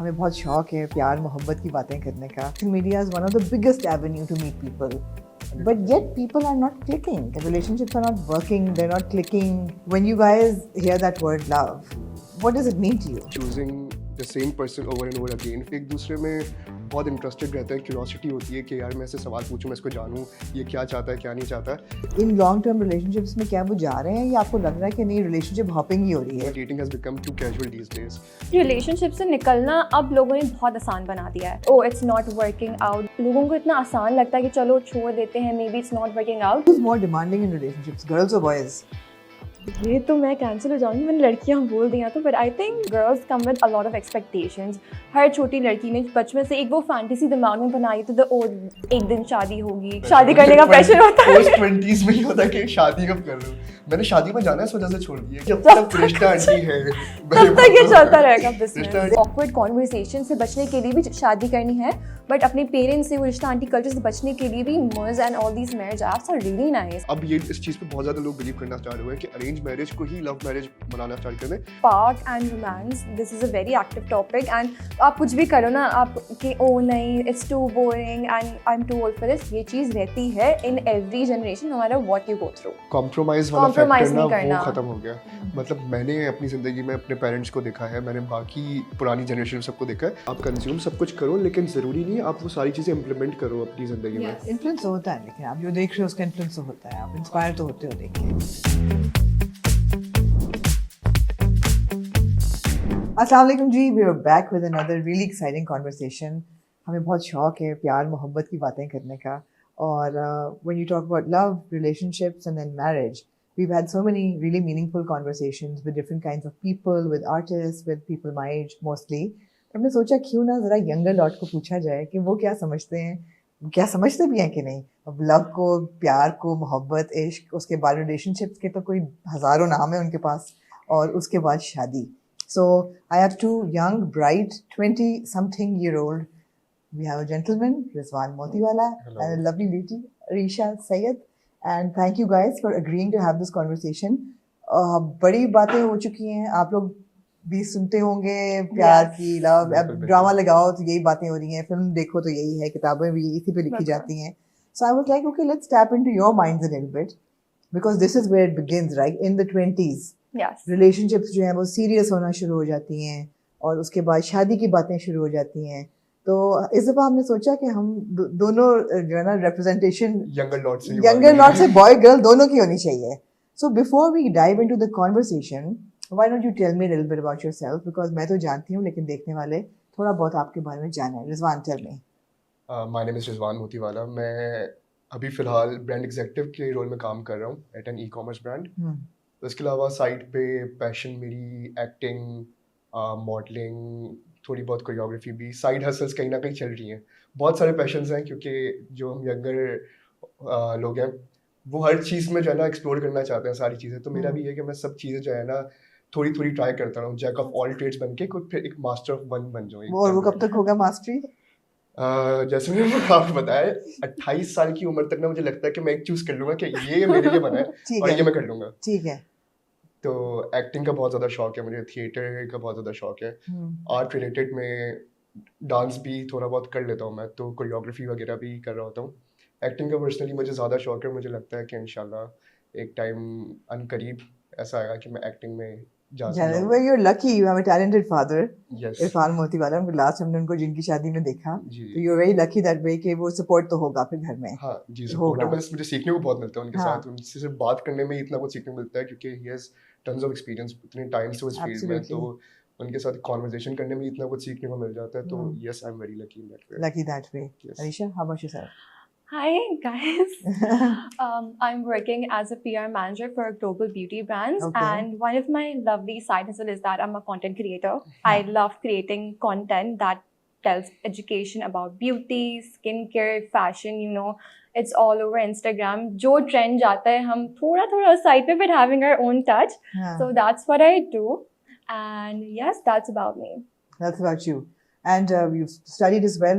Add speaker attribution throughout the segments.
Speaker 1: हमें बहुत शौक है प्यार मोहब्बत की बातें करने का. Social media is one of the biggest avenue to meet people. But yet people are not clicking. The relationships are not working. They're not clicking. When you guys hear that word love, what does it mean to you?
Speaker 2: choosing the same person over and over again. एक दूसरे में बहुत interested रहते हैं, curiosity होती है कि यार मैं इससे सवाल पूछूं, मैं इसको जानूं, ये क्या चाहता है क्या नहीं चाहता है.
Speaker 1: In long term relationships में क्या वो जा रहे हैं या आपको लग रहा है कि नहीं relationship hopping ही हो रही है?
Speaker 2: Dating has become too casual these days.
Speaker 3: Relationship से निकलना अब लोगों ने बहुत आसान बना दिया है. Oh it's not working out. लोगों को इतना आसान लगता है कि चलो छोड़ देते हैं, may be it's not working out.
Speaker 1: Who's more demanding in relationships, girls or boys?
Speaker 3: ये तो मैं कैंसिल हो जाऊंगी, मैंने लड़कियां बोल दिया तो. But I think girls come with a lot of expectations. हर छोटी लड़की ने बचपन से एक वो फैंटेसी दिमाग में बनाई तो एक दिन शादी होगी, शादी करने का प्रेशर होता है.
Speaker 2: Post 20s में ही होता है कि शादी कब कर रहे हो. मैंने शादी में जाना है इस वजह से छोड़ दिया कि अब तक रिश्ता आंटी है.
Speaker 3: तब तक ये चलता रहेगा बिजनेस. ऑकवर्ड कॉन्वर्सेशन से बचने के लिए भी शादी करनी है, बट अपने पेरेंट्स से वो रिश्ता आंटी कल्चर से बचने के लिए भी merge and all these marriage apps are really nice.
Speaker 2: अब ये इस चीज़ पे बहुत ज़्यादा लोग बिलीव करना स्टार्ट हुए हैं कि अरेंज मैरिज को ही लव मैरिज बनाना स्टार्ट कर दें.
Speaker 3: Part and romance, this is a very active topic. And आप कुछ भी करो ना, आप कि ओ नहीं it's too boring and I am too old for this, ये चीज़ रहती है in every generation no matter what you go through.
Speaker 2: Compromise वाला
Speaker 3: Compromise
Speaker 2: फैक्टर ना
Speaker 3: नहीं करना.
Speaker 2: वो ख़त्म हो गया. मतलब मैंने अपनी ज़िंदगी में अपने पेरेंट्स को देखा है, मैंने बाकी पुरानी जनरेशन सबको देखा है. आप कंज्यूम सब कुछ करो लेकिन ज़रूरी नहीं आप वो सारी चीज़ें इम्प्लीमेंट करो अपनी ज़िंदगी में.
Speaker 1: इन्फ्लुएंस होता है, लेकिन आप जो देख रहे हो उसका इन्फ्लुएंस तो होता है. आप इंस्पायर तो होते हो देख के. अस्सलाम वालेकुम जी, we are back with another really exciting conversation. हमें बहुत शौक है प्यार मोहब्बत की बातें करने का. और when you talk about love, relationships and then marriage, we've had so many really meaningful conversations with different kinds of people, with artists, with people my age mostly. हमने सोचा क्यों ना ज़रा यंगर लॉट को पूछा जाए कि वो क्या समझते हैं, क्या समझते भी हैं कि नहीं. अब लव को, प्यार को, मोहब्बत, इश्क, उसके बाद रिलेशनशिप्स के तो कोई हज़ारों नाम है उनके पास, और उसके बाद शादी. So I have two young, bright, 20-something-year-old. We have a gentleman, Rizwan Motiwala,
Speaker 2: Hello.
Speaker 1: and a lovely lady, Arisha Syed. And thank you guys for agreeing to have this conversation. बड़ी बातें हो चुकी हैं, आप लोग भी सुनते होंगे प्यार की, लव. अब ड्रामा लगाओ तो यही बातें हो रही हैं, फिल्म देखो तो यही है, किताबें भी इसी पे लिखी जाती हैं. So I was like, okay, let's tap into your minds a little bit, because this is where it begins, right? In the 20s,
Speaker 3: yes.
Speaker 1: relationships जो हैं वो serious होना शुरू हो जाती हैं, और उसके बाद शादी की बातें शुरू हो जाती हैं. तो इस दफ़ा हमने सोचा कि हम दोनों जो है ना representation
Speaker 2: यंगर लॉट से
Speaker 1: younger not से boy girl दोनों की होनी चाहिए. So before we dive into the conversation, why don't you tell me a little bit about yourself, because मैं तो जानती हूँ लेकिन देखने वाले थोड़ा बहुत आपके बारे में जाने. Rizwan, tell me.
Speaker 2: My name is Rizwan Motiwala. मैं अभी फ़िलहाल ब्रांड एग्जीक्यूटिव के रोल में काम कर रहा हूँ एट एन ई-कॉमर्स ब्रांड. उसके अलावा साइड पे पैशन मेरी एक्टिंग, मॉडलिंग, थोड़ी बहुत कोरियोग्राफी भी, साइड हसल्स कहीं ना कहीं चल रही हैं. बहुत सारे पैशंस हैं क्योंकि जो हम यंगर लोग हैं वो हर चीज़ में जो है ना एक्सप्लोर करना चाहते हैं सारी चीज़ें. तो मेरा भी है कि मैं सब चीज़ें जो है ना थोड़ी थोड़ी ट्राई करता रहूँ, जैक ऑफ ऑल ट्रेड्स बन के फिर एक मास्टर ऑफ वन बन जाऊँ.
Speaker 1: और वो कब तक होगा मास्टरी?
Speaker 2: जैसे मैंने आपको बताया 28 साल की उम्र तक ना मुझे लगता है कि मैं एक चूज़ कर लूँगा कि ये मेरे लिए बना है
Speaker 1: ठीक
Speaker 2: और
Speaker 1: है.
Speaker 2: ये मैं कर लूँगा.
Speaker 1: ठीक है.
Speaker 2: तो एक्टिंग का बहुत ज़्यादा शौक है मुझे, थिएटर का बहुत ज़्यादा शौक है, आर्ट रिलेटेड में डांस भी थोड़ा बहुत कर लेता हूँ मैं, तो कोरियोग्राफी वगैरह भी कर रहा होता हूँ. एक्टिंग का पर्सनली मुझे ज़्यादा शौक है. मुझे लगता है कि इंशाल्लाह एक टाइम अनकरीब ऐसा आएगा कि मैं एक्टिंग में जा सकूँ.
Speaker 1: Well, you're lucky. You have a talented father,
Speaker 2: yes
Speaker 1: Irfan Motiwala. हमको लास्ट हमने उनको जिनकी शादी में देखा,
Speaker 2: जी.
Speaker 1: तो you're very lucky that way कि वो सपोर्ट तो होगा फिर घर में.
Speaker 2: हाँ जी,
Speaker 1: होगा.
Speaker 2: सपोर्ट बस मुझे सीखने को बहुत मिलता है उनके
Speaker 1: हाँ.
Speaker 2: साथ. उनसे सिर्फ बात करने में ही इतना कुछ सीखने को मिलता है क्योंकि he has tons of experience, इतने टाइम से वो इस फील्ड में.
Speaker 1: Absolutely.
Speaker 2: तो उनके साथ कॉन्वर्सेशन करने में इतना कुछ सीखने को मिल जाता है. तो yes, I am very lucky in that way.
Speaker 1: Lucky that way.
Speaker 2: Yes.
Speaker 1: Arisha, how about yourself?
Speaker 3: Hi guys. I'm working as a PR manager for global beauty brands,
Speaker 1: Okay.
Speaker 3: and one of my lovely side hustle is that I'm a content creator. I love creating content that tells education about beauty, skincare, fashion. You know, it's all over Instagram. जो trend जाता है हम थोड़ा थोड़ा side पे but having our own touch.
Speaker 1: हाँ.
Speaker 3: So that's what I do, and yes, that's about me.
Speaker 1: That's about you. and you've studied as well.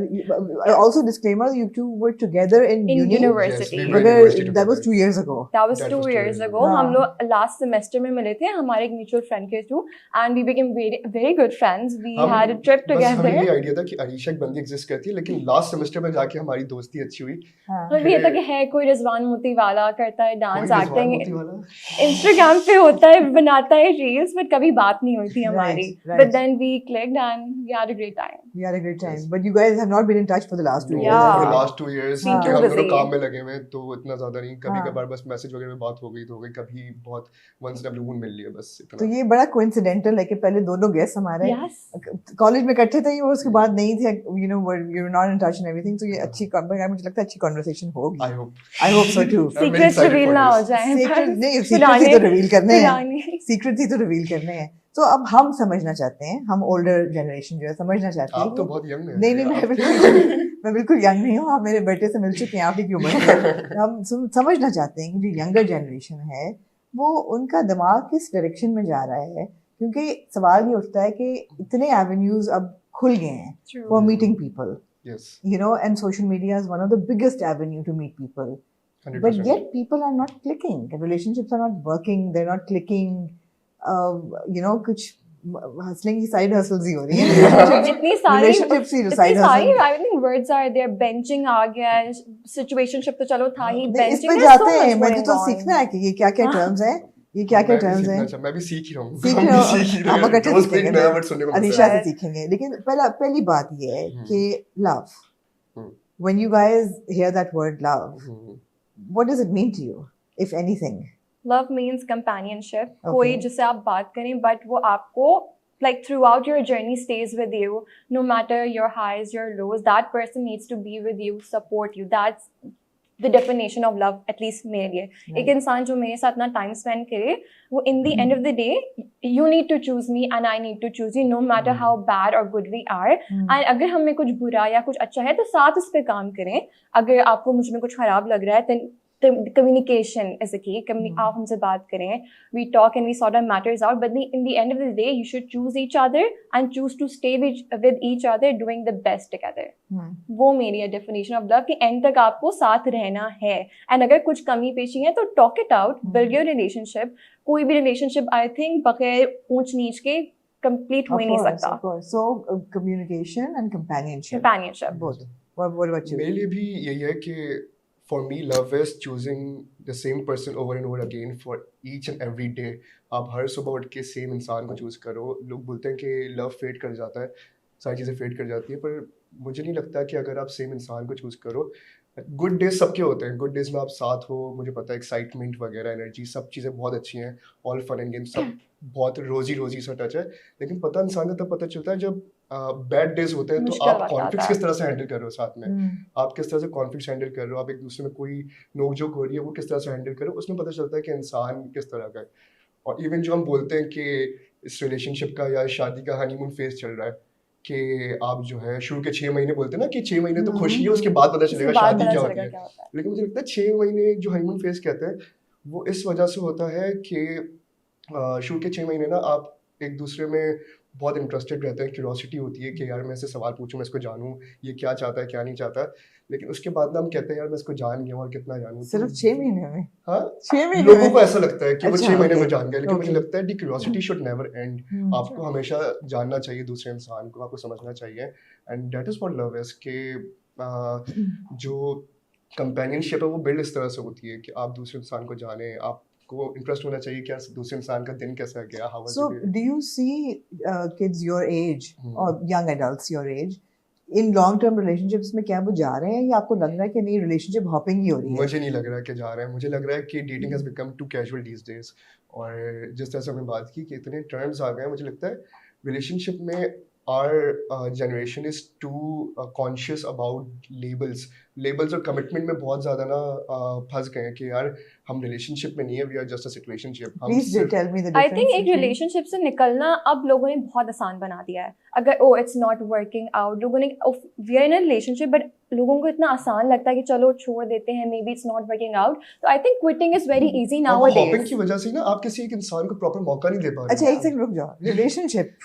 Speaker 1: Also, disclaimer: you two were together in
Speaker 3: In
Speaker 1: uni.
Speaker 3: university.
Speaker 2: Yes, we
Speaker 1: But
Speaker 2: were in university
Speaker 1: that was
Speaker 2: together.
Speaker 1: 2 years ago.
Speaker 3: That was
Speaker 2: That
Speaker 3: 2
Speaker 2: was 2
Speaker 3: years
Speaker 2: years
Speaker 3: ago.
Speaker 1: हाँ.
Speaker 3: हम लोग last semester में मिले थे हमारे एक mutual friend के through and we became very very good friends. We had a trip
Speaker 2: बस हमें
Speaker 3: together.
Speaker 2: ये आइडिया था कि अरीशा एक बंदी एग्जिस्ट करती है, लेकिन लास्ट सेमेस्टर में जाके हमारी दोस्ती अच्छी हुई.
Speaker 1: हाँ.
Speaker 3: और भी ये था कि है कोई रिजवान मोती वाला करता है
Speaker 2: कोई
Speaker 3: डांस
Speaker 2: रिजवान
Speaker 3: एक्टिंग
Speaker 2: मोती वाला?
Speaker 3: इंस्टाग्राम पे होता है बनाता है रील्स बट कभी बात नहीं हुई थी हमारी
Speaker 1: right.
Speaker 3: But then we clicked and we had a great time
Speaker 1: We had a great time.
Speaker 2: Yes.
Speaker 1: But you guys have not been in touch for the last 2
Speaker 2: No,
Speaker 1: years.
Speaker 3: Yeah.
Speaker 2: for the last 2 years
Speaker 1: Been
Speaker 2: क्योंकि
Speaker 1: too
Speaker 2: हम दोनों
Speaker 3: busy.
Speaker 2: काम में लगे हुए हैं, तो इतना ज्यादा नहीं. कभी
Speaker 1: हाँ.
Speaker 2: कभार बस मैसेज वगैरह में बात हो गई तो हो गई, कभी बहुत once in a blue moon मिल लिया, बस
Speaker 1: तो
Speaker 2: इतना.
Speaker 1: ये बड़ा coincidental है कि पहले दोनों गेस्ट हमारे
Speaker 3: यस
Speaker 1: कॉलेज में इकट्ठे थे और उसके बाद नहीं थे, you know, you were not in touch and everything. तो ये अच्छी मुझे लगता है अच्छी conversation होगी.
Speaker 2: I hope.
Speaker 1: I hope so too.
Speaker 2: I'm very
Speaker 3: secrets
Speaker 2: excited
Speaker 3: reveal
Speaker 2: for
Speaker 3: ना हो
Speaker 2: this.
Speaker 3: जाए
Speaker 1: Secret नहीं, secret ही तो reveal करने हैं.
Speaker 3: पुराने
Speaker 1: Secret ही तो reveal करने हैं. तो अब हम समझना चाहते हैं, हम older generation जो है समझना चाहते हैं.
Speaker 2: आप तो बहुत यंग हैं.
Speaker 1: नहीं नहीं मैं बिल्कुल यंग नहीं हूँ. आप मेरे बेटे से मिल चुके हैं, आप ही की उम्र के. हम समझना चाहते हैं कि जो यंगर जनरेशन है वो उनका दिमाग किस डायरेक्शन में जा रहा है, क्योंकि सवाल ये उठता है कि इतने एवेन्यूज अब खुल गए हैं for meeting people,
Speaker 2: Yes,
Speaker 1: you know, and social media is one of the biggest avenue to meet people,
Speaker 2: 100%.
Speaker 1: but yet people are not clicking, the relationships are not working, they're not clicking. You know, कुछ hustling की side hustles ही हो रही है.
Speaker 3: जितनी सारी
Speaker 1: Relationships ही
Speaker 3: इतनी
Speaker 1: side
Speaker 3: सारी
Speaker 1: hustle.
Speaker 3: I think words are there benching आ गया है सिचुएशनशिप तो चलो था ही
Speaker 1: नहीं, इस
Speaker 3: बेंचिंग
Speaker 1: पे जाते हैं. मुझे तो सीखना है कि ये क्या क्या टर्म्स हैं, ये क्या क्या
Speaker 2: मैं भी
Speaker 1: टर्म्स
Speaker 2: सीखना
Speaker 1: हैं.
Speaker 2: चाह- मैं भी सीख ही रहा हूँ.
Speaker 1: सीख
Speaker 2: हम
Speaker 1: रहे
Speaker 2: भी
Speaker 1: हो,
Speaker 2: सीख ही रहे
Speaker 1: हम
Speaker 2: हैं.
Speaker 1: इकट्ठे
Speaker 2: रोज एक
Speaker 1: सीखेंगे.
Speaker 2: नया वर्ड सुनने को मिलता
Speaker 1: अनीशा
Speaker 2: है.
Speaker 1: से सीखेंगे. लेकिन पहली बात ये है
Speaker 2: हम्म.
Speaker 1: कि love,
Speaker 2: hmm.
Speaker 1: when you guys hear that word love,
Speaker 2: hmm.
Speaker 1: what does it mean to you, if anything?
Speaker 3: Love means companionship
Speaker 1: Okay.
Speaker 3: कोई जिससे आप बात करें बट वो आपको like throughout your journey stays with you no matter your highs your lows that person needs to be with you support you that's the definition of love at least मेरे लिए. एक इंसान जो मेरे साथ ना टाइम स्पेंड करे वो in the end of the day you need to choose me and I need to choose you no matter how bad or good we are. and अगर हमें कुछ बुरा या कुछ अच्छा है तो साथ उस पर काम करें. अगर आपको मुझ में कुछ खराब लग रहा है then communication is a key. आप हमसे बात करें, we talk and we sort of matters out, but in the end of the day you should choose each other and choose to stay with each other doing the best together. वो मेरी है definition of love कि end तक आपको साथ रहना है. and अगर कुछ कमी पेशी है तो talk it out, build your relationship. कोई भी relationship I think बगैर ऊंच नीच के complete हो ही नहीं सकता.
Speaker 1: Of course. So communication and companionship.
Speaker 3: Companionship.
Speaker 1: Both. What about you?
Speaker 2: मेरे लिए भी यही है कि for me love is choosing the same person over and over again for each and every day. आप हर सुबह उठ के सेम इंसान को चूज करो. लोग बोलते हैं कि लव फेड कर जाता है, सारी चीज़ें फेड कर जाती है, पर मुझे नहीं लगता कि अगर आप सेम इंसान को चूज करो. गुड डेज सबके होते हैं, गुड डेज में आप साथ हो, मुझे पता है एक्साइटमेंट वगैरह एनर्जी सब चीज़ें बहुत अच्छी हैं, ऑल फन एंड गेम सब बहुत रोजी सा टच है. लेकिन पता इंसान को तब पता चलता है जब बैड डेज होते हैं तो
Speaker 3: मुश्किल
Speaker 2: आप
Speaker 3: वक्त
Speaker 2: कॉन्फ्लिक्ट्स
Speaker 3: आता
Speaker 2: किस तरह से हैंडल कर रहे हो साथ में.
Speaker 1: Hmm.
Speaker 2: आप किस तरह से कॉन्फ्लिक्ट हैंडल कर रहे हो, आप एक दूसरे में कोई नोकझोंक हो रही है वो किस तरह से हैंडल करो, उसमें पता चलता है कि इंसान किस तरह का है. और इवन जो हम बोलते हैं कि इस रिलेशनशिप का या शादी का हनीमून फेज चल रहा है, कि आप जो है शुरू के 6 महीने बोलते हैं ना कि 6 महीने तो खुशी है, उसके बाद पता चलेगा शादी क्या होती है.
Speaker 3: क्या होता है.
Speaker 2: लेकिन मुझे लगता है 6 महीने जो हनीमून फेज कहते हैं वो इस वजह से होता है कि शुरू के 6 महीने ना आप एक दूसरे में बहुत इंटरेस्टेड रहते हैं, क्यूरियोसिटी होती है कि यार मैं इससे सवाल पूछूं, मैं इसको जानूं, ये क्या चाहता है क्या नहीं चाहता. लेकिन उसके बाद ना हम कहते हैं यार मैं इसको जान गया हूं और कितना जानूं.
Speaker 1: सिर्फ 6 महीने में?
Speaker 2: हाँ,
Speaker 1: 6 महीने
Speaker 2: लोगों
Speaker 1: में?
Speaker 2: को ऐसा लगता है कि वो
Speaker 1: अच्छा,
Speaker 2: 6 महीने में
Speaker 1: okay,
Speaker 2: जान गया, लेकिन मुझे
Speaker 1: okay.
Speaker 2: लगता है the curiosity should never end.
Speaker 1: Hmm.
Speaker 2: आपको हमेशा जानना चाहिए दूसरे इंसान को, आपको समझना चाहिए, and that is what love is. कि जो कंपेनियनशिप है वो बिल्ड इस तरह से होती है कि आप दूसरे इंसान को जाने, आपको इंटरेस्ट होना चाहिए कि दूसरे इंसान का दिन कैसा गया, how was
Speaker 1: So,
Speaker 2: it.
Speaker 1: do you see kids your age
Speaker 2: Hmm.
Speaker 1: or young adults your age in long-term relationships में क्या वो जा रहे हैं या आपको लग रहा है कि नहीं relationship hopping ही हो रही है?
Speaker 2: मुझे नहीं लग रहा है कि जा रहे हैं, मुझे लग रहा है कि dating has become too casual these days. और जिस तरह से हमने बात की कि इतने टर्म्स आ गए हैं, मुझे लगता है रिलेशनशिप में our generation is too conscious about labels और commitment में बहुत ज़्यादा ना फंस गए हैं कि यार हम relationship में नहीं है, we are just a situationship.
Speaker 1: Please tell me the
Speaker 3: I
Speaker 1: difference.
Speaker 3: think एक
Speaker 1: between-
Speaker 3: रिलेशनशिप से निकलना अब लोगों ने बहुत आसान बना दिया है. अगर it's not working out, लोगों ने we are in a relationship but लोगों को इतना आसान लगता है कि चलो छोड़ देते हैं, maybe it's not working out. So I think quitting is very easy
Speaker 2: और hopping
Speaker 3: nowadays.
Speaker 2: की वजह से ना आप किसी एक इंसान को प्रॉपर मौका नहीं दे पा रहे.
Speaker 1: अच्छा एक सेकंड रुक जाओ.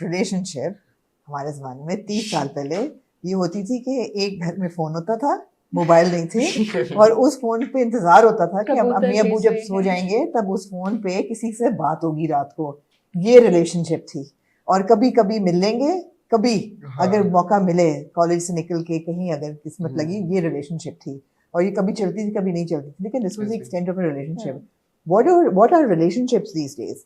Speaker 1: Relationship हमारे ज़माने में 30 साल पहले ये होती थी कि एक घर में फ़ोन होता था, मोबाइल नहीं थे, और उस फ़ोन पे इंतज़ार होता था कि अब
Speaker 3: कबूतर
Speaker 1: अम्मी अबू जब
Speaker 3: भेज
Speaker 1: सो
Speaker 3: रहे हैं।
Speaker 1: जाएंगे तब उस फ़ोन पे किसी से बात होगी रात को। ये रिलेशनशिप थी, और कभी कभी मिल लेंगे, कभी
Speaker 2: हाँ।
Speaker 1: अगर मौका मिले कॉलेज से निकल के कहीं अगर किस्मत
Speaker 2: हम्म।
Speaker 1: लगी, ये रिलेशनशिप थी। और ये कभी चलती थी कभी नहीं चलती थी, लेकिन दिस वाज द
Speaker 2: ऐसे।
Speaker 1: Extent of a relationship.
Speaker 3: Hmm.
Speaker 1: What are relationships these days?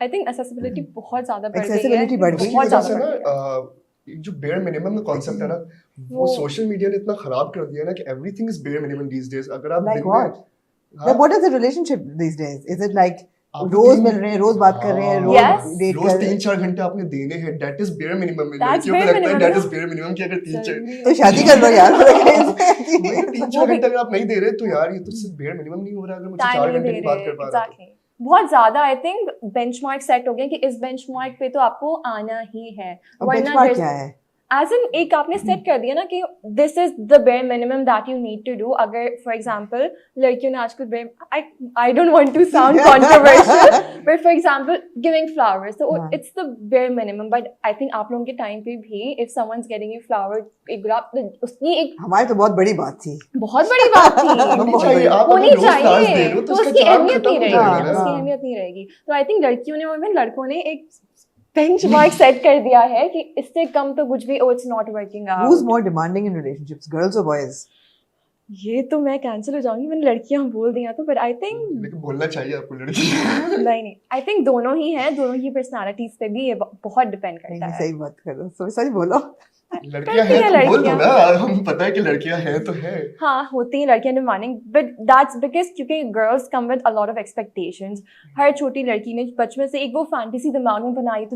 Speaker 3: I think accessibility बहुत ज्यादा बढ़ गई है,
Speaker 1: Accessibility बढ़ गई
Speaker 2: उसकी
Speaker 3: बहुत
Speaker 2: वजह
Speaker 3: ज्यादा
Speaker 2: से
Speaker 3: बढ़
Speaker 2: ना
Speaker 3: गई है।
Speaker 2: जो बेयर मिनिमम कॉन्सेप्ट है ना, वो
Speaker 3: वो-
Speaker 2: सोशल मीडिया ने इतना खराब कर दिया है ना कि everything is bare minimum these days. अगर आप
Speaker 1: Like
Speaker 2: दिन
Speaker 1: what?
Speaker 2: में
Speaker 1: Like what is the relationship these days? Is it like
Speaker 2: आपको
Speaker 1: रोज
Speaker 2: तीन-
Speaker 1: मिल रहे हैं, रोज बात कर रहे हैं, रोज
Speaker 3: Yes.
Speaker 1: डेट
Speaker 2: रोज
Speaker 1: कर रहे हैं?
Speaker 2: 3-4 घंटे आपने देने हैं, that is bare minimum.
Speaker 3: That's
Speaker 2: लड़कियों को
Speaker 3: bare
Speaker 2: लगता है
Speaker 3: minimum,
Speaker 2: that is
Speaker 3: yeah.
Speaker 2: Bare minimum कि अगर 3-4
Speaker 3: जरूरी
Speaker 1: तो
Speaker 3: होता
Speaker 1: शादी
Speaker 3: है।
Speaker 1: कर लो यार।
Speaker 2: वही 3-4
Speaker 3: वो भी-
Speaker 2: घंटे अगर आप नहीं दे रहे तो यार ये तो सिर्फ बेयर मिनिमम नहीं हो रहा। अगर मुझे
Speaker 3: टाइम
Speaker 2: 4
Speaker 3: नहीं
Speaker 2: घंटे
Speaker 3: दे
Speaker 2: की बात
Speaker 3: रहे,
Speaker 2: कर पा रहा था
Speaker 3: एग्जैक्टली। बहुत ज्यादा आई थिंक बेंचमार्क सेट हो गया कि इस बेंचमार्क पे तो आपको आना ही है,
Speaker 1: अब बेंचमार्क क्या है?
Speaker 3: एज इन एक आपने सेट कर दिया ना कि this is the bare minimum that you need to do. अगर फॉर एग्जांपल लड़कियों ने आजकल I don't want to sound controversial, but for example giving flowers, तो
Speaker 1: हाँ।
Speaker 3: It's the bare minimum. But I think आप लोगों के टाइम पे भी if someone's getting you flower, एक गुलाब, उसकी एक
Speaker 1: हमारी तो बहुत बड़ी बात थी।
Speaker 3: बहुत बड़ी बात थी।
Speaker 2: होनी चाहिए। आप
Speaker 3: होनी
Speaker 2: अगर रोज फ्लावर्स दे रहे हो
Speaker 3: चाहिए,
Speaker 2: तो
Speaker 3: तो
Speaker 2: उसका
Speaker 3: उसकी
Speaker 2: चार्म
Speaker 3: अहमियत
Speaker 2: खत्म
Speaker 3: नहीं
Speaker 2: हो
Speaker 3: रहेगी,
Speaker 2: जाएगा ना।
Speaker 3: उसकी अहमियत नहीं रहेगी। तो आई थिंक लड़कियों ने और इवन लड़कों ने एक बेंचमार्क सेट कर दिया है कि इससे कम तो कुछ भी, it's not working
Speaker 1: Who's
Speaker 3: out.
Speaker 1: more demanding in relationships, girls or boys?
Speaker 3: ये तो मैं कैंसिल हो जाऊंगी, मैंने लड़कियां बोल दिया तो, बट आई थिंक
Speaker 2: लेकिन बोलना चाहिए आपको लड़की।
Speaker 3: नहीं, आई थिंक दोनों ही हैं, दोनों की पर्सनालिटीज पे भी ये बहुत डिपेंड
Speaker 1: नहीं
Speaker 3: करता
Speaker 1: नहीं,
Speaker 3: है।
Speaker 1: सही बात करो, सही बोलो।
Speaker 2: लड़कियां
Speaker 3: करती
Speaker 2: हैं
Speaker 3: है
Speaker 2: तो बोल दो
Speaker 3: लड़कियां।
Speaker 2: ना, हम पता है कि लड़कियां हैं तो है।
Speaker 3: हाँ, होती हैं लड़कियां डिमांडिंग, बट दैट्स बिकॉज क्योंकि girls come with a lot of expectations. हर छोटी लड़की ने बचपन से एक वो फैंटेसी दिमाग में बनाई थी,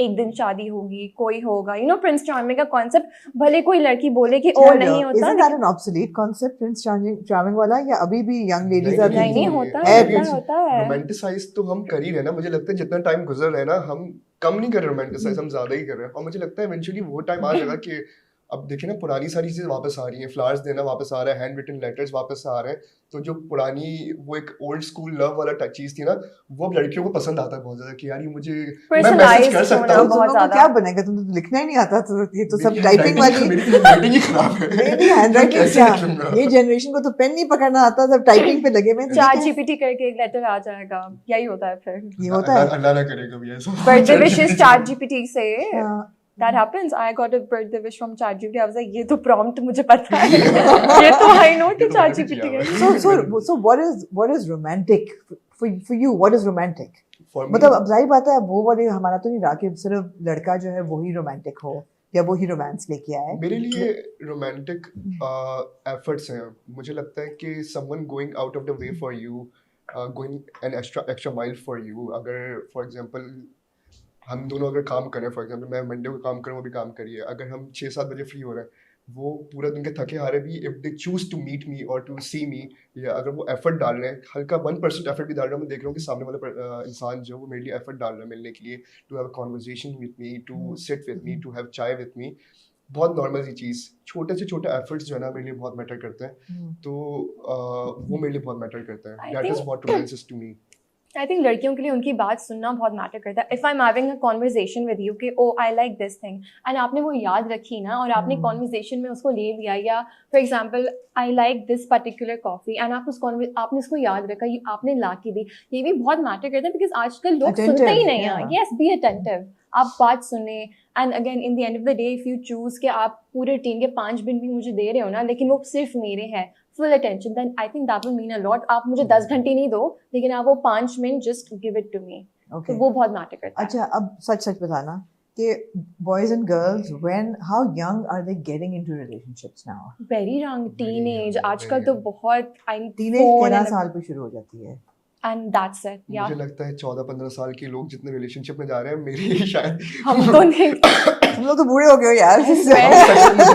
Speaker 3: एक दिन शादी होगी, कोई होगा, यू नो प्रिंस चार्मिंग का कॉन्सेप्ट। भले कोई लड़की बोले कि ओ नहीं होता,
Speaker 1: Isn't that an obsolete concept, Prince Charming वाला, या अभी भी young ladies are
Speaker 3: नहीं नहीं
Speaker 1: thinking?
Speaker 3: होता
Speaker 1: है
Speaker 3: है,
Speaker 1: कुछ।
Speaker 3: होता है।
Speaker 2: रोमांटिसाइज तो हम कर ही रहे हैं ना। मुझे लगता है जितना टाइम गुजर रहा है ना, हम कम नहीं कर रहे रोमांटिसाइज, हम ज्यादा ही कर रहे हैं। और मुझे लगता है इवेंचुअली वो टाइम आ जाएगा कि अब देखिए ना, पुरानी सारी चीजें वापस आ रही हैं। फ्लावर्स देना वापस आ रहा है, हैंड रिटन लेटर्स वापस आ रहे हैं। तो जो पुरानी वो एक ओल्ड स्कूल लव वाला टच चीज थी ना, वो अब लड़कियों को पसंद आता है बहुत ज्यादा कि यार ये मुझे मैं मैसेज
Speaker 3: Personalized
Speaker 2: कर सकता
Speaker 3: होना
Speaker 2: हूँ।
Speaker 1: तुम
Speaker 3: बहुत
Speaker 1: लोगों को
Speaker 3: ज्यादा।
Speaker 1: क्या बनेगा? तुम तो लिखना ही नहीं आता, तो ये तो सब
Speaker 2: मेरी
Speaker 1: टाइपिंग वाली।
Speaker 2: मेरी हैंडराइटिंग ही खराब है।
Speaker 1: नहीं हैंडराइटिंग
Speaker 2: कैसे
Speaker 1: क्या,
Speaker 2: लिख लूंगा?
Speaker 1: ये जनरेशन को तो पेन नहीं पकड़ना आता, सब टाइपिंग पे लगे हुए हैं।
Speaker 3: चैट जीपीटी करके एक लेटर आ जाएगा, यही होता है फिर।
Speaker 1: ये होता है।
Speaker 2: अल्लाह ना करे कभी ऐसा।
Speaker 3: बर्थडे विशेस चैट जीपीटी से,
Speaker 1: हाँ।
Speaker 3: that happens. I got a birthday wish from ChatGPT. I was like, ये तो prompt मुझे पता है। ये तो I know कि
Speaker 2: ये तो मैंने भी
Speaker 3: ChatGPT
Speaker 2: किया
Speaker 3: है।
Speaker 2: हुआ है।
Speaker 1: So what is romantic for you? What is romantic?
Speaker 2: For me,
Speaker 1: मतलब अब जाहिर बात है, वो वाले हमारा तो नहीं रहा कि सिर्फ लड़का जो है वो ही रोमांटिक हो या वो ही रोमांस लेके आए।
Speaker 2: मेरे लिए रोमांटिक एफर्ट्स हैं। मुझे लगता है कि someone going out of the way for you, going an extra mile for you. अगर फॉर एग्जांपल हम दोनों अगर काम करें, फॉर एग्जांपल मैं मंडे को काम करूँ, वो भी काम करिए, अगर हम 6-7 बजे फ्री हो रहे हैं, वो पूरा दिन के थके हारे भी if they choose to meet me और टू सी मी, या अगर वो एफर्ट डाल रहे हैं, हल्का 1% एफर्ट भी डाल रहे हैं, मैं देख रहा हूँ कि सामने वाला इंसान जो वो मेरे लिए एफर्ट डाल रहा है मिलने के लिए, to have a conversation with me, to sit with me, to have chai with me. बहुत नॉर्मल सी चीज़, छोटे से छोटे एफर्ट्स जो है ना मेरे लिए बहुत मैटर करते हैं। तो वो मेरे लिए बहुत मैटर करते हैं। That is what romance is to me.
Speaker 3: I think लड़कियों के लिए उनकी बात सुनना बहुत मैटर करता है। If I am having a conversation with you कि oh I like this thing, and आपने वो याद रखी ना और आपने कॉन्वर्जेशन में उसको ले लिया, या for example I like this particular coffee and आप आपने उसको याद रखा, आपने ला के दी, ये भी बहुत मैटर करता है बिकॉज आजकल लोग सुनते ही नहीं हैं। यस, बी अटेंटिव, आप बात सुने। And again in the end of the day if you choose कि आप पूरे टीम के 5 मिनट भी मुझे दे रहे हो ना, लेकिन वो सिर्फ मेरे हैं, full attention, then I think that will mean a lot. आप मुझे 10 घंटे नहीं दो, लेकिन आप वो 5 minute just give it to me.
Speaker 1: Okay.
Speaker 3: तो वो बहुत मैटर करता है।
Speaker 1: अच्छा, अब सच बताना कि boys and girls, how young are they getting into relationships now?
Speaker 3: Very young, teenage,
Speaker 2: young,
Speaker 3: आजकल
Speaker 2: very
Speaker 3: तो
Speaker 2: young.
Speaker 3: बहुत
Speaker 1: Teenage 13 साल पे शुरू हो जाती है।
Speaker 3: and that's it.
Speaker 2: मुझे
Speaker 3: Yeah,
Speaker 2: लगता है 14-15 साल के लोग जितने रिलेशनशिप में जा रहे हैं, मेरी शायद
Speaker 3: हम तो नहीं।
Speaker 1: तुम लोग तो बूढ़े हो गए हो यार।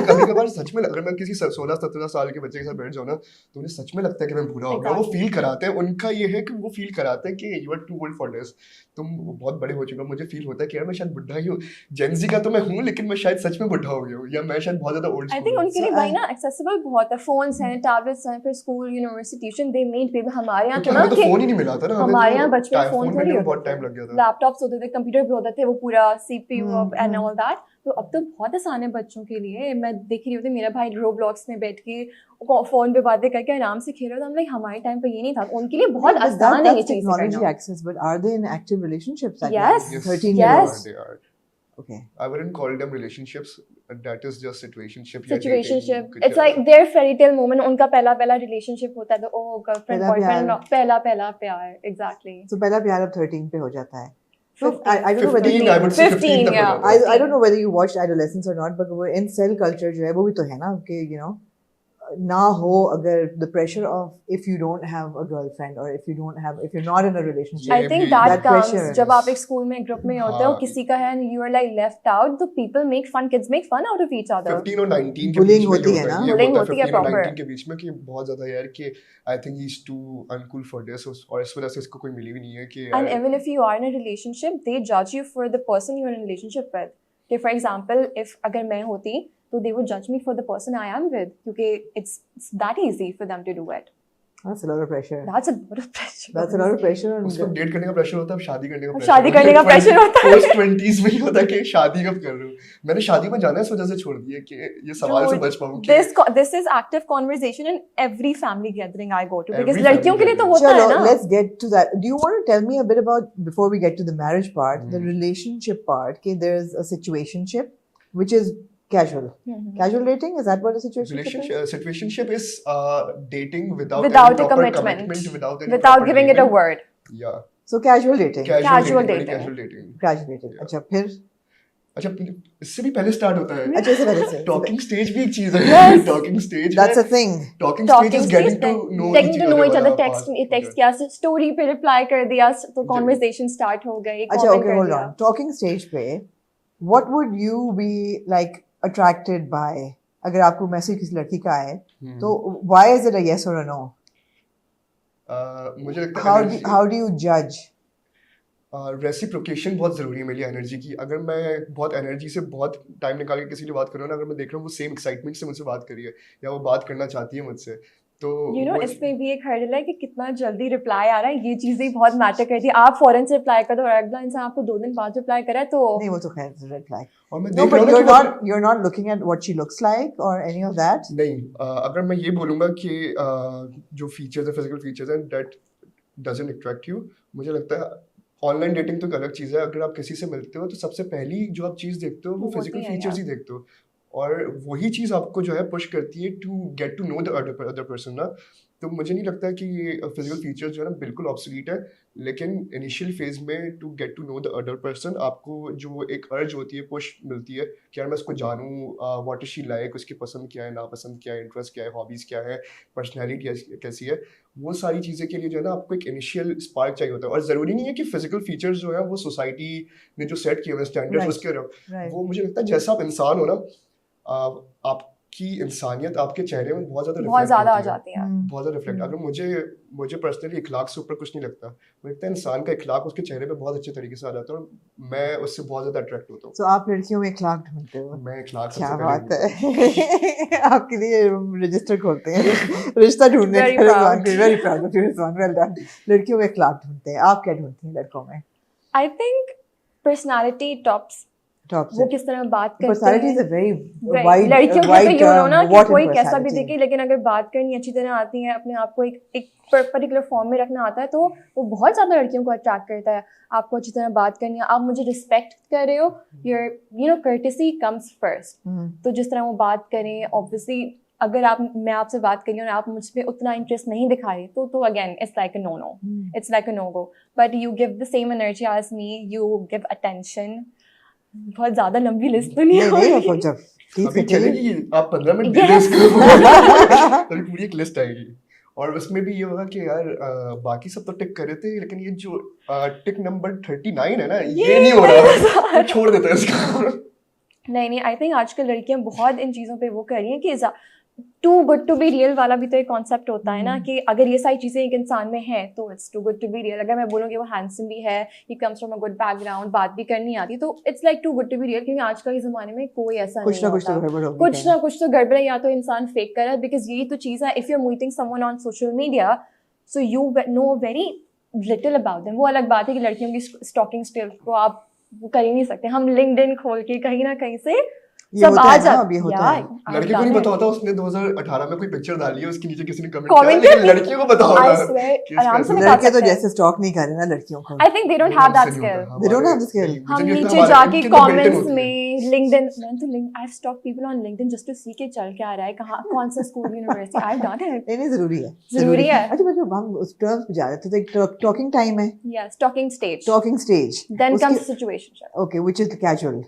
Speaker 2: कभी कभार सच में अगर मैं किसी 16-17 साल के बच्चे के साथ बैठ जाऊँ ना, तो मुझे सच में लगता है कि मैं बूढ़ा हो गया। वो
Speaker 3: Exactly.
Speaker 2: फील कराते हैं, उनका ये है कि वो फील कराते हैं कि you are too old for this, तुम बहुत बड़े हो चुके हो। मुझे फील होता है कि यार मैं शायद बुढ़ा ही हूँ, जेनजी का तो मैं हूँ, लेकिन मैं शायद सच में बुढ़ा हो गया हूँ, या मैं शायद बहुत ज्यादा ओल्ड
Speaker 3: I think उनके लिए भाई ना accessible बहुत है, phones हैं, tablets हैं, फिर school, university, tuition, they made people। हमारे यहाँ तो ना
Speaker 2: हमें तो
Speaker 3: कि
Speaker 2: फोन ही नहीं नहीं मिला था ना
Speaker 3: हमारे यहाँ बचपन में फोन
Speaker 2: फोन
Speaker 3: थोड़ी
Speaker 2: मिलने में बहुत
Speaker 3: होते
Speaker 2: टाइम
Speaker 3: थे,
Speaker 2: लग गया था।
Speaker 3: लैपटॉप्स होते थे, कंप्यूटर भी होते थे, वो पूरा CPU and
Speaker 1: hmm.
Speaker 3: All that. तो अब तो बहुत आसान है बच्चों के लिए। मैं देख रही होती मेरा भाई रोब्लॉक्स में बैठ के फोन पे बातें करके आराम से खेल रहा था। लाइक हमारे टाइम पे ये नहीं था, उनके लिए बहुत
Speaker 1: But
Speaker 3: आसान है ये
Speaker 1: that's
Speaker 3: चीजें
Speaker 1: technology
Speaker 3: करना।
Speaker 1: access. But are they in active relationships at
Speaker 3: Yes.
Speaker 1: young?
Speaker 2: Yes,
Speaker 1: 13
Speaker 2: they
Speaker 1: year
Speaker 3: Yes.
Speaker 1: olds.
Speaker 2: are, they are.
Speaker 1: Okay.
Speaker 2: I wouldn't call them relationships. That is just situationship. या
Speaker 3: situationship,
Speaker 2: dating
Speaker 3: it's like their fairy tale moment. उनका पहला पहला relationship होता है तो ओ girlfriend
Speaker 1: पहला
Speaker 3: boyfriend,
Speaker 1: प्यार।
Speaker 3: पहला पहला प्यार, एग्जैक्टली।
Speaker 1: So पहला प्यार अब 13 पे हो जाता है. So
Speaker 3: 15.
Speaker 1: I don't know whether
Speaker 2: 15,
Speaker 1: you
Speaker 2: I would say 15 तक हो
Speaker 3: yeah.
Speaker 2: जाता है।
Speaker 1: I don't know whether you watched Adolescence or not, but वो incel culture जो है वो भी तो है ना कि you know ना हो अगर the pressure of if you don't have a girlfriend or if you're not in a relationship.
Speaker 3: I
Speaker 2: ये
Speaker 3: think
Speaker 2: भी-
Speaker 3: that
Speaker 1: that
Speaker 3: comes
Speaker 1: pressure
Speaker 3: जब
Speaker 2: is-
Speaker 3: आप एक स्कूल में ग्रुप में होते हो,
Speaker 2: हाँ।
Speaker 3: किसी का है and you are like left out, तो people make fun, kids make fun out of each other.
Speaker 2: 15 और 19 के
Speaker 1: Bullying
Speaker 2: बीच में
Speaker 1: होती
Speaker 2: ये
Speaker 1: है
Speaker 2: होता
Speaker 1: ना?
Speaker 2: ये
Speaker 3: Bullying
Speaker 2: होता है
Speaker 3: होती है
Speaker 2: 15 और
Speaker 3: proper.
Speaker 2: 19 के बीच में कि बहुत ज्यादा यार कि I think he's too uncool for this और इस वजह से इसको कोई मिली भी नहीं है कि
Speaker 3: And
Speaker 2: यार
Speaker 3: even if you are in a relationship, they judge you for the person you're in a relationship with. Okay, for example, if अगर मैं होती तो they would judge me for the person I am with, क्योंकि it's that easy for them to do it.
Speaker 1: That's a lot of pressure.
Speaker 3: That's a lot of pressure.
Speaker 1: That's a lot of pressure.
Speaker 2: उस वक्त
Speaker 1: And
Speaker 2: date करने का pressure होता है, अब शादी करने का
Speaker 3: अब
Speaker 2: pressure
Speaker 3: शादी
Speaker 2: होता है।
Speaker 3: करने का pressure होता है।
Speaker 2: Post 20s में ही होता है कि शादी कब कर रहे हो। मैंने शादी में जाना इस वजह से छोड़ दिया कि ये सवाल से
Speaker 3: Dude,
Speaker 2: बच पाऊँ कि
Speaker 3: this is active conversation in every family gathering I go to, because
Speaker 2: Every
Speaker 3: लड़कियों के लिए तो
Speaker 2: family
Speaker 3: होता है
Speaker 1: Chalo,
Speaker 3: ना।
Speaker 1: let's get to that. Do you want to tell me a bit about, before we get to the marriage part, the
Speaker 2: Hmm.
Speaker 1: relationship part? Okay, there's a situationship, which is casual.
Speaker 3: Mhm.
Speaker 1: Casual dating, is that what a situationship is?
Speaker 2: situationship is dating without
Speaker 3: Without
Speaker 2: any
Speaker 3: a
Speaker 2: proper
Speaker 3: commitment,
Speaker 2: without any
Speaker 3: without
Speaker 2: proper
Speaker 3: giving it a
Speaker 2: agreement.
Speaker 3: word.
Speaker 2: Yeah,
Speaker 1: So casual dating.
Speaker 3: Casual
Speaker 2: very
Speaker 3: dating.
Speaker 2: casual dating.
Speaker 1: Casual dating.
Speaker 2: Yeah.
Speaker 1: अच्छा फिर
Speaker 2: अच्छा इससे भी पहले start होता है।
Speaker 1: अच्छा इससे पहले से
Speaker 2: टॉकिंग स्टेज भी एक चीज है।
Speaker 3: Yes.
Speaker 2: Talking stage
Speaker 1: that's a thing.
Speaker 2: Talking stage
Speaker 3: Talking
Speaker 2: is
Speaker 3: stage,
Speaker 2: getting to know
Speaker 3: getting to know each other, text
Speaker 2: text
Speaker 3: किया, story पे reply कर दिया तो conversation start हो गई,
Speaker 1: अच्छा
Speaker 3: comment
Speaker 1: okay,
Speaker 3: कर
Speaker 1: hold
Speaker 3: दिया।
Speaker 1: on. Talking stage पे, what would you be like attracted by? अगर आपको मैसेज किसी लड़की का आए, तो why is it a yes or a no?
Speaker 2: मुझे लगता है
Speaker 1: How do you judge?
Speaker 2: Reciprocation बहुत ज़रूरी है मेरी एनर्जी की। अगर मैं बहुत एनर्जी से बहुत टाइम निकाल के किसी से बात कर रहा हूँ ना, अगर मैं देख रहा हूँ वो सेम एक्साइटमेंट से मुझसे बात कर रही है या वो बात करना चाहती है मुझसे, तो
Speaker 3: You know,
Speaker 2: वो-
Speaker 3: इसमें भी एक हर्डल है कि कितना जल्दी रिप्लाई आ रहा है, ये चीजें बहुत मैटर करती है। आप फौरन से रिप्लाई कर दो और अगला इंसान आपको 2 दिन बाद रिप्लाई करे तो
Speaker 1: नहीं वो तो खैर red flag.
Speaker 2: और मैं
Speaker 1: No,
Speaker 2: देख रहा
Speaker 1: but
Speaker 2: हूँ ना कि वो-
Speaker 1: you're not looking at what she looks like or any of that.
Speaker 2: नहीं अगर मैं ये बोलूँगा कि जो फीचर्स है फिजिकल फीचर्स हैं दैट डजंट अट्रैक्ट यू, मुझे लगता है ऑनलाइन डेटिंग तो एक अलग चीज़ है। अगर आप किसी से मिलते हो तो सबसे पहली जो आप चीज़ देखते हो वो
Speaker 3: वो
Speaker 2: फिजिकल
Speaker 3: होती है
Speaker 2: फीचर्स ही
Speaker 3: यार।
Speaker 2: देखते हो और वही चीज़ आपको जो है पुश करती है to get to know the other person ना। तो मुझे नहीं लगता कि ये फिजिकल फीचर्स जो है ना बिल्कुल ऑब्सोलीट है, लेकिन इनिशियल फेज में to get to know the other person आपको जो एक अर्ज होती है, पुश मिलती है कि यार मैं उसको जानूँ, व्हाट इज शी लाइक, उसकी पसंद क्या है, नापसंद क्या है, इंटरेस्ट क्या है, हॉबीज़ क्या है, पर्सनैलिटी कैसी है, वो सारी चीज़ें के लिए जो है ना आपको एक इनिशियल स्पार्क चाहिए होता है। और ज़रूरी नहीं है कि फिजिकल फीचर्स जो है वो सोसाइटी ने जो सेट किए हुए स्टैंडर्ड्स
Speaker 1: Right.
Speaker 2: उसके
Speaker 1: Right.
Speaker 2: वो मुझे लगता है जैसा आप इंसान हो ना, आपकी इंसानियत आपके चेहरे में बहुत ज़्यादा
Speaker 3: बहुत
Speaker 2: reflect
Speaker 3: ज्यादा आ
Speaker 2: होती है।
Speaker 3: जाती है।
Speaker 1: Hmm.
Speaker 2: बहुत ज़्यादा रिफ्लेक्ट। अगर मुझे पर्सनली इखलाक से ऊपर कुछ नहीं लगता, मुझे लगता है इंसान का इखलाक उसके चेहरे पे बहुत अच्छे तरीके से आ जाता है और मैं उससे बहुत ज़्यादा अट्रैक्ट होता हूँ।
Speaker 1: So आप लड़कियों में इखलाक ढूंढते हो?
Speaker 2: मैं इखलाक
Speaker 1: क्या
Speaker 2: सबसे
Speaker 1: बात
Speaker 2: पहले
Speaker 1: है। आपके लिए रजिस्टर खोलते हैं रिश्ता ढूंढने
Speaker 3: Very
Speaker 1: का।
Speaker 3: proud.
Speaker 1: Rizwan very proud of you Rizwan, well done. लड़कियों में इखलाक ढूंढते हैं, आप क्या ढूंढती हैं लड़कों में?
Speaker 3: I think personality tops,
Speaker 1: top
Speaker 3: वो
Speaker 1: से
Speaker 3: किस तरह बात करते
Speaker 1: पर्सनालिटी इज
Speaker 3: हैं।
Speaker 1: A very
Speaker 3: Right.
Speaker 1: वाइड
Speaker 3: लड़कियों के
Speaker 1: वाइड
Speaker 3: तो यू नो ना कि
Speaker 1: what in
Speaker 3: कोई कैसा भी
Speaker 1: personality?
Speaker 3: दिखे, लेकिन अगर बात करनी अच्छी तरह आती है, अपने आप को एक पर्टिकुलर फॉर्म में रखना आता है, तो वो बहुत ज़्यादा लड़कियों को अट्रैक्ट करता है। आपको अच्छी तरह बात करनी है, आप मुझे रिस्पेक्ट कर रहे हो, your you know courtesy comes first.
Speaker 1: Hmm.
Speaker 3: तो जिस तरह वो बात करें, ऑब्वियसली अगर मैं आपसे बात कर रही हूँ और आप मुझ पर उतना इंटरेस्ट नहीं दिखा रहे, तो again it's like a no,
Speaker 1: Hmm.
Speaker 3: It's like a no go. But you give the same energy as me, you give attention. बहुत ज़्यादा लंबी लिस्ट तो नहीं
Speaker 1: नहीं
Speaker 3: हो
Speaker 1: नहीं
Speaker 3: रही।
Speaker 1: वो जब ठीक
Speaker 2: अभी
Speaker 1: है
Speaker 2: चलेगी, आप 15 मिनट
Speaker 3: Yes.
Speaker 2: दे इसको तो पूरी एक लिस्ट आएगी और उसमें भी ये होगा कि यार बाकी सब तो टिक कर रहे थे, लेकिन ये जो टिक नंबर 39 है ना, ये नहीं हो रहा, तो छोड़ देते हैं इसको।
Speaker 3: नहीं, आई थिंक आजकल लड़कियां बहुत इन चीज़ों पे वो कर रही हैं कि too good to be real वाला भी तो एक कॉन्सेप्ट होता है ना, कि अगर ये सारी चीज़ें एक इंसान में हैं तो it's too good to be real. अगर मैं बोलूँ कि वो हैंडसम भी है, he comes from a good background, बात भी करनी आती, तो it's like too good to be real, क्योंकि आजकल के ज़माने में कोई ऐसा
Speaker 1: कुछ
Speaker 3: नहीं
Speaker 1: ना कुछ तो
Speaker 3: होता।
Speaker 1: गड़बड़ होगी
Speaker 3: कुछ ना कुछ तो गड़बड़ है, या तो इंसान फेक कर रहा है, बिकॉज यही तो चीज़ है। If you are meeting someone on social media, so you know very little about them. वो अलग बात है कि लड़कियों की stalking skills को आप वो कर ही नहीं सकते. हम LinkedIn खोल के कहीं ना कहीं से
Speaker 1: ये
Speaker 3: सब
Speaker 1: होता
Speaker 3: आ
Speaker 1: है ना,
Speaker 3: जाता
Speaker 1: अब ये होता
Speaker 3: Yeah,
Speaker 1: है।
Speaker 3: I've
Speaker 2: लड़के को
Speaker 3: done
Speaker 2: नहीं
Speaker 3: it.
Speaker 2: पता होता उसने 2018 में कोई पिक्चर डाली है उसके नीचे किसी ने कमेंट
Speaker 3: Comment
Speaker 2: किया, लेकिन
Speaker 3: किया?
Speaker 2: लड़कियों को पता होता
Speaker 3: I
Speaker 2: है
Speaker 3: swear,
Speaker 2: कि इसका
Speaker 3: आराम से
Speaker 2: ऐसा-
Speaker 3: निकाल
Speaker 1: लड़के तो
Speaker 3: सकते हैं.
Speaker 1: जैसे स्टॉक नहीं कर रहे ना लड़कियों को।
Speaker 3: I think they don't have that skill.
Speaker 1: They don't have the skill.
Speaker 3: हम नीचे जाके comments में LinkedIn, मैं तो I've stalked people on LinkedIn just to see के चल क्या आ रहा है, कहाँ कौन सा school university. I've done it.
Speaker 1: नहीं जरूरी है,
Speaker 3: जरूरी है.
Speaker 1: अच्छा मतलब हम उस टर्म्स पे जा रहे थे, तो एक टॉकिंग टाइम है,
Speaker 3: Yeah, stalking stage.
Speaker 1: Talking stage,
Speaker 3: Then comes situationship.
Speaker 1: Okay, which is casual,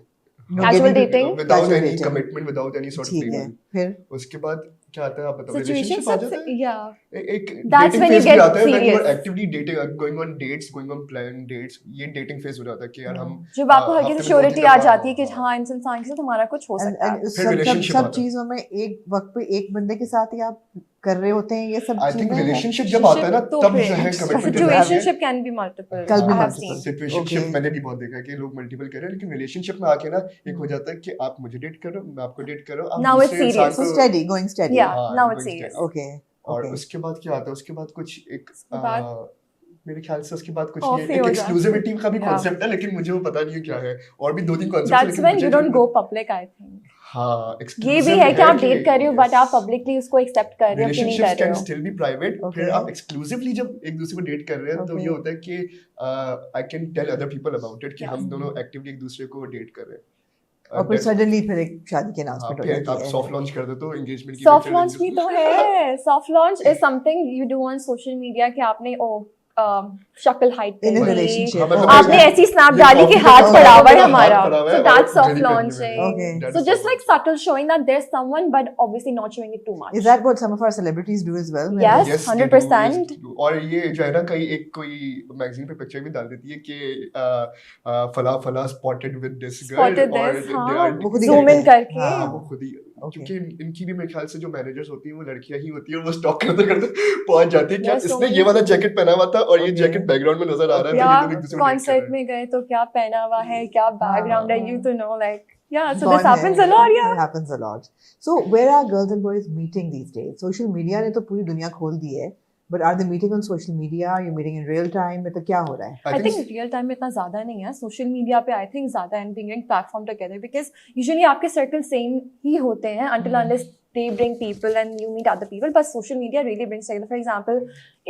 Speaker 3: Casual dating.
Speaker 2: Without
Speaker 1: Casual
Speaker 2: any
Speaker 1: dating.
Speaker 2: Commitment, without any sort of
Speaker 1: ठीक है,
Speaker 2: पेमेंट।
Speaker 1: फिर
Speaker 2: उसके बाद क्या आता है आप बताओ?
Speaker 3: Situation
Speaker 2: रिलेशनशिप आ जाता है,
Speaker 3: yeah.
Speaker 2: एक
Speaker 3: That's
Speaker 2: dating
Speaker 3: when you
Speaker 2: phase भी
Speaker 3: get
Speaker 2: आता है, when you are
Speaker 3: serious.
Speaker 2: actively dating, going on dates, going on planned dates, ये डेटिंग फेज हो जाता है कि यार हम
Speaker 3: जब आपको हल्की
Speaker 2: हफ्ते
Speaker 3: सी
Speaker 2: में 2-3
Speaker 3: श्योरिटी आ
Speaker 2: दफा-
Speaker 3: जाती है कि हाँ इस इंसान के साथ हमारा कुछ हो सकता है.
Speaker 2: फिर relationship
Speaker 1: सब
Speaker 2: आता है।
Speaker 1: चीजों में एक वक्त पे एक बंदे के साथ ही आप कर रहे होते हैं ये सब
Speaker 2: आई थिंक
Speaker 1: चीजें।
Speaker 2: रिलेशनशिप जब आता है ना
Speaker 3: तो
Speaker 2: तब
Speaker 3: फिर
Speaker 2: जो है commitment
Speaker 3: situationship can be multiple.
Speaker 1: कल भी
Speaker 3: I have
Speaker 1: multiple.
Speaker 3: seen.
Speaker 2: Situationship
Speaker 1: Okay.
Speaker 2: मैंने भी बहुत देखा है कि लोग मल्टीपल कर रहे हैं, लेकिन रिलेशनशिप में आके ना एक हो जाता है कि आप मुझे डेट कर रहे हो, मैं आपको डेट कर रहा हूँ, आप
Speaker 3: Now it's
Speaker 2: दूसरे इंसान
Speaker 3: serious.
Speaker 1: So
Speaker 2: को-
Speaker 1: steady, going steady.
Speaker 3: Yeah,
Speaker 2: हाँ,
Speaker 3: now
Speaker 2: going
Speaker 3: it's serious.
Speaker 2: steady.
Speaker 1: Okay.
Speaker 2: और
Speaker 1: Okay.
Speaker 2: उसके बाद क्या आता है? उसके बाद कुछ एक
Speaker 3: उसके बाद?
Speaker 2: मेरे ख्याल से उसके बाद कुछ
Speaker 3: Off
Speaker 2: नहीं
Speaker 3: ही
Speaker 2: है, एक
Speaker 3: हो जाता है।
Speaker 2: एक्सक्लूसिविटी का भी
Speaker 3: Yeah.
Speaker 2: कॉन्सेप्ट है, लेकिन मुझे वो पता नहीं है क्या है, और भी 2-3 concept
Speaker 3: That's when you don't go public, I think.
Speaker 2: हाँ,
Speaker 3: ये भी है कि आप डेट कर रहे हो बट आप पब्लिकली उसको एक्सेप्ट कर रहे हो कि नहीं कर
Speaker 2: रिलेशनशिप्स
Speaker 3: रहे
Speaker 2: कैन
Speaker 3: हो.
Speaker 2: स्टिल बी प्राइवेट, फिर
Speaker 1: Okay.
Speaker 2: आप एक्सक्लूसिवली जब एक दूसरे को डेट कर रहे हैं तो
Speaker 1: Okay.
Speaker 2: ये होता है कि I can tell other people about it कि
Speaker 3: Yes.
Speaker 2: हम दोनों एक्टिवली एक दूसरे को डेट कर रहे हैं।
Speaker 1: और फिर सडनली फिर एक शादी की
Speaker 2: हाँ,
Speaker 1: अनाउंसमेंट हो
Speaker 2: फिर
Speaker 1: जाती
Speaker 2: आप
Speaker 1: है।
Speaker 2: सॉफ्ट लॉन्च कर दो तो एंगेजमेंट की
Speaker 3: सॉफ्ट
Speaker 2: picture
Speaker 3: लॉन्च भी तो है. Soft launch is something you do on social media कि आपने शक्ल हाइट
Speaker 1: In a
Speaker 3: कर ली,
Speaker 1: relationship.
Speaker 2: हाँ, मतलब
Speaker 3: आपने
Speaker 2: ये-
Speaker 3: ऐसी स्नैप
Speaker 2: ये
Speaker 3: डाली कि
Speaker 2: coffee
Speaker 3: हाथ
Speaker 2: का
Speaker 3: पड़ा हुआ है
Speaker 2: हाथ
Speaker 3: हमारा.
Speaker 2: पड़ा हुआ
Speaker 3: So
Speaker 2: है
Speaker 3: that's
Speaker 2: और
Speaker 3: soft
Speaker 2: घड़ी पहनी
Speaker 3: launching.
Speaker 2: हुई है।
Speaker 1: Okay.
Speaker 2: That
Speaker 3: So
Speaker 2: is
Speaker 3: just
Speaker 2: soft
Speaker 3: like subtle showing that there's someone but obviously not showing it too much.
Speaker 1: Is that what some of our celebrities do as well?
Speaker 3: Yes.
Speaker 2: Yes,
Speaker 3: 100%.
Speaker 2: they do. और ये जो है ना कहीं एक कोई magazine पे picture भी डाल देती है कि फला फला spotted with this girl,
Speaker 3: Spotted
Speaker 2: और
Speaker 3: this,
Speaker 2: they
Speaker 3: हाँ.
Speaker 2: are-
Speaker 1: वो खुद ही
Speaker 3: Zoom in
Speaker 1: करते हैं।
Speaker 3: करके.
Speaker 1: हाँ,
Speaker 2: वो खुद ही,
Speaker 1: Okay.
Speaker 2: क्योंकि इनकी भी मेरे ख्याल से जो मैनेजर्स होती हैं वो लड़कियां ही होती हैं, और वो स्टॉक करते करते पहुंच जाती है कि यार
Speaker 3: Yes, so
Speaker 2: इसने
Speaker 3: many-
Speaker 2: ये वाला जैकेट पहना हुआ था और ये
Speaker 1: Okay.
Speaker 2: जैकेट बैकग्राउंड में नजर आ रहा है,
Speaker 3: या
Speaker 2: तो ये दोनों एक दूसरे को date कर
Speaker 3: कॉन्सर्ट
Speaker 2: रहे हैं।
Speaker 3: में गए तो क्या पहना हुआ है, क्या बैकग्राउंड है, you to know like yeah. So
Speaker 1: कौन
Speaker 3: this
Speaker 1: है?
Speaker 3: happens a lot, yeah.
Speaker 1: It happens a lot. So where are girls and boys meeting these days? Social media ने तो पूरी दुनिया खोल दी है, but are they meeting on social media? Are you meeting in real time? मतलब क्या हो रहा है?
Speaker 3: I think real time में इतना ज़्यादा नहीं है. Social media पे I think ज़्यादा and bringing platform together because usually आपके circle same ही होते हैं until unless they bring people and you meet other people. But social media really brings together. For example,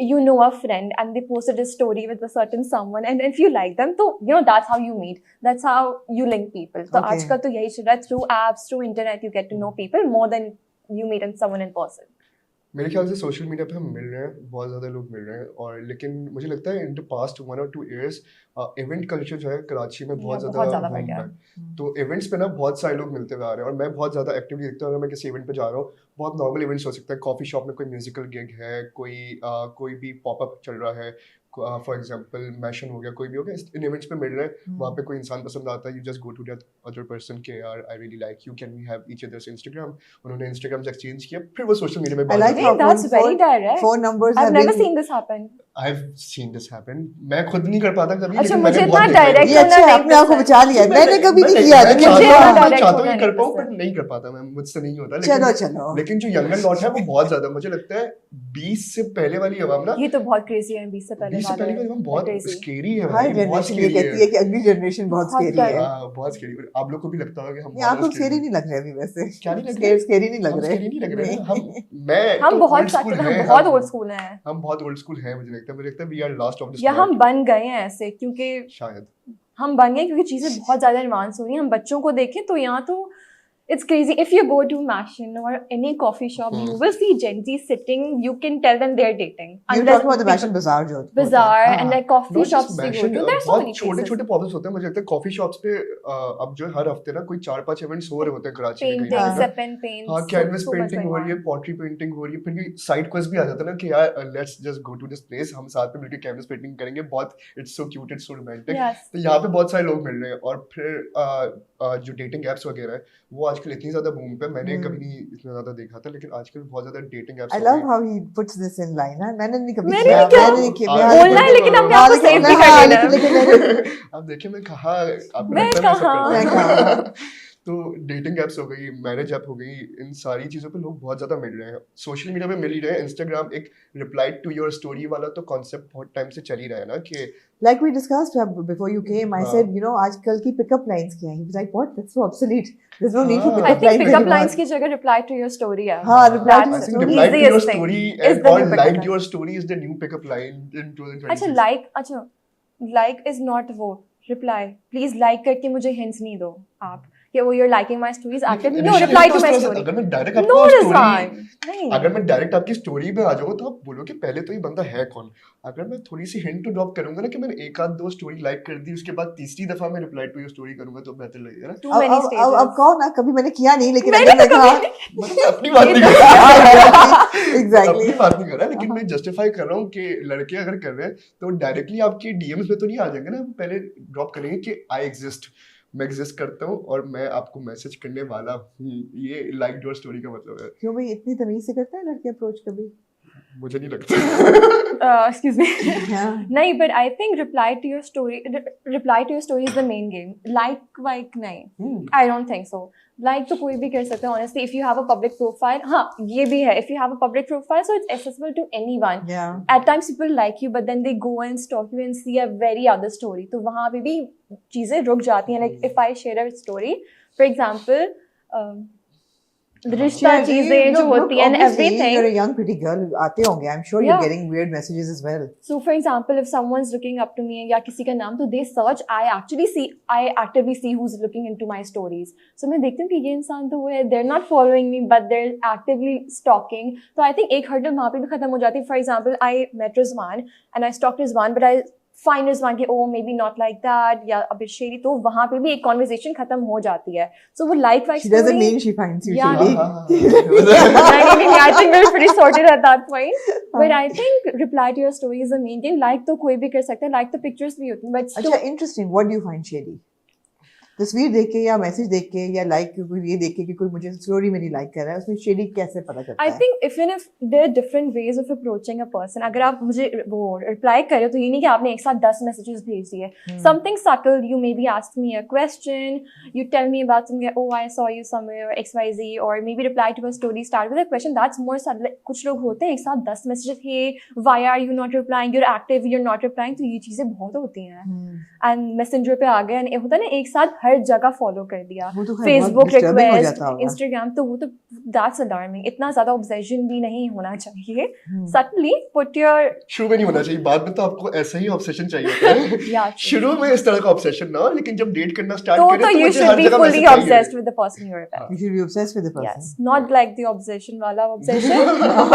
Speaker 3: you know a friend and they posted a story with a certain someone and if you like them, so you know that's how you meet. That's how you link people. So
Speaker 1: Okay.
Speaker 3: आजकल तो यही चल रहा है. Through apps, through internet, you get to know people more than you meet someone in person.
Speaker 2: मेरे ख्याल से social media पे हम मिल रहे हैं, बहुत ज़्यादा लोग मिल रहे हैं, और लेकिन मुझे लगता है in the past 1 or 2 years event culture जो है कराची में बहुत
Speaker 3: बहुत
Speaker 2: ज़्यादा
Speaker 3: ज़्यादा
Speaker 2: boom
Speaker 3: बढ़ गया
Speaker 2: है। तो इवेंट्स पे ना बहुत सारे लोग मिलते हुए आ रहे हैं, और मैं बहुत ज़्यादा एक्टिवली देखता हूँ अगर मैं किसी इवेंट पे जा रहा हूँ। बहुत नॉर्मल इवेंट्स हो सकता है, कॉफ़ी शॉप में कोई म्यूजिकल गिग है, कोई भी पॉपअप चल रहा है, फॉर एग्जांपल मैशन हो गया, कोई भी हो गया, इन इवेंट्स पे मिल रहे हैं, वहाँ पे कोई इंसान पसंद आता है, you just go to that other person के यार I really like you, can we have each other's Instagram, उन्होंने इंस्टाग्राम से एक्सचेंज किया, फिर वो सोशल मीडिया में
Speaker 1: I
Speaker 2: बात
Speaker 1: like
Speaker 2: करते
Speaker 1: how
Speaker 2: हैं।
Speaker 3: That's very direct.
Speaker 1: phone numbers
Speaker 3: I've
Speaker 1: have
Speaker 3: never
Speaker 1: been.
Speaker 3: seen this happen.
Speaker 2: I've seen this happen. मैं खुद नहीं कर पाता कभी,
Speaker 3: अच्छा,
Speaker 2: लेकिन
Speaker 3: मुझे
Speaker 2: मैंने
Speaker 3: इतना
Speaker 2: बहुत देखा है।
Speaker 3: direct
Speaker 1: ये अच्छा है, अपने आप को बचा लिया है। मैंने कभी नहीं किया।
Speaker 2: मैं
Speaker 1: लेकिन
Speaker 3: मुझे
Speaker 2: चाहता
Speaker 3: ना
Speaker 2: हूँ, मैं
Speaker 3: direct
Speaker 2: चाहता हूँ
Speaker 3: होना
Speaker 2: ये कर
Speaker 3: नहीं
Speaker 2: पाऊँ,
Speaker 3: पसंद।
Speaker 2: पर नहीं कर पाता मैं, मुझसे नहीं होता।
Speaker 1: चलो।
Speaker 2: लेकिन जो यंगर लॉट है वो बहुत ज्यादा, मुझे लगता है 20 से पहले वाली अवाम ना,
Speaker 3: ये तो बहुत क्रेजी है 20 से पहले
Speaker 2: 20 से पहले वाली अवाम बहुत
Speaker 3: crazy.
Speaker 2: स्केरी है
Speaker 1: हर
Speaker 2: भाई, बहुत
Speaker 1: जनरेशन ये
Speaker 2: स्केरी
Speaker 1: कहती है कि अगली जनरेशन बहुत
Speaker 3: बहुत
Speaker 1: स्केरी है।
Speaker 2: हाँ, बहुत स्केरी। आप लोग को भी लगता होगा कि हम
Speaker 1: ये आपको
Speaker 2: बहुत
Speaker 1: स्केरी नहीं लग रहे अभी वैसे?
Speaker 2: क्या नहीं लग रहे?
Speaker 1: स्केरी नहीं लग
Speaker 2: हम
Speaker 1: रहे?
Speaker 2: स्केरी नहीं लग रहे हैं। मैं
Speaker 3: हम
Speaker 2: तो
Speaker 3: बहुत
Speaker 2: old school हैं,
Speaker 3: बहुत
Speaker 2: हम-
Speaker 3: ओल्ड स्कूल हैं
Speaker 2: हम बहुत ओल्ड स्कूल हैं, मुझे लगता है we are last of this
Speaker 3: या हम बन गए हैं ऐसे क्योंकि
Speaker 2: शायद।
Speaker 3: हम बन गए क्योंकि चीजें बहुत ज्यादा एडवांस हो रही हैं. हम बच्चों को देखें तो यहाँ तो it's crazy. If you go to Mashin or any coffee shop, you will see Gen Z sitting. You can tell them they're dating.
Speaker 1: You talk about the Mashin Bazaar जो होता है।
Speaker 3: Bazaar
Speaker 1: हाँ।
Speaker 3: and like coffee
Speaker 2: Not
Speaker 3: shops
Speaker 2: just
Speaker 3: they go
Speaker 2: Mashin,
Speaker 3: to. There's so
Speaker 2: बहुत
Speaker 3: many
Speaker 2: छोटे
Speaker 3: places.
Speaker 2: छोटे pops होते हैं, मुझे लगता है कॉफी शॉप्स पे अब जो है हर हफ्ते ना कोई 4-5 इवेंट्स हो रहे होते हैं कराची में
Speaker 3: Painting,
Speaker 2: कहीं
Speaker 1: हाँ।
Speaker 2: पे।
Speaker 3: sip and paint.
Speaker 2: हाँ,
Speaker 3: so-
Speaker 2: canvas
Speaker 3: so much
Speaker 2: painting
Speaker 3: going
Speaker 2: हो रही है,
Speaker 3: on.
Speaker 2: पॉटरी पेंटिंग हो रही है, फिर साइड क्वेस्ट भी आ जाता है ना कि यार let's just go to this place, हम साथ में मिलकर कैनवस पेंटिंग करेंगे, बहुत it's so cute, it's so romantic.
Speaker 3: Yes.
Speaker 2: तो यहाँ पे बहुत सारे लोग मिल रहे हैं, और फिर जो डेटिंग एप्स वगैरह है वो आजकल इतनी ज्यादा बूम पे, मैंने कभी नहीं इतना ज्यादा देखा था, लेकिन आजकल बहुत ज्यादा dating apps
Speaker 1: I love how he puts this in line. हाँ, मैंने नहीं कभी
Speaker 3: मैंने
Speaker 1: किया।
Speaker 3: नहीं किया।
Speaker 1: मैंने नहीं किया।
Speaker 2: हाँ,
Speaker 1: हाँ,
Speaker 3: बोलना है लेकिन हमने
Speaker 1: हाँ,
Speaker 3: आपको
Speaker 1: लेकिन-
Speaker 3: सेव भी
Speaker 1: हाँ,
Speaker 3: कर देना
Speaker 1: लेकिन-
Speaker 3: है.
Speaker 1: लेकिन-
Speaker 2: अब देखिए मैं कहा, आपको
Speaker 3: मैं
Speaker 2: लगता है मैं सब
Speaker 3: कहाँ?
Speaker 2: करता हूँ। तो डेटिंग एप्स हो गई, मैरिज ऐप हो गई, इन सारी चीज़ों पे लोग बहुत ज़्यादा मिल रहे हैं, सोशल मीडिया पे मिल ही रहे हैं। इंस्टाग्राम एक रिप्लाई टू योर स्टोरी वाला तो कॉन्सेप्ट बहुत टाइम से चल ही रहा है ना कि
Speaker 1: Like we discussed before you came, I
Speaker 2: हाँ।
Speaker 1: said, you know, आजकल की pickup lines क्या हैं? He was like, what? That's so obsolete. There's no need for
Speaker 2: हाँ।
Speaker 3: I
Speaker 1: pickup
Speaker 3: think
Speaker 1: lines
Speaker 3: pickup
Speaker 1: anymore.
Speaker 3: lines की जगह reply to your story है.
Speaker 1: हाँ, reply to
Speaker 2: I
Speaker 1: your
Speaker 3: That's
Speaker 2: think
Speaker 1: story.
Speaker 2: reply to your
Speaker 3: easiest thing
Speaker 2: story
Speaker 3: is
Speaker 2: and
Speaker 3: the
Speaker 2: or
Speaker 3: new pickup
Speaker 2: liked
Speaker 3: line.
Speaker 2: your story is the new pickup line in 2026.
Speaker 3: अच्छा like is not वो reply. Please like करके मुझे hints नहीं दो आप कि वो you're liking my stories actively. No,
Speaker 2: Initially
Speaker 3: reply
Speaker 2: तो
Speaker 3: to my
Speaker 2: उस तरह से-
Speaker 3: story.
Speaker 2: अगर मैं डायरेक्ट
Speaker 3: No,
Speaker 2: आपको
Speaker 3: it is
Speaker 2: स्टोरी
Speaker 3: fine. नहीं.
Speaker 2: अगर मैं डायरेक्ट आपकी स्टोरी पे आ जाऊँ तो आप बोलो कि पहले तो ये बंदा है कौन। अगर मैं थोड़ी सी हिंट ड्रॉप करूंगा ना कि मैंने एक आध दो स्टोरी लाइक कर दी, उसके बाद तीसरी दफा मैं रिप्लाई टू योर स्टोरी करूंगा तो बेहतर लगेगा ना।
Speaker 3: Too many
Speaker 1: अब
Speaker 3: stages.
Speaker 1: कहो ना, कभी मैंने किया नहीं, लेकिन
Speaker 3: मैंने
Speaker 1: अगर मैं
Speaker 3: तो
Speaker 1: कहा
Speaker 3: कभी
Speaker 2: मतलब मैं अपनी बात नहीं कर रहा
Speaker 1: Exactly.
Speaker 2: अपनी बात नहीं कर रहा, लेकिन मैं जस्टिफाई कर रहा हूँ कि लड़के अगर कर रहे हैं तो डायरेक्टली आपकी डीएम्स में तो नहीं आ जाएंगे ना, पहले ड्रॉप करेंगे कि आई एग्जिस्ट, मैं एग्जिस्ट करता हूँ और मैं आपको मैसेज करने वाला हूँ। ये लाइक योर स्टोरी का मतलब है।
Speaker 1: क्यों भाई इतनी तमीज से करता है लड़के अप्रोच कभी?
Speaker 2: मुझे नहीं लगता।
Speaker 3: Excuse me.
Speaker 1: Yeah.
Speaker 3: नहीं, but I think reply to your story is the main game. Like नहीं. I don't think so. Like तो कोई भी कर सकता है honestly. If you have a public profile, हाँ ये भी है. If you have a public profile, so it's accessible to anyone.
Speaker 1: Yeah.
Speaker 3: At times people like you, but then they go and stalk you and see a very other story. तो वहाँ पे भी चीजें रुक जाती हैं. Like if I share a story, for example, रिश्ता
Speaker 1: Yeah,
Speaker 3: चीजें जो होती हैं and
Speaker 1: obviously,
Speaker 3: everything.
Speaker 1: You're a young pretty girl. आते होंगे. I'm sure you're
Speaker 3: Yeah.
Speaker 1: getting weird messages as well.
Speaker 3: So for example, if someone's looking up to me या किसी का नाम तो they search, I actively see who's looking into my stories. So मैं देखती हूँ कि ये इंसान तो वो है, they're not following me but they're actively stalking. तो I think एक hurdle वहाँ पे भी खत्म हो जाती है. For example, I met Rizwan and I stalked Rizwan, but I find Rizwan कि oh maybe not like that या a bit shady, तो वहाँ पे भी एक conversation खत्म हो जाती है. So वो like
Speaker 1: She doesn't
Speaker 3: story.
Speaker 1: mean she finds you
Speaker 3: Yeah.
Speaker 1: shady.
Speaker 3: नहीं, I think we're pretty sorted at that point. But I think reply to your story is the main thing. Like तो कोई भी कर सकता है, like तो pictures भी होती हैं, but
Speaker 1: अच्छा, interesting. What do you find shady? तस्वीर देख के या मैसेज देख के या लाइक ये देख के कि कोई मुझे स्टोरी मेरी लाइक कर रहा है, उसमें शेडी कैसे पता चलता
Speaker 3: I
Speaker 1: है?
Speaker 3: think even if there are different ways of approaching a person, अगर आप मुझे वो reply कर रहे हो तो ये नहीं कि आपने एक साथ 10 messages भेज दिए. Something subtle, you maybe ask me a question, you tell me about something, oh I saw you somewhere XYZ, or maybe reply to a story, start with a question. That's more subtle. कुछ लोग होते हैं एक साथ 10 messages, hey why are you not replying, you're active, you're not replying, तो ये चीजें बहुत होती हैं. And messenger पे आ गए and होता है ना एक साथ हर जगह फॉलो कर दिया.
Speaker 1: वो तो खैर
Speaker 3: Facebook
Speaker 1: बहुत disturbing हो
Speaker 3: request,
Speaker 1: जाता होगा.
Speaker 3: Instagram, तो वो तो that's alarming. इतना ज्यादा obsession भी नहीं होना चाहिए. Subtly put your
Speaker 2: शुरू में नहीं होना चाहिए, बाद में तो आपको ऐसा ही ऑब्सेशन चाहिए होता है।
Speaker 3: yeah.
Speaker 2: शुरू में इस तरह का ऑब्सेशन ना हो, लेकिन जब डेट करना स्टार्ट
Speaker 3: तो
Speaker 2: करें तो
Speaker 3: you
Speaker 2: मुझे
Speaker 3: should
Speaker 2: हर
Speaker 3: be
Speaker 2: जगह
Speaker 3: fully
Speaker 2: मैसेज चाहिए।
Speaker 3: obsessed with the person you're with.
Speaker 1: You should be obsessed with the person.
Speaker 3: Yes, not like the obsession वाला obsession,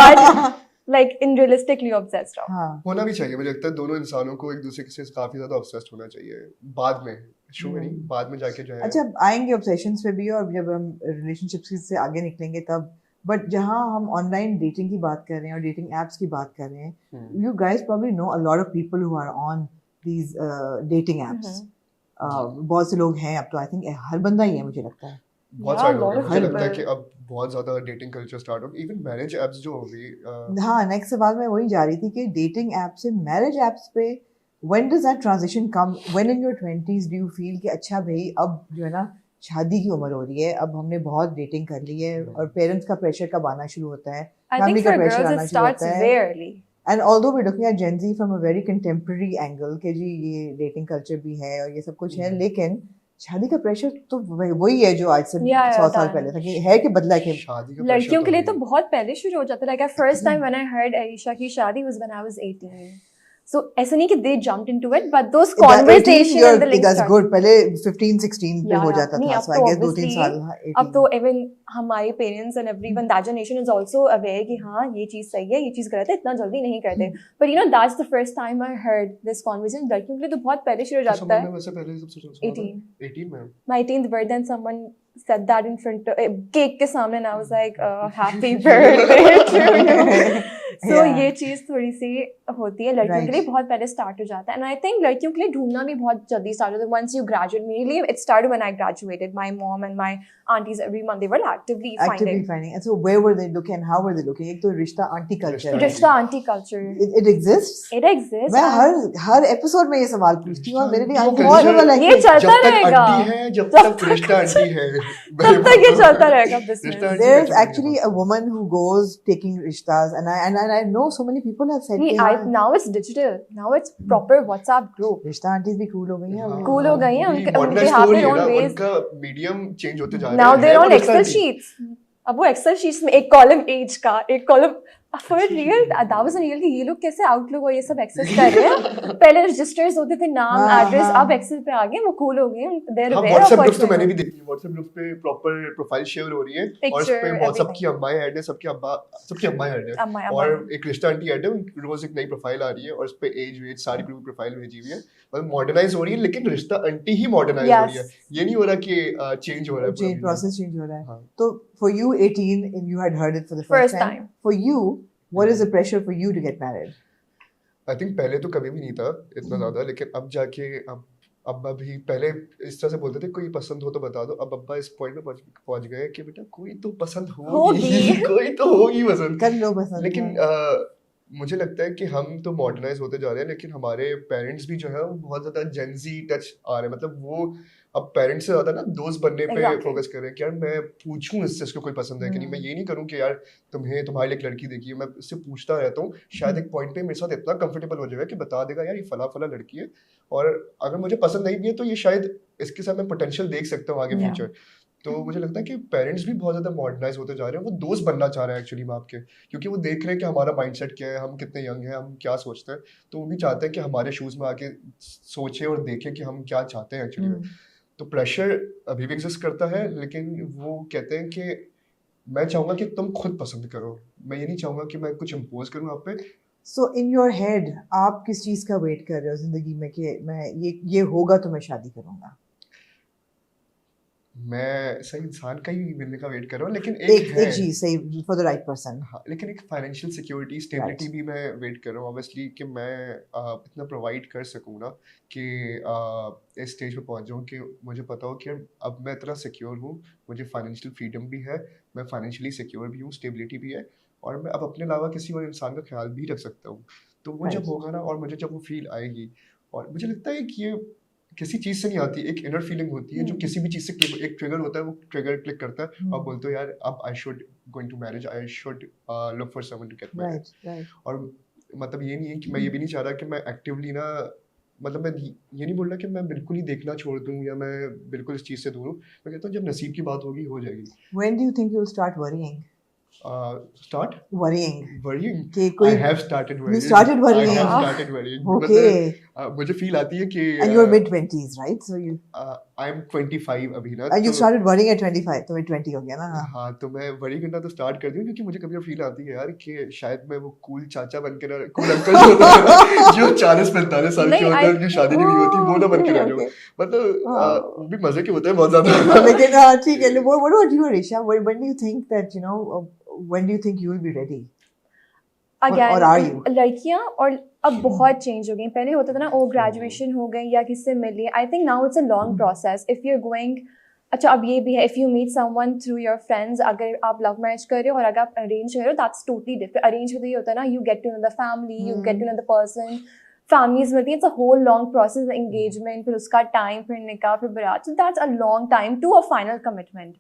Speaker 3: but like in realistically obsessed of.
Speaker 1: हाँ.
Speaker 2: होना भी चाहिए, मुझे लगता है दोनों इंसानों को एक दूसरे से काफी ज्यादा ऑब्सेस्ड होना चाहिए बाद में, शुरू में नहीं, बाद में जाके जो है।
Speaker 1: अच्छा, आएंगे ऑब्सेशंस पे भी, और जब हम रिलेशनशिप्स से आगे निकलेंगे तब, बट जहाँ हम ऑनलाइन डेटिंग की बात कर रहे हैं और डेटिंग एप्स की बात कर रहे हैं, you guys probably know a lot of people who are on these dating apps. बहुत से लोग हैं अब तो, आई थिंक हर बंदा ही है मुझे लगता है.
Speaker 2: बहुत
Speaker 3: Yeah,
Speaker 2: सारे
Speaker 3: a
Speaker 2: लोग
Speaker 3: lot
Speaker 2: हैं,
Speaker 3: of
Speaker 2: मुझे लगता है
Speaker 3: people.
Speaker 2: कि अब बहुत ज्यादा डेटिंग कल्चर स्टार्ट हो, इवन मैरिज एप्स जो हो गई।
Speaker 1: हाँ, नेक्स्ट सवाल मैं वही जा रही थी कि डेटिंग ऐप से मैरिज एप्स पे when does that transition come? When in your 20s do you feel कि अच्छा भाई अब जो है ना शादी की उम्र हो रही है, अब हमने बहुत डेटिंग कर ली है और पेरेंट्स का प्रेशर कब आना शुरू होता है,
Speaker 3: I
Speaker 1: फैमिली
Speaker 3: think
Speaker 1: का
Speaker 3: for
Speaker 1: प्रेशर
Speaker 3: girls
Speaker 1: आना
Speaker 3: it
Speaker 1: शुरू
Speaker 3: starts
Speaker 1: होता है.
Speaker 3: very early.
Speaker 1: And although we're looking at Gen Z from a very contemporary angle कि जी ये डेटिंग कल्चर भी है और ये सब कुछ है, लेकिन शादी का प्रेशर तो वही है जो आज से
Speaker 3: Yeah,
Speaker 1: 100 साल
Speaker 3: that-
Speaker 1: पहले था कि है कि बदला कि
Speaker 2: शादी का
Speaker 3: लड़कियों
Speaker 2: pressure
Speaker 3: के लिए तो
Speaker 2: है।
Speaker 3: बहुत पहले शुरू हो जाता है. Like first time when I heard Aisha की शादी was when I was 18. So ऐसा नहीं कि they jumped into it, but those conversations and the links
Speaker 1: that's
Speaker 3: started.
Speaker 1: good. पहले 15 16 पे
Speaker 3: Yeah,
Speaker 1: हो
Speaker 3: yeah.
Speaker 1: जाता
Speaker 3: नहीं,
Speaker 1: था,
Speaker 3: अब
Speaker 1: so I
Speaker 3: तो
Speaker 1: guess 2-3
Speaker 3: obviously-
Speaker 1: साल. हाँ,
Speaker 3: अब
Speaker 1: 18.
Speaker 3: तो even हमारे parents and everyone that generation is also aware कि हाँ ये चीज सही है, ये चीज गलत है, इतना जल्दी नहीं करते. But you know that's the first time I heard this conversation. लड़कियों के लिए तो बहुत पहले शुरू हो
Speaker 2: किस
Speaker 3: जाता
Speaker 2: उम्र
Speaker 3: है.
Speaker 2: में वैसे पहले सबसे सुना था?
Speaker 3: 18.
Speaker 2: 18 में।
Speaker 3: My 18th birthday and someone said that in front of cake के सामने and I was like happy birthday to you. So
Speaker 1: Yeah.
Speaker 3: ये चीज़ थोड़ी सी होती है लड़कियों के लिए
Speaker 1: Right.
Speaker 3: बहुत पहले स्टार्ट हो जाता है एंड आई थिंक लड़कियों के लिए ढूंढना भी बहुत जल्दी स्टार्ट होता है once you graduate. Mainly it started when I graduated. My mom and my aunties every month they were actively
Speaker 1: Actively finding. And so where were they looking and how were they looking? एक तो रिश्ता aunty culture
Speaker 2: रिश्ता
Speaker 1: है.
Speaker 3: रिश्ता aunty culture.
Speaker 1: It exists.
Speaker 3: It exists.
Speaker 1: मैं
Speaker 3: and
Speaker 1: her episode में ये सवाल पूछती हूँ और मेरे लिए
Speaker 2: वो
Speaker 1: बहुत
Speaker 2: culture-
Speaker 1: बड़ा
Speaker 3: ये चलता
Speaker 2: जब तक
Speaker 3: रहेगा.
Speaker 2: आंटी है जब तक रिश्ता आंटी है
Speaker 3: तब तक ये चलता रहेगा business.
Speaker 2: रिश्ता आंटी
Speaker 1: There's
Speaker 2: का
Speaker 1: actually a woman who goes taking rishtas, and I know so many people have said कि हाँ,
Speaker 3: Now it's digital. Now it's proper WhatsApp group.
Speaker 1: रिश्ता आंटीज भी cool हो गई हैं अभी.
Speaker 3: Cool हो गई हैं,
Speaker 2: उनकी
Speaker 3: उनके-
Speaker 2: modernized
Speaker 3: they have
Speaker 2: हो रही
Speaker 3: their
Speaker 2: है
Speaker 3: own
Speaker 2: ना,
Speaker 3: ways.
Speaker 2: उनका मीडियम चेंज होते जा रहा है.
Speaker 3: Now
Speaker 2: है
Speaker 3: they're
Speaker 2: वो
Speaker 3: on
Speaker 2: रिश्ता
Speaker 3: Excel
Speaker 2: आंटी.
Speaker 3: sheets. अब वो Excel sheets में एक कॉलम एज का एक column for real that was real कि ये लोग कैसे आउटलुक और ये सब एक्सेस कर रहे हैं. पहले रजिस्टर्स होते थे नाम
Speaker 1: हाँ,
Speaker 3: एड्रेस
Speaker 1: हाँ.
Speaker 3: अब एक्सेल पे आ गए वो कूल हो गए. देयर
Speaker 2: हाँ,
Speaker 3: अवेयर
Speaker 2: व्हाट्सएप
Speaker 3: ऑफ
Speaker 2: ग्रुप्स तो मैंने भी देखी है. व्हाट्सएप ग्रुप पे प्रॉपर प्रोफाइल शेयर हो रही है और उस पे
Speaker 3: Picture,
Speaker 2: बहुत सबकी
Speaker 3: everything.
Speaker 2: अम्माएं ऐड है, सबकी अम्माएं ऐड है
Speaker 3: अम्मा
Speaker 2: और एक रिश्ता आंटी ऐड है. रोज एक नई प्रोफाइल आ रही है और उस पे एज वेज सारी पूरी प्रोफाइल भेजी हुई है. मतलब मॉडर्नाइज हो रही है लेकिन रिश्ता आंटी ही मॉडर्नाइज हो रही है. ये नहीं हो रहा कि चेंज हो रहा है.
Speaker 1: Change process change हो रहा है.
Speaker 2: हाँ.
Speaker 1: तो for you 18 and you had heard it for the
Speaker 3: First
Speaker 1: first time.
Speaker 3: time.
Speaker 1: For you, what is the pressure for you to get married?
Speaker 2: I think पहले तो कभी भी नहीं था इतना ज्यादा, लेकिन अब जाके अब अब्बा भी पहले इस तरह से बोलते थे कोई पसंद हो तो बता दो. अब अब्बा इस पॉइंट पे पहुंच गए कि बेटा कोई तो पसंद होगी कोई तो होगी पसंद.
Speaker 1: कर लो पसंद.
Speaker 2: लेकिन मुझे लगता है कि हम तो मॉडर्नाइज होते जा रहे हैं लेकिन हमारे पेरेंट्स भी जो है वो बहुत ज्यादा जेंजी टच आ रहे हैं. मतलब वो अब पेरेंट्स से ज्यादा ना दोस्त बनने पे
Speaker 3: Exactly.
Speaker 2: फोकस कर रहे हैं कि यार मैं पूछूं इससे इसको कोई पसंद है कि नहीं. मैं ये नहीं करूं कि यार तुम्हारे लिए एक लड़की देखी है. मैं इससे पूछता रहता हूँ. शायद एक पॉइंट पे मेरे साथ इतना कंफर्टेबल हो जाएगा कि बता देगा यार ये फला फला लड़की है और अगर मुझे पसंद नहीं भी है तो ये शायद इसके साथ मैं पोटेंशियल देख सकता हूँ आगे
Speaker 3: Yeah.
Speaker 2: फ्यूचर. तो मुझे लगता है कि पेरेंट्स भी बहुत ज़्यादा मॉडर्नाइज होते जा रहे हैं. वो दोस्त बनना चाह रहे हैं एक्चुअली में आपके, क्योंकि वो देख रहे हैं कि हमारा माइंडसेट क्या है, हम कितने यंग हैं, हम क्या सोचते हैं. तो वो भी चाहते हैं कि हमारे शूज़ में आके सोचें और देखें कि हम क्या चाहते हैं एक्चुअली में. तो प्रेशर अभी भी एग्जिस्ट करता है लेकिन वो कहते हैं कि मैं चाहूँगा कि तुम खुद पसंद करो. मैं ये नहीं चाहूँगा कि मैं कुछ इम्पोज करूँ आप पे.
Speaker 1: So in your head, आप किस चीज का वेट कर रहे हो जिंदगी में कि मैं ये होगा तो मैं शादी करूंगा?
Speaker 2: मैं सही इंसान का ही मिलने का वेट कर रहा हूँ लेकिन एक
Speaker 1: चीज सही for the right person.
Speaker 2: हाँ, लेकिन एक फाइनेंशियल सिक्योरिटी स्टेबिलिटी भी मैं वेट कर रहा हूँ ऑब्वियसली कि मैं इतना प्रोवाइड कर सकूँ ना कि इस स्टेज पे पहुँच जाऊँ कि मुझे पता हो कि अब मैं इतना सिक्योर हूँ, मुझे फाइनेंशियल फ्रीडम भी है, मैं फाइनेंशियली सिक्योर भी हूँ, स्टेबिलिटी भी है और मैं अब अपने अलावा किसी और इंसान का ख्याल भी रख सकता हूँ. तो वो जब होगा ना और मुझे जब वो फील आएगी और मुझे लगता है कि ये किसी चीज़ से नहीं आती, एक इनर फीलिंग होती है जो किसी भी चीज़ से एक ट्रिगर होता है, वो ट्रिगर क्लिक करता है और बोलते हो यार अब I should going to marriage, I should look for someone to get married. और मतलब ये नहीं है कि मैं ये भी नहीं चाह रहा कि मैं एक्टिवली ना, मतलब मैं ये नहीं बोल रहा कि मैं बिल्कुल ही देखना छोड़ दूँ या मैं बिल्कुल इस चीज़ से दूर हूँ. मैं कहता हूँ जब नसीब की बात होगी हो जाएगी.
Speaker 1: When do you think you'll start worrying?
Speaker 2: Start
Speaker 1: worrying.
Speaker 2: कि
Speaker 1: कोई
Speaker 2: I have started worrying.
Speaker 1: You started worrying.
Speaker 2: I have started worrying.
Speaker 1: Okay.
Speaker 2: मतलब मुझे फील आती है कि
Speaker 1: And you're mid-20s, right? So you
Speaker 2: I'm 25 अभी ना.
Speaker 1: and you started worrying at 25, तो मैं 20 हो गया ना.
Speaker 2: हाँ, तो मैं वरी करना तो स्टार्ट कर दिया क्योंकि मुझे कभी फील आती है यार कि शायद मैं वो कूल चाचा बन के ना, कूल अंकल जो होता है ना, जो 40-45 साल के होते हैं, उनकी शादी नहीं हुई होती, वो ना बन के रह जाऊँ. मतलब वो भी मजे के होते हैं बहुत ज्यादा.
Speaker 1: लेकिन ठीक है. What about you, Arisha? When do you think that, you know, when do you think you will be ready?
Speaker 3: Again,
Speaker 1: or are you?
Speaker 3: लड़कियां और अब बहुत चेंज हो गई. पहले होता था ना ओ ग्रेजुएशन हो गई या किससे मिली. I think now it's a long process. If you are going, अच्छा अब ये भी है, if you meet someone through your friends, अगर आप लव मैरिज कर रहे हो और अगर आप अरेंज कर रहे हो, दैट्स टोटली डिफरेंट. अरेंज में तो ये होता है ना, you get to know the family, you get to know the person, families मिलती है, it's a whole long process. Engagement, फिर उसका टाइम, फिर निकाह, फिर बारात. So that's a long time to a final commitment.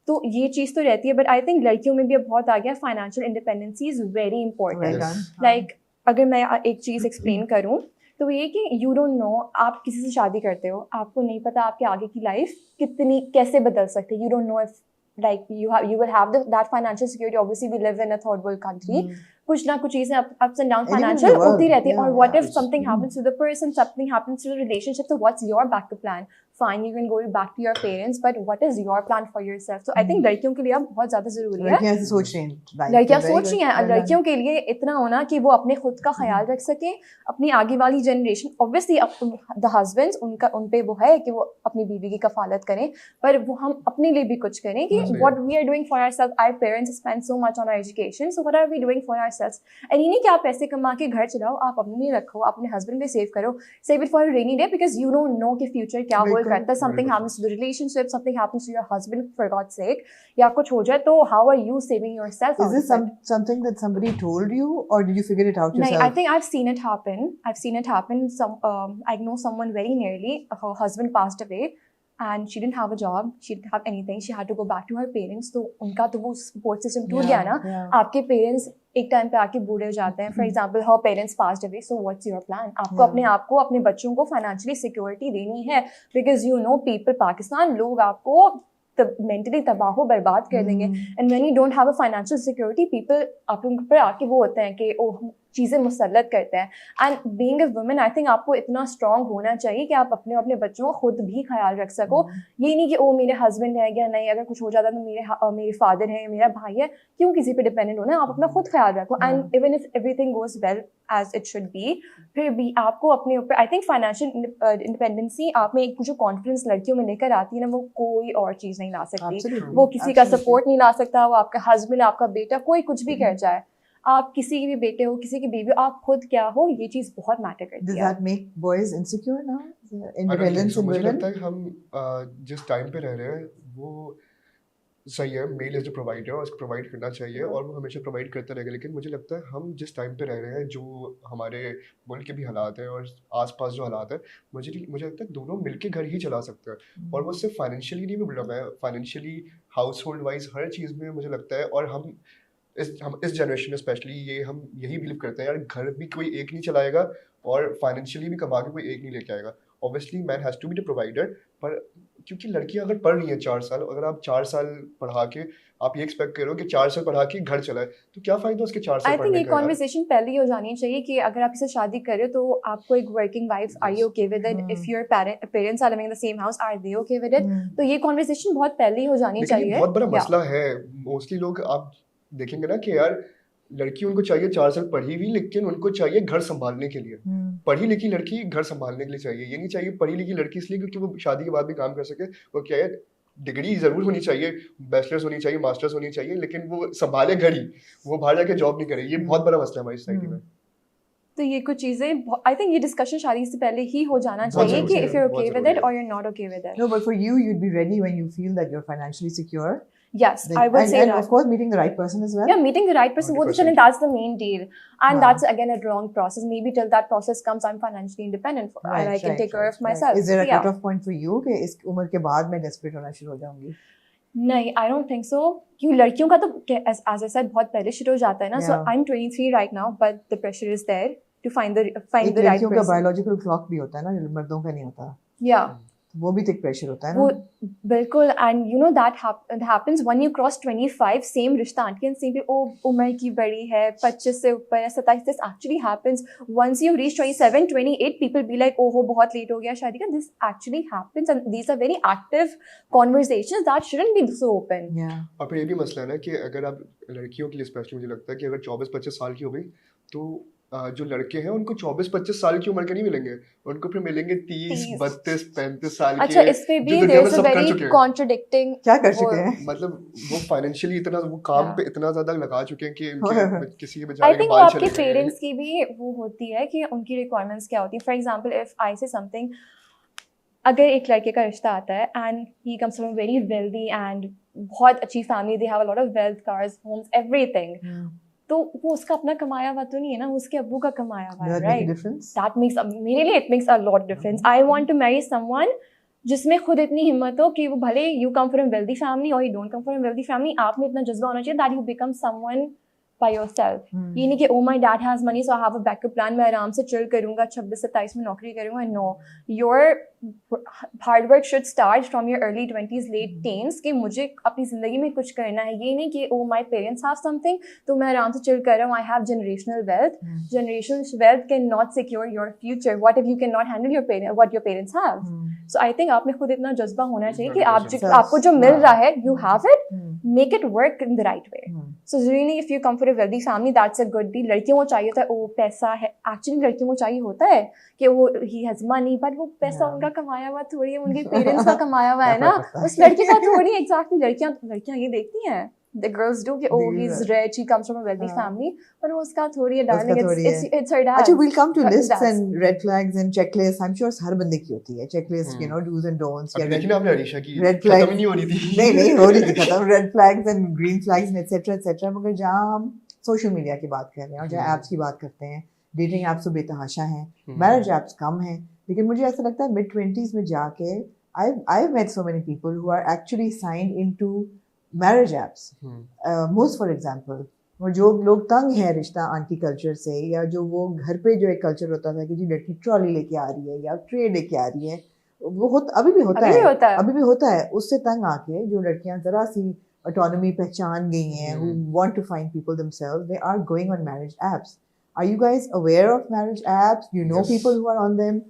Speaker 3: तो ये चीज़ तो रहती है. बट आई थिंक लड़कियों में भी अब बहुत आ गया. Financial independency is very important. Like अगर मैं एक चीज़ एक्सप्लेन करूँ तो ये कि यू डोंट नो, आप किसी से शादी करते हो, आपको नहीं पता आपके आगे की लाइफ कितनी कैसे बदल सकती है. You don't know if like you will have that financial security. Obviously we live in a third world country. कुछ ना कुछ चीजें ups and downs financial होती रहती है. और what if something happens to the person, something happens to the relationship, so what's your backup plan? fine, you can go back to your parents, but what is your plan for yourself? So I think लड़कियों के लिए अब बहुत ज़्यादा ज़रूरी है,
Speaker 1: लड़कियां ऐसे सोच रही हैं,
Speaker 3: लड़कियां सोच रही हैं लड़कियों के लिए इतना होना कि वो अपने खुद का ख्याल रख सकें, अपनी आगे वाली जनरेशन, ऑब्वियसली द हस्बैंड्स उनका उन पे वो है कि वो अपनी बीवी की कफालत करें, पर वो हम अपने लिए भी कुछ करें कि what we are doing for ourself. Our parents spend so much on our education, so what are we doing for ourselves. And ये नहीं कि आप पैसे कमा के घर चलाओ, आप अपने लिए रखो, अपने हस्बैंड के सेव करो, save it for a rainy day, because you don't know कि फ्यूचर क्या होल्ड करता है. Something happens to the relationship, something happens to your husband for god's sake, या कुछ हो जाए तो how are you saving yourself?
Speaker 1: Is this something that somebody told you, or did you figure it out yourself?
Speaker 3: No, I think I've seen it happen. I've seen it happen. I know someone very nearly. Her husband passed away, and she didn't have a job. She didn't have anything. She had to go back to her parents. तो उनका तो वो support system टूट गया ना. आपके parents एक time पे आके बूढ़े हो जाते हैं. For example, her parents passed away. So what's your plan? आपको अपने आप को, अपने बच्चों को financially security देनी है, because you know people Pakistan लोग आपको मेंटली तबाह बर्बाद कर देंगे. And when you don't have a financial security, people आप लोगों पर आके वो होते हैं कि ओह चीज़ें मुसल्लत करते हैं. And being a woman, I think आपको इतना स्ट्रॉन्ग होना चाहिए कि आप अपने अपने बच्चों का खुद भी ख्याल रख सको. ये नहीं कि ओ मेरे हस्बैंड है या नहीं, अगर कुछ हो जाता तो मेरे फादर है, मेरा भाई है, क्यों किसी पे डिपेंडेंट होना है. आप अपना खुद ख्याल रखो. And even if everything goes well as it should be, फिर भी आपको अपने ऊपर, आई थिंक फाइनेंशियल इंडिपेंडेंसी आप में एक जो कॉन्फिडेंस लड़कियों में लेकर आती है ना, वो कोई और चीज़ नहीं ला सकती. वो किसी का सपोर्ट नहीं ला सकता. वो आपका हस्बैंड, आपका बेटा, कोई कुछ भी कर जाए, आप किसी के भी बेटे हो, किसी की बीवी हो, आप खुद क्या हो, ये चीज़ बहुत मैटर करती है.
Speaker 1: Does that make boys insecure now? Independence in
Speaker 2: मुझे
Speaker 1: women?
Speaker 2: लगता है हम जिस टाइम पे रह रहे हैं वो सही है. मेल इज प्रोवाइडर और उसको प्रोवाइड करना चाहिए और वो हमेशा प्रोवाइड करता रहेगा. लेकिन मुझे लगता है हम जिस टाइम पे रह रहे हैं, जो हमारे मुल्क के भी हालात हैं और आसपास जो हालात हैं, मुझे लगता है दोनों मिलके घर ही चला सकते हैं. और वो सिर्फ फाइनेंशियली नहीं बिल्डअप है, फाइनेंशियली, हाउस होल्ड वाइज, हर चीज़ में मुझे लगता है. और हम इस जनरेशन में स्पेशली हम यही बिलीव करते हैं यार, घर भी कोई एक नहीं चलाएगा और फाइनेंशियली भी कमा के कोई एक नहीं लेके आएगा. Obviously man has to be the provider, पर क्योंकि लड़कियां अगर पढ़ रही हैं 4 साल, अगर आप 4 साल पढ़ा के आप ये एक्सपेक्ट करो कि 4 साल पढ़ा के घर चलाए, तो क्या फ़ायदा उसके 4 साल
Speaker 3: आई
Speaker 2: पढ़ने
Speaker 3: थिंक
Speaker 2: का.
Speaker 3: ये कॉन्वर्सेशन पहले ही हो जानी चाहिए कि अगर आप किसी से शादी कर रहे हो तो आपको एक working wife, are you okay with it? If your parents are living in the same house, are they okay with it? तो ये कॉन्वर्सेशन बहुत पहले ही हो जानी
Speaker 2: लेकिन ये
Speaker 3: चाहिए.
Speaker 2: बहुत बड़ा मसला है. मोस्टली लोग आप देखेंगे ना कि यार लड़की उनको चाहिए 4 साल पढ़ी हुई, लेकिन उनको चाहिए घर संभालने के लिए. पढ़ी लिखी लड़की घर संभालने के लिए चाहिए. ये नहीं चाहिए पढ़ी लिखी लड़की इसलिए क्योंकि वो शादी के बाद भी काम कर सके. वो क्या है, डिग्री जरूर होनी चाहिए, बैचलर्स होनी चाहिए, मास्टर्स होनी चाहिए, लेकिन वो संभाले घर ही, वो बाहर जाके जॉब नहीं करे. ये बहुत बड़ा मसला है हमारी सोसाइटी में.
Speaker 3: तो ये कुछ चीज़ें, आई थिंक ये डिस्कशन शादी से पहले ही हो जाना चाहिए कि if you okay with it और you are not okay with it.
Speaker 1: No, but for you, you'd be ready when you feel that you're financially secure.
Speaker 3: Yes,
Speaker 1: Then,
Speaker 3: I would
Speaker 1: and,
Speaker 3: say
Speaker 1: and
Speaker 3: that.
Speaker 1: of course, meeting the right person as well.
Speaker 3: Yeah, meeting the right person, वो तो
Speaker 2: 100%.
Speaker 3: चलें, that's the main deal. And
Speaker 1: हाँ.
Speaker 3: that's again a long process. Maybe till that process comes, I'm financially independent and I can take care of myself.
Speaker 1: Is there a
Speaker 3: So, yeah.
Speaker 1: cut-off point for you कि इस उम्र के बाद मैं desperate होना शुरू हो जाऊंगी?
Speaker 3: नहीं, I don't think so. क्योंकि लड़कियों का तो as I said बहुत पहले शुरू हो जाता है ना. So I'm 23 right now, but the pressure is there to find the right
Speaker 1: लड़कियों का
Speaker 3: person.
Speaker 1: biological clock भी होता है ना, मर्दों का नहीं होता.
Speaker 3: Yeah.
Speaker 1: वो भी तो एक प्रेशर होता है ना.
Speaker 3: वो बिल्कुल. And you know that happens when you cross 25. Same रिश्ता आंटी एंड सेम, ओ उम्र की बड़ी है, 25 से ऊपर है, 27. This actually happens once you reach 27, 28. People be like ओहो बहुत लेट हो गया शादी का. This actually happens and these are very active conversations that shouldn't be so open.
Speaker 2: और फिर ये भी मसला है ना कि अगर आप लड़कियों के लिए स्पेशली मुझे लगता है कि अगर 24-25 साल की हो गई तो जो लड़के हैं उनको 24-25 साल की उम्र के नहीं मिलेंगे, उनको फिर मिलेंगे 30-32-35 साल के.
Speaker 3: अच्छा, इस पे भी there is a very contradicting.
Speaker 1: क्या कर चुके हैं?
Speaker 2: मतलब वो फाइनेंशियली इतना, वो काम पे इतना ज्यादा लगा चुके हैं कि किसी के
Speaker 3: आई
Speaker 2: बेचारे के
Speaker 3: थिंक
Speaker 2: बाल
Speaker 3: आपके
Speaker 2: चले गए.
Speaker 3: पेरेंट्स की भी वो होती है कि उनकी रिक्वायरमेंट्स क्या होती है. फॉर एग्जांपल इफ आई से समथिंग, अगर एक लड़के का रिश्ता आता है and he comes from very wealthy and बहुत अच्छी family, they have a lot of wealth, cars, homes, everything, तो वो उसका अपना कमाया हुआ तो नहीं है ना, उसके अब्बू का कमाया हुआ है, राइट? दैट मेक्स, मेरे लिए it makes a lot difference. I want to marry someone जिसमें खुद इतनी हिम्मत हो कि वो भले you come from wealthy family और you don't come from wealthy family, आप में इतना जज्बा होना चाहिए that you become someone by yourself. ये नहीं कि oh my dad has money so I have a backup plan, मैं आराम से चिल करूंगा, 26-27 में नौकरी करूंगा. No, your hard work should start from your early 20s late teens कि मुझे अपनी ज़िंदगी में कुछ करना है, ये नहीं कि ओ माई पेरेंट्स हैव समथिंग तो मैं आराम से चिल कर रहा हूँ, I have generational wealth. Generational wealth can not secure your future. What if you can not handle your parents what your parents have. So I think आप में खुद इतना जज्बा होना चाहिए कि आपको जो मिल रहा है you have it, make it work in the right way. So really if you come from a wealthy family that's a good deal. लड़कियों को चाहिए होता है ओ पैसा है, एक्चुअली लड़कियों को चाहिए होता है कि वो ही हैज मनी, बट वो पैसा उनका कमाया हुआ थोड़ी है, उनके पेरेंट्स का कमाया हुआ है ना. उस लड़की का थोड़ी एग्जैक्टली लड़कियां ये देखती हैं the girls do कि oh he's rich, he comes from a wealthy family, पर वो उसका थोड़ी है darling, it's her dad.
Speaker 1: अच्छा, we'll come to lists and red flags and checklists. I'm sure हर बंदे की होती है checklist, you know, do's and don'ts.
Speaker 2: अब देखिए ना आपने अरीशा की
Speaker 1: red flags
Speaker 2: खत्म ही नहीं हो रही थी.
Speaker 1: नहीं हो रही थी खत्म. red flags and green flags and etc. मगर जहाँ हम सोशल मीडिया की बात कर रहे हैं और जहाँ एप्स की बात करते हैं, डेटिंग एप्स तो बेतहाशा हैं, मैरिज एप्स कम हैं, लेकिन मुझे ऐसा लगता है mid-20s में जाके I've met so many people who are actually signed into marriage apps. Most for example, और जो लोग तंग हैं रिश्ता आंटी कल्चर से, या जो वो घर पे जो एक कल्चर होता था कि जी लड़की ट्रॉली लेके आ रही है या ट्रे लेके आ रही है, वो अभी भी होता है. उससे तंग आके जो लड़कियां जरा सी ऑटोनॉमी पहचान गई हैं, who want to find people themselves, they are going on marriage apps. Are you guys aware of marriage apps? You know people who are on them?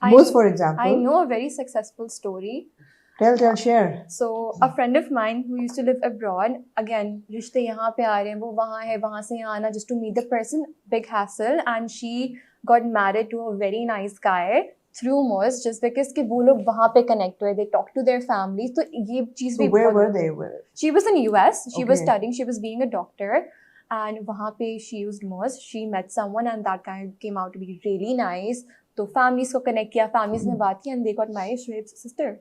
Speaker 1: Most for example,
Speaker 3: I know a very successful story.
Speaker 1: Tell, share.
Speaker 3: So a friend of mine who used to live abroad, again रिश्ते यहाँ पे आ रहे हैं, वो वहाँ है, वहाँ से यहाँ आना just to meet the person, big hassle, and she got married to a very nice guy through Moz just because कि वो लोग वहाँ पे connect हुए, they talk to their families. तो ये चीज़ भी
Speaker 1: where were they?
Speaker 3: She was in US. She was studying. She was being a doctor. And वहाँ पे she used Moz. She met someone and that guy came out to be really nice. तो families को connect किया, families ने बात की and they got married to his sister.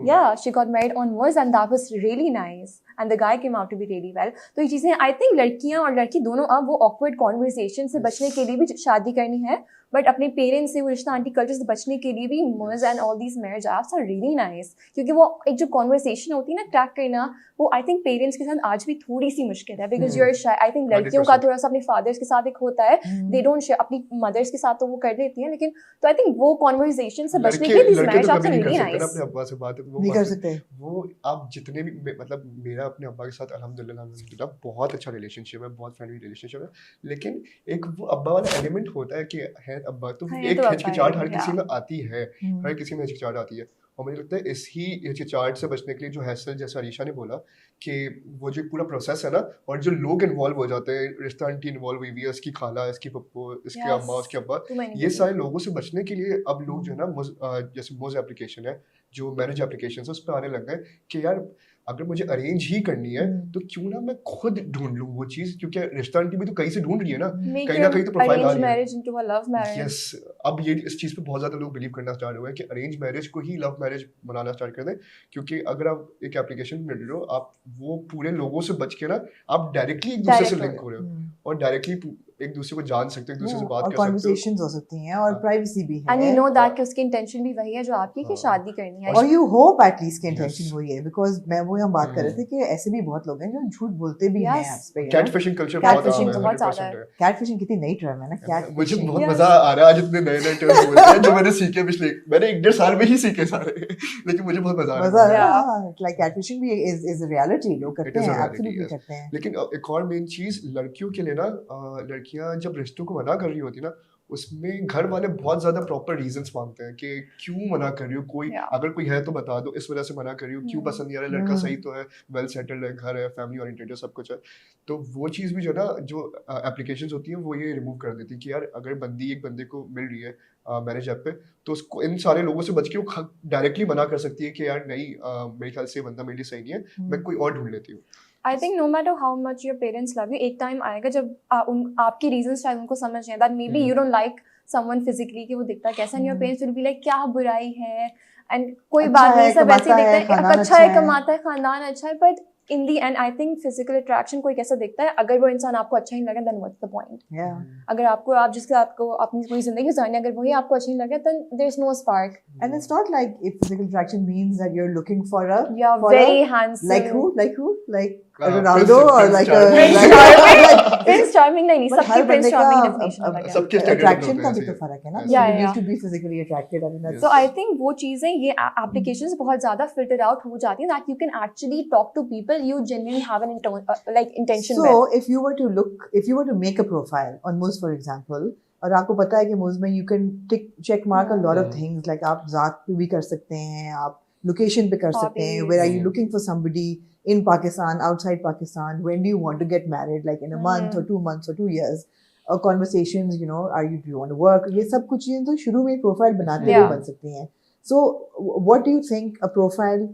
Speaker 3: Yeah, she got married on Moz and that was really nice. And the guy came out to be really well. तो ये चीज़ें I think लड़कियाँ और लड़की दोनों अब वो awkward conversation से बचने के लिए भी शादी करनी है, बट अपने पेरेंट्स से वो रिश्ता आंटी कल्चर से बचने के लिए भी Moz and all these marriage apps are really nice. क्योंकि वो एक जो conversation होती है ना क्रैक करना, वो I think पेरेंट्स के साथ आज भी थोड़ी सी मुश्किल है because you're shy. I think लड़कियों का थोड़ा सा अपने फादर्स के साथ एक होता है, they don't share, अपनी मदर्स के साथ तो वो कर देती हैं, लेकिन तो I think वो conversation से बचने के लिए these marriage apps are really nice.
Speaker 2: अपने अब्बा से बात
Speaker 1: नहीं कर सकते.
Speaker 2: वो आप जितने भी मतलब मेरा अपने अब्बा के साथ अल्हम्दुलिल्लाह बहुत अच्छा रिलेशनशिप है, बहुत फ्रेंडली रिलेशनशिप है, लेकिन एक वो अब्बा वाला एलिमेंट होता है कि है अब्बा, तो एक हिचकिचाहट हर किसी में आती है, हर किसी में हिचकिचाहट आती है. और मुझे लगता है इसी हिचकिचाहट से बचने के लिए जो हैसल, जैसा अरीशा ने बोला कि वो जो पूरा प्रोसेस है ना, और जो लोग इन्वॉल्व हो जाते हैं, रिश्ता आंटी इन्वॉल्व हुई है, इसकी खाला, इसकी पप्पू, इसके अम्मा, उसके अब्बा, ये सारे लोगों से बचने के लिए अब लोग जो है ना जैसे मोज एप्लीकेशन है, जो मैरिज एप्लीकेशन है, उस पर आने लग गए कि यार अगर मुझे अरेंज ही करनी है तो क्यों ना मैं खुद ढूंढ लूं वो चीज, क्योंकि रिश्ता आंटी भी तो कहीं से ढूंढ रही है ना, कहीं ना कहीं तो प्रोफाइल आ रही है. यस, अब ये इस चीज पे बहुत ज्यादा लोग बिलीव करना स्टार्ट हुए हैं कि अरेंज मैरिज को ही लव मैरिज बनाना स्टार्ट कर दें, क्योंकि अगर आप एक एप्लीकेशन में मिल रहे हो, आप वो पूरे लोगों से बच के ना आप डायरेक्टली एक दूसरे से लिंक हो रहे हो और डायरेक्टली एक दूसरे को जान सकते हो, एक दूसरे से बात कर सकते हो,
Speaker 1: कन्वर्सेशंस हो सकती हैं और प्राइवेसी भी है.
Speaker 3: एंड यू नो दैट कि उसकी इंटेंशन भी वही है जो आपकी कि शादी करनी है,
Speaker 1: और यू होप एटलीस्ट की इंटेंशन वही है, बिकॉज़ मैं वो हम बात कर रहे थे कि ऐसे भी बहुत लोग हैं जो झूठ बोलते भी हैं एप्स पे.
Speaker 2: कैटफिशिंग कल्चर बहुत
Speaker 3: ज्यादा है.
Speaker 1: कैटफिशिंग कितनी नई टर्म है ना, कैटफिशिंग.
Speaker 2: मुझे बहुत मजा आ रहा है आज इतने नए टर्म्स बोलते हैं जो मैंने सीखे पिछले 1.5 साल में ही सीखे सारे, लेकिन मुझे बहुत मजा आ रहा
Speaker 1: है. लाइक कैटफिशिंग भी इज अ रियलिटी, लोग करते हैं, एब्सोल्युटली करते हैं.
Speaker 2: लेकिन एक और मेन चीज, लड़कियों के लिए ना, लड़कियां जब रिश्तों को मना कर रही होती ना, उसमें घर वाले बहुत ज्यादा प्रॉपर रीजंस मांगते हैं कि क्यों मना कर रही हो, कोई अगर कोई है तो बता दो, इस वजह से मना कर रही हो, क्यों पसंद नहीं आ रहा है, लड़का सही तो है, वेल सेटल्ड है, घर है, फैमिली ओरिएंटेड है, सब कुछ है. तो वो चीज़ भी जो है ना, जो एप्लीकेशंस होती हैं वो ये रिमूव कर देती है कि यार अगर बंदी एक बंदे को मिल रही है मैरिज ऐप पे, तो उसको इन सारे लोगों से बच के वो डायरेक्टली मना कर सकती है कि यार नहीं, मेरे ख्याल से बंदा मेरे लिए सही नहीं है, मैं कोई और ढूंढ लेती हूँ.
Speaker 3: I think no matter how much your parents love you, एक टाइम आएगा जब आपकी reasons शायद उनको समझ नहीं आता, maybe you don't like someone physically कि वो दिखता कैसा, and your parents will be like क्या बुराई है, and कोई बात नहीं, सब ऐसे दिखता है, अच्छा है, कमाता है, खानदान अच्छा है, but in the end I think physical attraction कोई कैसा दिखता है, अगर वो इंसान आपको अच्छा नहीं लगा then what's the point? अगर आप जिसके साथ को अपनी पूरी जिंदगी गुजारनी, अगर वही आपको अच्छा नहीं लगा then there's no spark.
Speaker 1: And it's not like if physical attraction means that you're looking for a
Speaker 3: very handsome,
Speaker 1: like who a Ronaldo or like a
Speaker 3: Prince Charming नहीं
Speaker 1: But
Speaker 3: सबकी
Speaker 1: हर
Speaker 3: Prince
Speaker 1: बंदे
Speaker 3: Charming
Speaker 1: का
Speaker 3: definition अलग है.
Speaker 2: सबके standard
Speaker 1: attraction
Speaker 2: होते
Speaker 1: का
Speaker 2: हैं,
Speaker 1: भी तो
Speaker 2: ऐसे ही.
Speaker 1: फर्क है ना.
Speaker 3: Yeah,
Speaker 1: You
Speaker 3: yeah.
Speaker 1: need to be physically attracted. I mean that's
Speaker 3: So I think वो चीजें ये applications बहुत ज़्यादा filter out हो जाती हैं that you can actually talk to people you genuinely have an like intention
Speaker 1: so
Speaker 3: with.
Speaker 1: if you were to make a profile on Moz for example, और आपको पता है कि Moz में you can check mark a lot of things like आप ज़ात पे भी कर सकते हैं, आप location पे कर सकते हैं, where are you looking for somebody in Pakistan, outside Pakistan, when do you want to get married, like in a month or 2 months or 2 years, conversations, you know, do you want to work, ये सब कुछ चीज़ें तो शुरू में profile बनाते हुए बन सकती हैं. So what do you think a profile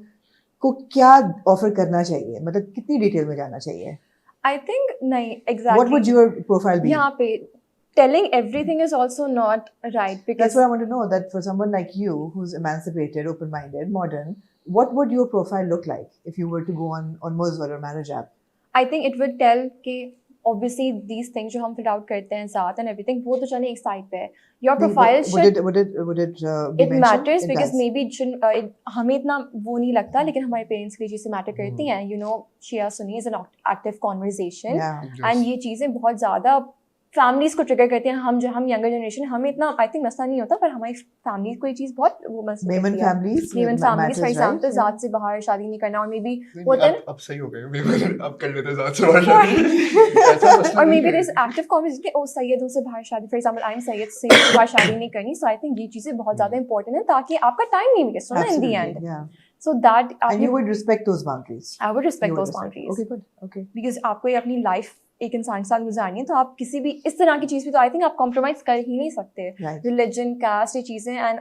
Speaker 1: को क्या ऑफर करना चाहिए, मतलब कितनी डिटेल में जाना चाहिए?
Speaker 3: I think नहीं exactly.
Speaker 1: What would your profile be?
Speaker 3: यहाँ पे telling everything is also not right because
Speaker 1: That's what I want to know, that for someone like you who's emancipated, open-minded, modern, what would your profile look like if you were to go on Moz or a marriage app?
Speaker 3: I think it would tell कि obviously these things जो हम fill out करते हैं साथ and everything वो तो चले एक side पे है. Your profile should
Speaker 1: would it be
Speaker 3: it
Speaker 1: mentioned?
Speaker 3: matters
Speaker 1: It
Speaker 3: because
Speaker 1: does.
Speaker 3: maybe it shouldn't हमें इतना वो नहीं लगता लेकिन हमारे पेरेंट्स के लिए चीज़ें मैटर करती हैं. You know, Shia Sunni is an active conversation
Speaker 1: Yeah.
Speaker 3: and ये चीज़ें बहुत ज़्यादा फैमिलीज को ट्रिगर करते हैं. हम यंगर जनरेशन हमें इतना आई थिंक मसला नहीं होता पर हमारी फैमिली को ये चीज़ बहुत वो मसला
Speaker 1: Women
Speaker 3: करती है.
Speaker 1: families.
Speaker 3: Women families for
Speaker 1: matters,
Speaker 3: example
Speaker 1: right?
Speaker 3: ज़ात से बाहर शादी नहीं करना और मे बी
Speaker 2: नहीं,
Speaker 3: होता है
Speaker 2: अब सही हो गए Women अब कर लेते हैं ज़्यादा से बाहर. ऐसा मसला
Speaker 3: और
Speaker 2: नहीं
Speaker 3: मे बी
Speaker 2: है.
Speaker 3: दिस एक्टिव कॉन्वर्सेशन कि ओ सैयदों से बाहर शादी for example I am Syed से बाहर शादी नहीं करनी. सो आई थिंक ये चीज़ें बहुत ज़्यादा इंपॉर्टेंट है ताकि आपका टाइम नहीं वेस्ट हो ना in the
Speaker 1: Absolutely,
Speaker 3: and.
Speaker 1: yeah.
Speaker 3: So that
Speaker 1: And you would respect those boundaries.
Speaker 3: I would respect
Speaker 1: You would
Speaker 3: those
Speaker 1: respect.
Speaker 3: Boundaries
Speaker 1: Okay, good. Okay.
Speaker 3: Because आपको ये अपनी लाइफ एक इंसान के साथ गुजारनी है तो आप किसी भी इस तरह की चीज़ भी तो आई थिंक आप कॉम्प्रोमाइज कर ही नहीं सकते.
Speaker 1: Right.
Speaker 3: रिलीजन कास्ट ये चीज़ें एंड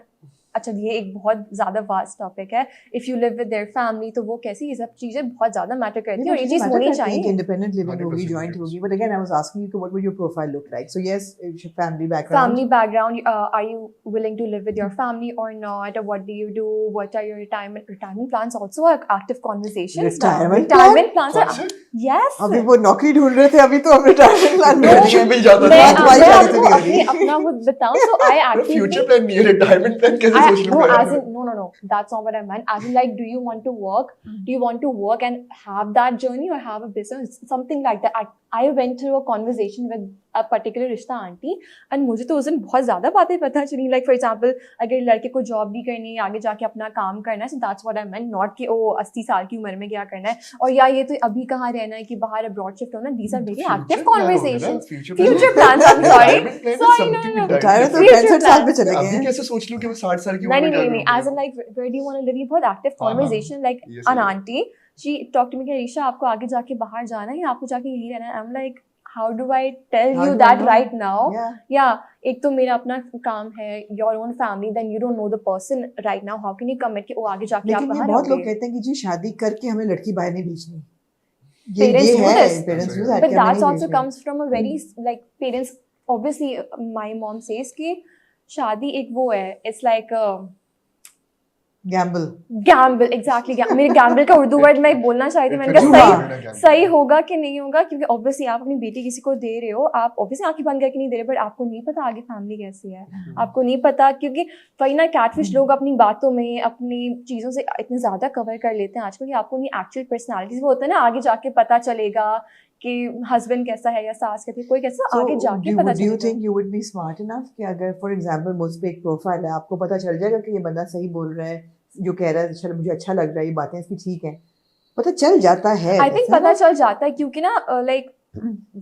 Speaker 3: अच्छा ये एक बहुत ज़्यादा वास्ट टॉपिक है. If you live with their family तो वो कैसी ये सब चीज़ें बहुत ज़्यादा मैटर करती हैं और ये चीज़ होनी चाहिए.
Speaker 1: Independent living होगी,
Speaker 2: 100%
Speaker 1: joint
Speaker 2: yes.
Speaker 1: होगी. But again, I was asking you, what would your profile look like? So yes, family background.
Speaker 3: Family background, are you willing to live with your family or not? Or what do you do? What are your retirement plans? Also are active conversations.
Speaker 1: Retirement
Speaker 3: plans are
Speaker 2: Concept?
Speaker 3: yes.
Speaker 1: अभी वो नौकरी ढूंढ रहे थे, अभी तो हम retirement plan में
Speaker 2: Pension मिल जाता
Speaker 3: मैं
Speaker 2: था.
Speaker 1: तुम्हारी शादी तो नहीं
Speaker 3: आपको
Speaker 1: होगी.
Speaker 3: अपना वो बताऊं so I actually
Speaker 2: future plan नहीं है, रिटायरमेंट प्लान कैसे सोच
Speaker 3: no,
Speaker 2: लूंगा
Speaker 3: as in, no. That's not what I meant. As in, like, do you want to work? Do you want to work and have that journey or have a business? Something like that. I went through a conversation with a particular रिश्ता aunty and मुझे तो उस दिन बहुत ज़्यादा बातें पता चली. Like, for example, अगर लड़के को जॉब भी करनी है, आगे जाके अपना काम करना है, so that's what I meant. Not कि 80 साल की उम्र में क्या करना है और या ये तो अभी कहाँ रहना है कि बाहर abroad shift होना. These are very active conversations. Future plans. I'm sorry. Sorry, no.
Speaker 1: Retire तो
Speaker 3: Future
Speaker 1: 65 साल पे चले गए
Speaker 2: अभी
Speaker 1: हैं.
Speaker 2: कैसे सोच लूं कि वो 60 साल की उम्र में
Speaker 3: नहीं.
Speaker 2: retire
Speaker 3: As in,
Speaker 2: होंगे.
Speaker 3: like, where do you want to live? ये बहुत active conversation. Like,
Speaker 2: Yes,
Speaker 3: an
Speaker 2: yes.
Speaker 3: auntie, she talked to me कि अरीशा आपको आगे जाके बाहर जाना है या आपको जाके यहीं रहना है. I'm like, how do I tell
Speaker 1: How
Speaker 3: you
Speaker 1: do I
Speaker 3: that
Speaker 1: know?
Speaker 3: right now?
Speaker 1: Yeah.
Speaker 3: Yeah, एक तो मेरा अपना काम है, your own family, then you don't know the person right now. How can you commit कि वो आगे जाके आप
Speaker 1: लेकिन ये
Speaker 3: बाहर
Speaker 1: बहुत लोग
Speaker 3: रहोगे?
Speaker 1: कहते हैं कि जी शादी करके हमें लड़की बाहर नहीं भेजनी.
Speaker 3: Parents
Speaker 1: ये
Speaker 3: do
Speaker 1: है,
Speaker 3: this.
Speaker 1: Parents do
Speaker 3: But that also comes from a very like parents. Obviously, my mom says कि शादी एक वो है. It's like
Speaker 1: Gamble.
Speaker 3: Gamble exactly. मेरे गैम्बल का उर्दू वर्ड मैं बोलना चाहती थी. मैंने कहा
Speaker 1: जुआ.
Speaker 3: सही होगा कि नहीं होगा क्योंकि ऑब्वियसली आप अपनी बेटी किसी को दे रहे हो, आप ऑब्वियसली आंखें बंद करके नहीं दे रहे, बट आपको नहीं पता आगे फैमिली कैसी है. आपको नहीं पता क्योंकि वही ना कैटफिश लोग अपनी बातों में अपनी चीज़ों से इतने ज़्यादा कवर कर लेते हैं आजकल कि आपको नहीं एक्चुअल पर्सनैलिटीज वो होता है ना आगे जाके पता चलेगा कि हस्बैंड कैसा है या सास कैसी, कोई कैसा आगे जाके पता
Speaker 1: do you
Speaker 3: चलेगा.
Speaker 1: think you would be smart enough कि अगर फॉर एग्जांपल मुझ पे एक प्रोफाइल है, आपको पता चल जाएगा कि ये बंदा सही बोल रहा है, जो कह रहा है चलो मुझे अच्छा लग रहा है, ये बातें इसकी ठीक है, पता चल जाता है.
Speaker 3: आई थिंक पता चल जाता है क्योंकि ना लाइक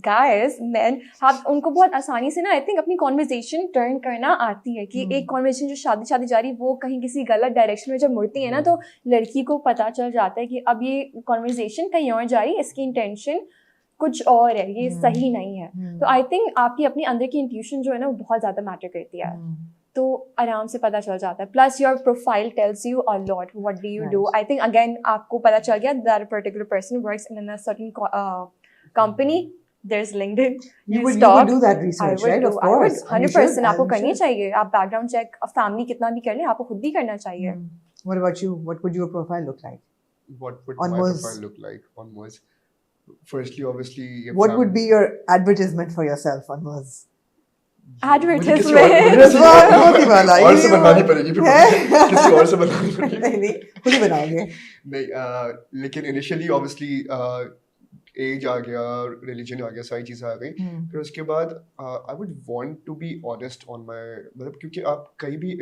Speaker 3: गाइस मैन आप उनको बहुत आसानी से ना आई थिंक अपनी कॉन्वर्जेशन टर्न करना आती है कि एक कॉन्वर्जेशन जो शादी जा रही वो कहीं किसी गलत डायरेक्शन में जब मुड़ती है ना तो लड़की को पता चल जाता है कि अब ये कॉन्वर्जेशन कहीं और जा रही है, इसकी इंटेंशन कुछ और है, ये सही नहीं है. तो आई थिंक आपकी अपनी अंदर की इंट्यूशन जो है ना वो बहुत ज़्यादा मैटर करती है. तो आराम से पता चल जाता है. Plus your profile tells you a lot what do you do. I think again आपको पता चल गया that particular person works in a certain company, there is LinkedIn,
Speaker 1: you would do that research, right? Of
Speaker 3: I would
Speaker 1: course. And you
Speaker 3: 100%
Speaker 1: should,
Speaker 3: आपको
Speaker 1: and you
Speaker 3: करनी
Speaker 1: should.
Speaker 3: चाहिए. आप background check family कितना भी कर ले आपको खुद ही करना चाहिए.
Speaker 1: What about you? What would your profile look like?
Speaker 2: What would
Speaker 1: On
Speaker 2: my
Speaker 1: Moz.
Speaker 2: profile look like on Moz? Firstly, obviously, if
Speaker 1: What
Speaker 2: I'm-
Speaker 1: would be your advertisement for yourself on Moz?
Speaker 2: मुझे किसी
Speaker 3: Advertisement.
Speaker 2: और-
Speaker 1: रज़वान होती वाला,
Speaker 2: और से
Speaker 1: ये
Speaker 2: बनानी
Speaker 1: वो-
Speaker 2: पड़ेगी फिर
Speaker 1: है?
Speaker 2: किसी और से बनानी पड़ेगी.
Speaker 1: नहीं खुद ही बनाओगे.
Speaker 2: नहीं लेकिन इनिशियली ऑब्वियसली एज आ गया, रिलीजन आ गया, सारी चीज़ें आ गई। फिर उसके बाद I would want to be honest on my, मतलब क्योंकि आप कहीं भी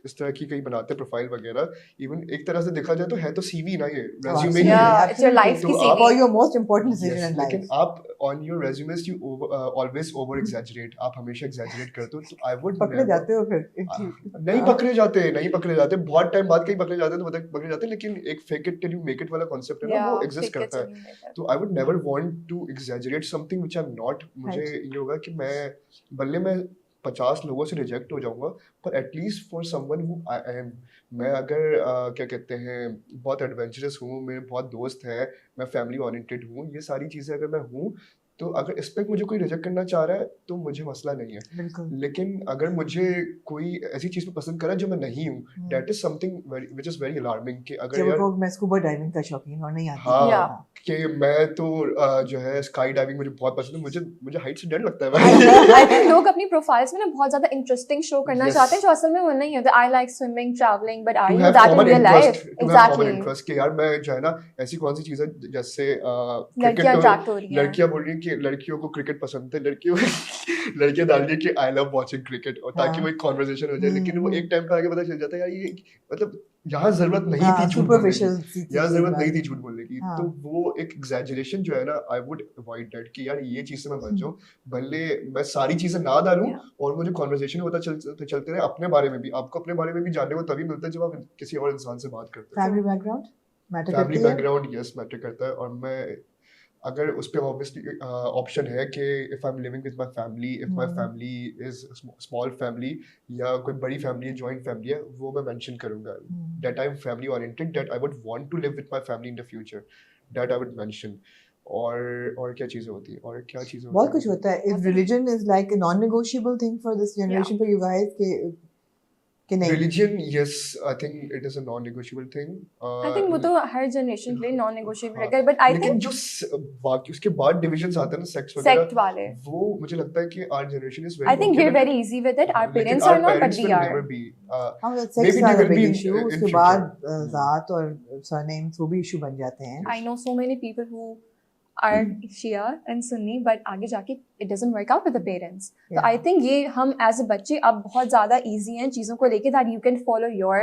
Speaker 2: इस तरह की कहीं बनाते हैं प्रोफाइल वगैरह, इवन एक तरह से देखा जाए तो है तो सीवी ना, ये रेज्यूमे ही है।
Speaker 3: Yeah, it's your life
Speaker 2: तो
Speaker 3: की
Speaker 2: आप-
Speaker 1: For
Speaker 3: CV.
Speaker 1: your most important
Speaker 2: Yes,
Speaker 1: decision in
Speaker 2: लेकिन
Speaker 1: life.
Speaker 2: आप on your resumes you always over exaggerate, आप हमेशा एग्जैजरेट करते हो, तो आई वुड
Speaker 1: पकड़े जाते हो फिर
Speaker 2: नहीं पकड़े जाते, नहीं पकड़े जाते, बहुत टाइम बाद कहीं पकड़े जाते हैं तो पकड़े जाते हैं, लेकिन एक fake it till you make it वाला कॉन्सेप्ट है ना,
Speaker 3: Yeah,
Speaker 2: वो एग्जिस्ट
Speaker 3: fake it
Speaker 2: करता
Speaker 3: till
Speaker 2: है।
Speaker 3: you make it.
Speaker 2: तो I would never want to exaggerate something which I am not. मुझे
Speaker 1: Right.
Speaker 2: ये होगा कि मैं भले मैं 50 लोगों से रिजेक्ट हो जाऊंगा, पर at least for someone who I am, मैं अगर क्या कहते हैं बहुत एडवेंचरस हूँ, मेरे बहुत दोस्त हैं, मैं फैमिली ओरिएंटेड हूँ, ये सारी चीज़ें अगर मैं हूँ, तो अगर इस पे मुझे कोई रिजेक्ट करना चाह रहा है तो मुझे मसला नहीं है।
Speaker 1: बिल्कुल।
Speaker 2: लेकिन अगर मुझे कोई ऐसी चीज़ पे पसंद करा जो मैं नहीं हूँ, that is something which is very alarming कि अगर
Speaker 1: जब
Speaker 2: यार
Speaker 1: वो मैं स्कूबा डाइविंग का शौकीन और नहीं आती
Speaker 2: हाँ,
Speaker 3: Yeah.
Speaker 2: कि मैं तो जो है स्काई डाइविंग मुझे बहुत पसंद है, मुझे हाइट से डर लगता है भाई।
Speaker 3: I think लोग अपनी प्रोफाइल्स में ना बहुत ज्यादा इंटरेस्टिंग शो करना
Speaker 2: Yes.
Speaker 3: चाहते हैं जो असल में वो नहीं होता। I like swimming, traveling, but are
Speaker 2: To
Speaker 3: you
Speaker 2: have
Speaker 3: that in
Speaker 2: common
Speaker 3: real life?
Speaker 2: interest, to have common
Speaker 3: Exactly.
Speaker 2: interest कि यार मैं जो है ना ऐसी कौन सी चीज़ें जैसे
Speaker 3: लड़कियां
Speaker 2: क्रिकेट,
Speaker 3: attract हो रही हैं।
Speaker 2: लड़कियां बोल रही हैं कि लड़कियों को क्रिकेट पसंद है, लड़कियां डाल रही है कि आई लव वाचिंग क्रिकेट, और ताकि
Speaker 1: हाँ।
Speaker 2: वो एक कॉन्वर्सेशन हो जाए, लेकिन वो
Speaker 1: हम्म।
Speaker 2: एक टाइम पे आगे पता चल जाता है यार ये मतलब यहाँ जरूरत नहीं
Speaker 1: हाँ,
Speaker 2: थी झूठ बोलने की,
Speaker 1: superficial सी
Speaker 2: यहाँ
Speaker 1: चीज़ें
Speaker 2: जरूरत नहीं
Speaker 1: बात।
Speaker 2: थी झूठ बोलने की,
Speaker 1: हाँ।
Speaker 2: तो वो एक एग्जैजरेशन जो है ना, आई वुड अवॉइड दैट कि यार ये चीज़ से मैं बच जाऊँ, भले मैं सारी चीज़ें ना डालूं
Speaker 3: Yeah.
Speaker 2: और मुझे कॉन्वर्सेशन होता चलते रहे अपने बारे में भी। आपको अपने बारे में भी जानने को तभी मिलता है जब आप किसी और इंसान से बात करते हैं।
Speaker 1: फैमिली बैकग्राउंड मैटर
Speaker 2: फैमिली
Speaker 1: करती है।
Speaker 2: बैकग्राउंड यस मैटर करता है, और मैं अगर उस पे ऑब्वियसली ऑप्शन है कि if I M living with my family, if my family is small family या कोई बड़ी फैमिली है, जॉइंट फैमिली है, वो मैं मेंशन करूंगा that I am family oriented, that I would want to live with my family in the future, that I would mention. और क्या चीज़ें होती है, और क्या चीज़ें
Speaker 1: बहुत कुछ होता है। If religion is like a non-negotiable thing for this generation for you guys कि नहीं।
Speaker 2: Religion, yes, I think it is a non-negotiable thing.
Speaker 3: I think वो तो हर जनरेशन के लिए नॉन नेगोशिएबल
Speaker 2: हाँ,
Speaker 3: है, बट आई
Speaker 2: लेकिन
Speaker 3: थिंक
Speaker 2: जो बाकी उसके बाद डिविजन्स आते हैं ना सेक्स वगैरह,
Speaker 3: सेक्ट वाले,
Speaker 2: वो मुझे लगता है कि our generation is very
Speaker 3: I think
Speaker 2: okay
Speaker 3: we are
Speaker 2: with it,
Speaker 3: very easy with it, our
Speaker 2: लेकिन
Speaker 3: parents
Speaker 2: our
Speaker 3: are not, but
Speaker 2: parents
Speaker 3: we
Speaker 2: will
Speaker 3: are.
Speaker 2: never be.
Speaker 1: हाँ, sex
Speaker 2: maybe
Speaker 1: is
Speaker 2: they
Speaker 1: a
Speaker 2: will
Speaker 1: big
Speaker 2: be in
Speaker 1: issue। उसके
Speaker 2: future.
Speaker 1: बाद ज़ात और surnames वो भी issue बन जाते हैं।
Speaker 3: I know so many people who are Shia and Sunni, but आगे जाके it doesn't work out with the parents. तो
Speaker 1: Yeah.
Speaker 3: I think ये हम as a बच्चे अब बहुत ज़्यादा easy हैं चीज़ों को लेके, that you can follow your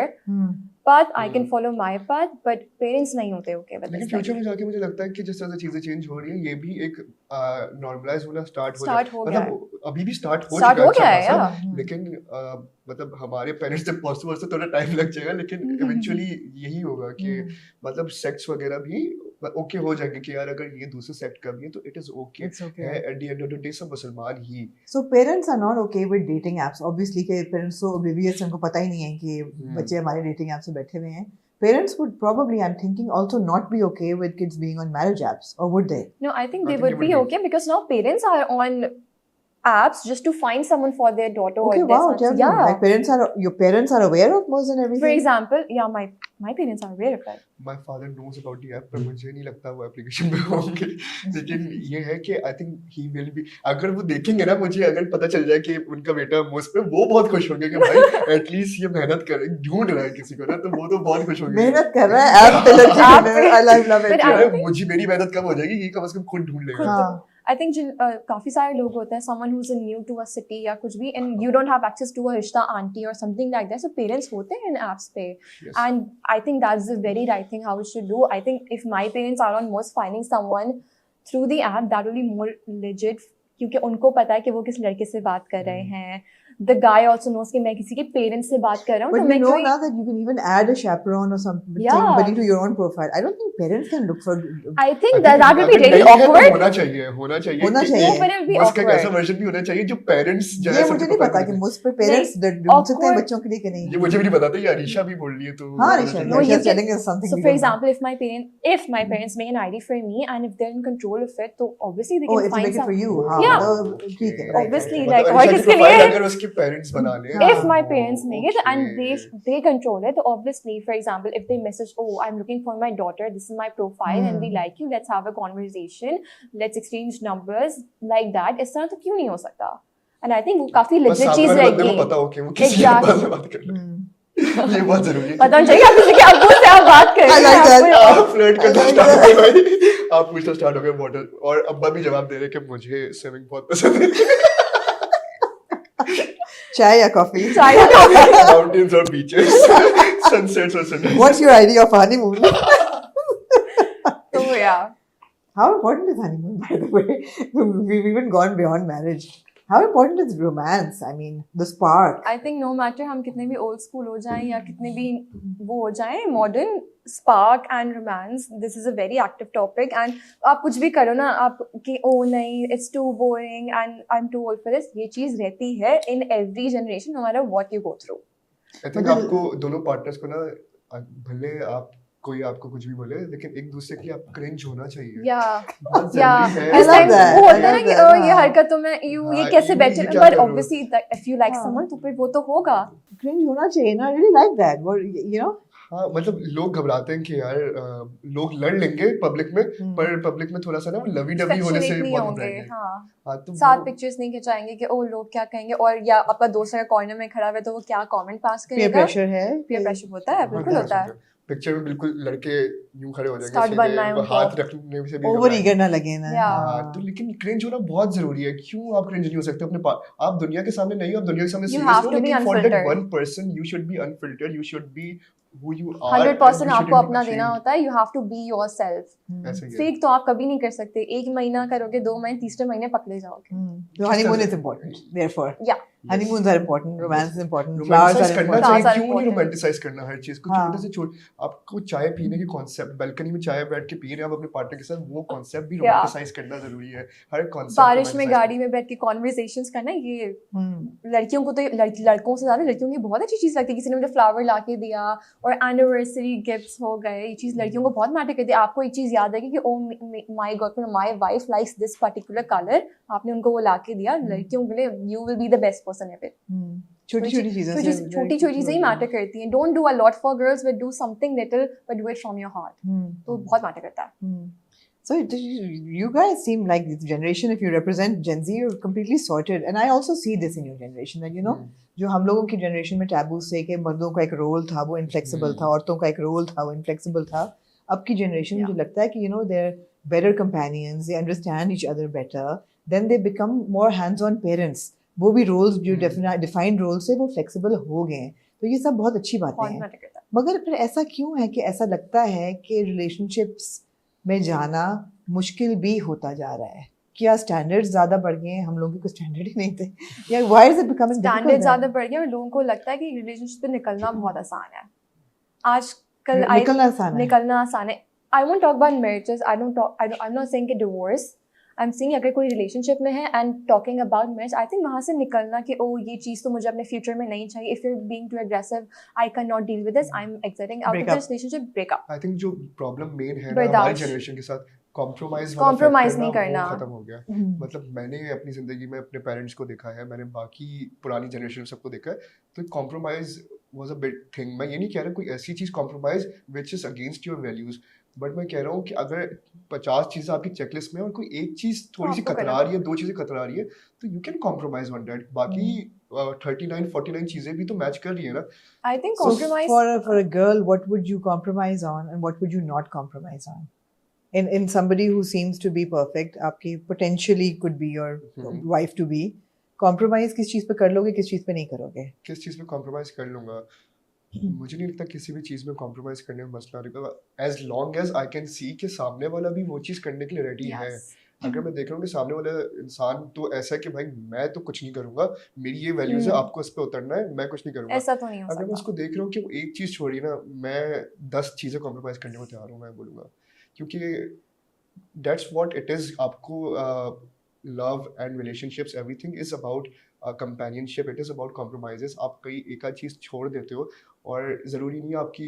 Speaker 3: path, I can follow my path, but parents नहीं होते okay with
Speaker 2: लेकिन
Speaker 3: this.
Speaker 2: फ्यूचर में जाके मुझे लगता है कि जिस तरह से चीजें चेंज हो रही हैं, ये भी एक नॉर्मलाइज होना स्टार्ट हो
Speaker 3: Start हो गया
Speaker 2: मतलब अभी भी स्टार्ट हो
Speaker 3: Start
Speaker 2: चुका
Speaker 3: हो गया है,
Speaker 2: अच्छा
Speaker 3: yeah.
Speaker 2: खासा, लेकिन मतलब हमारे पेरेंट्स तक पहुंचते पहुंचते थोड़ा टाइम लग जाएगा, लेकिन इवेंचुअली यही होगा कि मतलब सेक्स वगैरह भी ओके हो जाएंगे कि यार अगर ये दूसरे सेक्ट का भी है तो it is okay
Speaker 1: It's okay.
Speaker 2: है, at the end of the day सब मुसलमान ही।
Speaker 1: So parents are not okay with dating apps. Obviously के parents तो oblivious हैं, उनको पता ही नहीं है कि बच्चे हमारे dating apps पे बैठे हुए हैं। Parents would probably, I'm thinking, also not be okay with kids being on marriage apps, or would they?
Speaker 3: No, I think
Speaker 2: I
Speaker 3: they
Speaker 2: think
Speaker 3: would
Speaker 2: they
Speaker 3: be
Speaker 2: would be.
Speaker 3: okay because now parents are on apps just to find someone for their daughter
Speaker 1: Okay,
Speaker 3: or their
Speaker 1: wow,
Speaker 3: son.
Speaker 1: tell me.
Speaker 3: Yeah.
Speaker 1: Like your parents are aware of most and everything?
Speaker 3: For example, yeah, my parents are aware of that.
Speaker 2: My father knows about the app, पर मुझे नहीं लगता वो application में होंगे, लेकिन ये है कि I think he will be, अगर वो देखेंगे ना, मुझे अगर पता चल जाए कि उनका बेटा मुझ पे, वो बहुत खुश होंगे कि भाई एटलीस्ट ये मेहनत कर ढूंढ रहा है किसी को ना, तो वो तो बहुत खुश होंगे।
Speaker 1: मेहनत कर रहा है ऐप पे लड़की ढूंढने में। I love it.
Speaker 3: But I
Speaker 2: अरे
Speaker 3: think-
Speaker 2: मुझे मेरी मेहनत कम हो जाएगी, ये कम से कम खुद ढूंढ लेगा।
Speaker 1: हाँ।
Speaker 3: I think काफी सारे लोग होते हैं, someone who's new to a city या कुछ भी, and you don't have access to a रिश्ता auntie or something like that, so parents होते हैं in apps पे,
Speaker 2: Yes.
Speaker 3: and I think that's the very right thing how it should do. I think if my parents are on most finding someone through the app, that will be more legit, क्योंकि उनको पता है कि वो किस लड़के से बात कर रहे हैं. The guy also knows कि मैं किसी के parents से बात कर रहा हूँ,
Speaker 1: But
Speaker 3: तो
Speaker 1: you
Speaker 3: मैं
Speaker 1: know
Speaker 3: कोई
Speaker 1: now that you can even add a chaperone or something
Speaker 3: Yeah.
Speaker 1: but into your own profile. I don't think parents can look for.
Speaker 3: I think that will be
Speaker 2: अगर
Speaker 3: really
Speaker 2: नहीं है तो
Speaker 3: awkward.
Speaker 2: होना चाहिए
Speaker 1: होना
Speaker 2: कि
Speaker 1: चाहिए।
Speaker 3: But it will be
Speaker 2: उसका एक ऐसा
Speaker 3: awkward.
Speaker 2: वर्जन भी होना चाहिए जो पेरेंट्स जो
Speaker 1: ये
Speaker 2: है
Speaker 1: मुझे
Speaker 2: सबको
Speaker 1: नहीं
Speaker 2: पता
Speaker 1: पता
Speaker 2: है।
Speaker 1: कि मुझ पे parents ढूंढ सकते हैं
Speaker 3: awkward-
Speaker 1: बच्चों के लिए कि नहीं।
Speaker 2: ये मुझे भी नहीं पता था, ये अरीशा भी बोल रही है तो
Speaker 1: हाँ,
Speaker 2: होना
Speaker 1: Arisha,
Speaker 2: चाहिए।
Speaker 3: No, you
Speaker 1: Arisha's
Speaker 3: can-
Speaker 1: telling us something.
Speaker 3: So
Speaker 1: we
Speaker 3: for
Speaker 1: don't know.
Speaker 3: example, if my parents make an ID for me, and if they're in control of it, so obviously they
Speaker 1: Oh,
Speaker 3: can
Speaker 1: it's
Speaker 3: find
Speaker 1: make it for
Speaker 3: some.
Speaker 1: you. हाँ,
Speaker 3: Yeah.
Speaker 1: मतलब ठीक है, right,
Speaker 3: Obviously,
Speaker 1: right, right.
Speaker 3: like,
Speaker 2: मतलब
Speaker 3: और
Speaker 2: अरीशा की
Speaker 3: किसके
Speaker 2: profile
Speaker 3: लिए?
Speaker 2: अगर उसके पेरेंट्स बना ले,
Speaker 1: हाँ।
Speaker 3: If my parents make it and
Speaker 2: okay.
Speaker 3: they control it, obviously, for example, if they message, oh, I'm looking for my daughter, this is my profile, and we like you, let's have a conversation, let's exchange numbers, like that. इस तरह तो क्यों नहीं हो सकता? And I think वो काफी
Speaker 2: बस
Speaker 3: legit
Speaker 2: सामने
Speaker 3: चीज
Speaker 2: वाले बंदे को
Speaker 3: रहेगी.
Speaker 2: पता हो कि वो किसी के
Speaker 3: Exactly.
Speaker 2: पास बात कर रहा है। ये बहुत जरूरी है।
Speaker 3: पता नहीं चाहिए आप किसी के अब्बू से आप बात कर
Speaker 1: I
Speaker 3: रहे
Speaker 1: like that.
Speaker 3: हैं
Speaker 2: आप फ्लर्ट करना स्टार्ट हो गए भाई, आप पूछना स्टार्ट हो गए वाटर, और अब्बा भी जवाब दे रहे कि मुझे स्विमिंग बहुत पसंद है।
Speaker 1: Chai या coffee?
Speaker 3: चाय का
Speaker 2: माउंटेन्स और बीचेस, सनसेट्स और sunrise.
Speaker 1: What's your idea of honeymoon?
Speaker 3: तो या
Speaker 1: How important is honeymoon, by the way? We've even gone beyond marriage. How important is romance? I mean, the spark.
Speaker 3: I think no matter हम कितने भी old school हो जाएं या कितने भी वो हो जाएं, modern spark and romance, this is a very active topic. And आप कुछ भी करो ना, आप कि ओ नहीं it's too boring and I am too old for this, ये चीज़ रहती है in every generation, no matter what you go through.
Speaker 2: I think
Speaker 1: मतलब-
Speaker 2: आपको दोनों पार्टनर्स को ना, भले आप कोई आपको कुछ भी बोले, लेकिन एक दूसरे के लिए आप क्रिंज होना चाहिए।
Speaker 3: या
Speaker 2: बहुत
Speaker 3: या
Speaker 2: जरूरी है।
Speaker 1: I
Speaker 3: इस
Speaker 1: love
Speaker 3: टाइम
Speaker 1: that.
Speaker 3: वो
Speaker 1: I
Speaker 3: होता है ना
Speaker 1: love
Speaker 3: कि
Speaker 1: that,
Speaker 3: ये
Speaker 1: हाँ।
Speaker 3: हरकतों में यू ये
Speaker 2: हाँ,
Speaker 3: कैसे
Speaker 2: ये
Speaker 3: बैठे,
Speaker 2: क्या
Speaker 3: बट
Speaker 2: कर रहे हो?
Speaker 3: ऑब्वियसली इफ यू लाइक
Speaker 1: हाँ।
Speaker 3: समवन तो फिर वो तो होगा।
Speaker 1: Cringe होना चाहिए ना. I really like that. What, you know?
Speaker 2: हाँ, मतलब लोग घबराते हैं कि यार लोग लड़ लेंगे पब्लिक में,
Speaker 1: हम्म.
Speaker 2: पर पब्लिक में थोड़ा सा ना वो लवी डवी होने से
Speaker 3: Affectionate नहीं
Speaker 2: बहुत
Speaker 3: होंगे,
Speaker 2: घबराएंगे।
Speaker 3: हाँ।
Speaker 2: हाँ, तो
Speaker 3: साथ
Speaker 2: वो
Speaker 3: पिक्चर्स नहीं खिंचाएंगे कि ओ लोग क्या कहेंगे, और या आपका दोस्त अगर कॉर्नर में खड़ा है तो वो क्या कमेंट पास
Speaker 1: Peer
Speaker 3: करेगा।
Speaker 1: pressure है.
Speaker 3: पीयर प्रेशर होता है, बिल्कुल होता है।
Speaker 2: पिक्चर में बिल्कुल लड़के यूं खड़े हो जाएंगे,
Speaker 3: Start बनना है
Speaker 2: सीधे
Speaker 3: उनको।
Speaker 2: हाथ रखने से भी
Speaker 1: Over
Speaker 2: घबराएंगे।
Speaker 1: eager ना लगे ना.
Speaker 3: Yeah.
Speaker 2: हाँ, तो लेकिन क्रिंज होना बहुत जरूरी है। क्यों आप क्रिंज नहीं हो सकते अपने आप दुनिया के सामने नहीं हो, आप दुनिया के सामने
Speaker 3: You
Speaker 2: सीरियस
Speaker 3: have
Speaker 2: हो,
Speaker 3: to be
Speaker 2: लेकिन for that
Speaker 3: unfiltered.
Speaker 2: One person you should be unfiltered, you should be who you are,
Speaker 3: 100%
Speaker 2: and you
Speaker 3: आपको
Speaker 2: shouldn't
Speaker 3: अपना
Speaker 2: be
Speaker 3: देना
Speaker 2: ashamed.
Speaker 3: होता है, you have to be yourself.
Speaker 2: ऐसा ही है।
Speaker 3: फेक तो आप कभी नहीं कर सकते, एक महीना करोगे, 2 महीने, तीसरे महीने पकड़े जाओगे।
Speaker 1: So honeymoon is important. Therefore,
Speaker 3: Yeah.
Speaker 1: honeymoons are important. Romance is important. Flowers
Speaker 2: romanticise
Speaker 1: are
Speaker 2: करना
Speaker 1: important.
Speaker 2: चाहिए,
Speaker 3: Flowers are
Speaker 2: क्यों नहीं
Speaker 3: important.
Speaker 2: रोमांटिसाइज करना हर चीज को?
Speaker 1: हाँ.
Speaker 2: छोटे से छोटे आपको चाय पीने के कॉन्सेप्ट, बालकनी में चाय बैठ के पी रहे हैं आप अपने पार्टनर के साथ, वो कॉन्सेप्ट भी
Speaker 3: Yeah.
Speaker 2: रोमांटिसाइज करना जरूरी है। हर कॉन्सेप्ट
Speaker 3: बारिश में गाड़ी में बैठ के कॉन्वर्सेशंस करना, ये लड़कियों को तो लड़कों से ज्यादा लड़कियों की बहुत अच्छी चीज लगती है। किसी ने मुझे फ्लावर ला के दिया और एनिवर्सरी गिफ्ट्स हो गए, ये चीज लड़कियों को बहुत मैटर करती है। आपको एक चीज याद है कि oh my girlfriend, my wife likes this particular colour, आपने उनको वो ला के दिया, लड़कियों के लिए you will be the best person ever.
Speaker 1: छोटी-छोटी चीजें से
Speaker 3: छोटी-छोटी चीजें ही मैटर करती हैं। Don't do a lot for girls, but do something little, but do it from your heart. तो बहुत मैटर करता है।
Speaker 1: So you guys seem like this generation, if you represent Gen Z, you're completely sorted. And I also see this in your generation, that you know, जो हम लोगों की generation में taboo से कि मर्दों का एक रोल था वो इनफ्लेक्सिबल था, औरतों का एक रोल था वो इनफ्लेक्सिबल था, अब की जनरेशन मुझे लगता है कि you know they're better companions, they understand each other better, then they become more hands-on parents. वो भी रोल्स जो डिफाइंड रोल्स है वो फ्लेक्सिबल हो गए हैं, तो ये सब बहुत अच्छी बातें
Speaker 3: बहुत
Speaker 1: हैं।
Speaker 3: मैटर करता है।
Speaker 1: मगर फिर ऐसा क्यों है कि ऐसा लगता है कि रिलेशनशिप्स में जाना मुश्किल भी होता जा रहा है? क्या स्टैंडर्ड्स ज़्यादा बढ़ गए हैं? हम लोगों के कुछ स्टैंडर्ड ही नहीं थे, या why is it becoming
Speaker 3: standard ज़्यादा बढ़ गया और लोगों को लगता है कि रिलेशनशिप से निकलना बहुत आसान है आजकल।
Speaker 1: निकलना आसान है।
Speaker 3: निकलना आसान है। I won't talk about marriages, I am not saying कि डिवोर्स, आई एम सेइंग अगर कोई रिलेशनशिप में है and talking about marriage, I think वहाँ से निकलना कि ओ ये चीज़ तो मुझे अपने फ्यूचर में नहीं चाहिए, if you are being too aggressive, I can not deal with this, I am exiting out of
Speaker 1: Break up.
Speaker 3: This relationship, breakup.
Speaker 2: I think जो प्रॉब्लम मेन है ना
Speaker 3: बर्दाश्त।
Speaker 2: हमारी जनरेशन के साथ, कॉम्प्रोमाइज
Speaker 3: नहीं करना।
Speaker 2: खत्म हो गया। मतलब मैंने अपनी जिंदगी में अपने पेरेंट्स को देखा है, मैंने बाकी पुरानी जनरेशन सबको देखा है, तो compromise was a big thing. मैं ये नहीं कह रहा कोई ऐसी चीज compromise which is against your values, but मैं कह रहा हूँ कि अगर 50 चीजें आपकी चेकलिस्ट में और कोई एक चीज थोड़ी सी
Speaker 3: आपको
Speaker 2: कतरा
Speaker 3: करना।
Speaker 2: रही है, 2 चीजें कतरा रही है, तो you can compromise on that. बाकी 39-49 चीजें भी तो मैच कर रही है ना।
Speaker 3: I think
Speaker 1: So
Speaker 3: compromise
Speaker 1: for a girl, what would you compromise on and what would you not compromise on? In somebody who seems to be perfect, आपकी potentially could be your wife to be, compromise किस चीज पे कर लोगे, किस चीज पे नहीं करोगे?
Speaker 2: किस चीज पे कॉम्प्रोमाइज कर लूंगा? मुझे नहीं लगता किसी भी चीज में कॉम्प्रोमाइज करने में मसला रहेगा, as long as I can see कि सामने वाला भी वो चीज करने के लिए रेडी है। अगर मैं देख रहा हूँ कि सामने वाला इंसान तो ऐसा है कि भाई मैं तो कुछ नहीं करूंगा, मेरी ये वैल्यूज है, आपको इस पे उतरना है, मैं कुछ नहीं करूंगा,
Speaker 3: ऐसा तो नहीं हो
Speaker 2: अगर मैं
Speaker 3: सकता।
Speaker 2: उसको देख रहा हूँ कि वो एक चीज छोड़ी ना, मैं 10 चीजें कॉम्प्रोमाइज करने को तैयार हूँ, मैं बोलूँगा, क्योंकि दैट्स व्हाट इट इज। आपको love and relationships everything is about companionship, it is about compromises. आप कई एक आध चीज छोड़ देते हो, और ज़रूरी नहीं है आपकी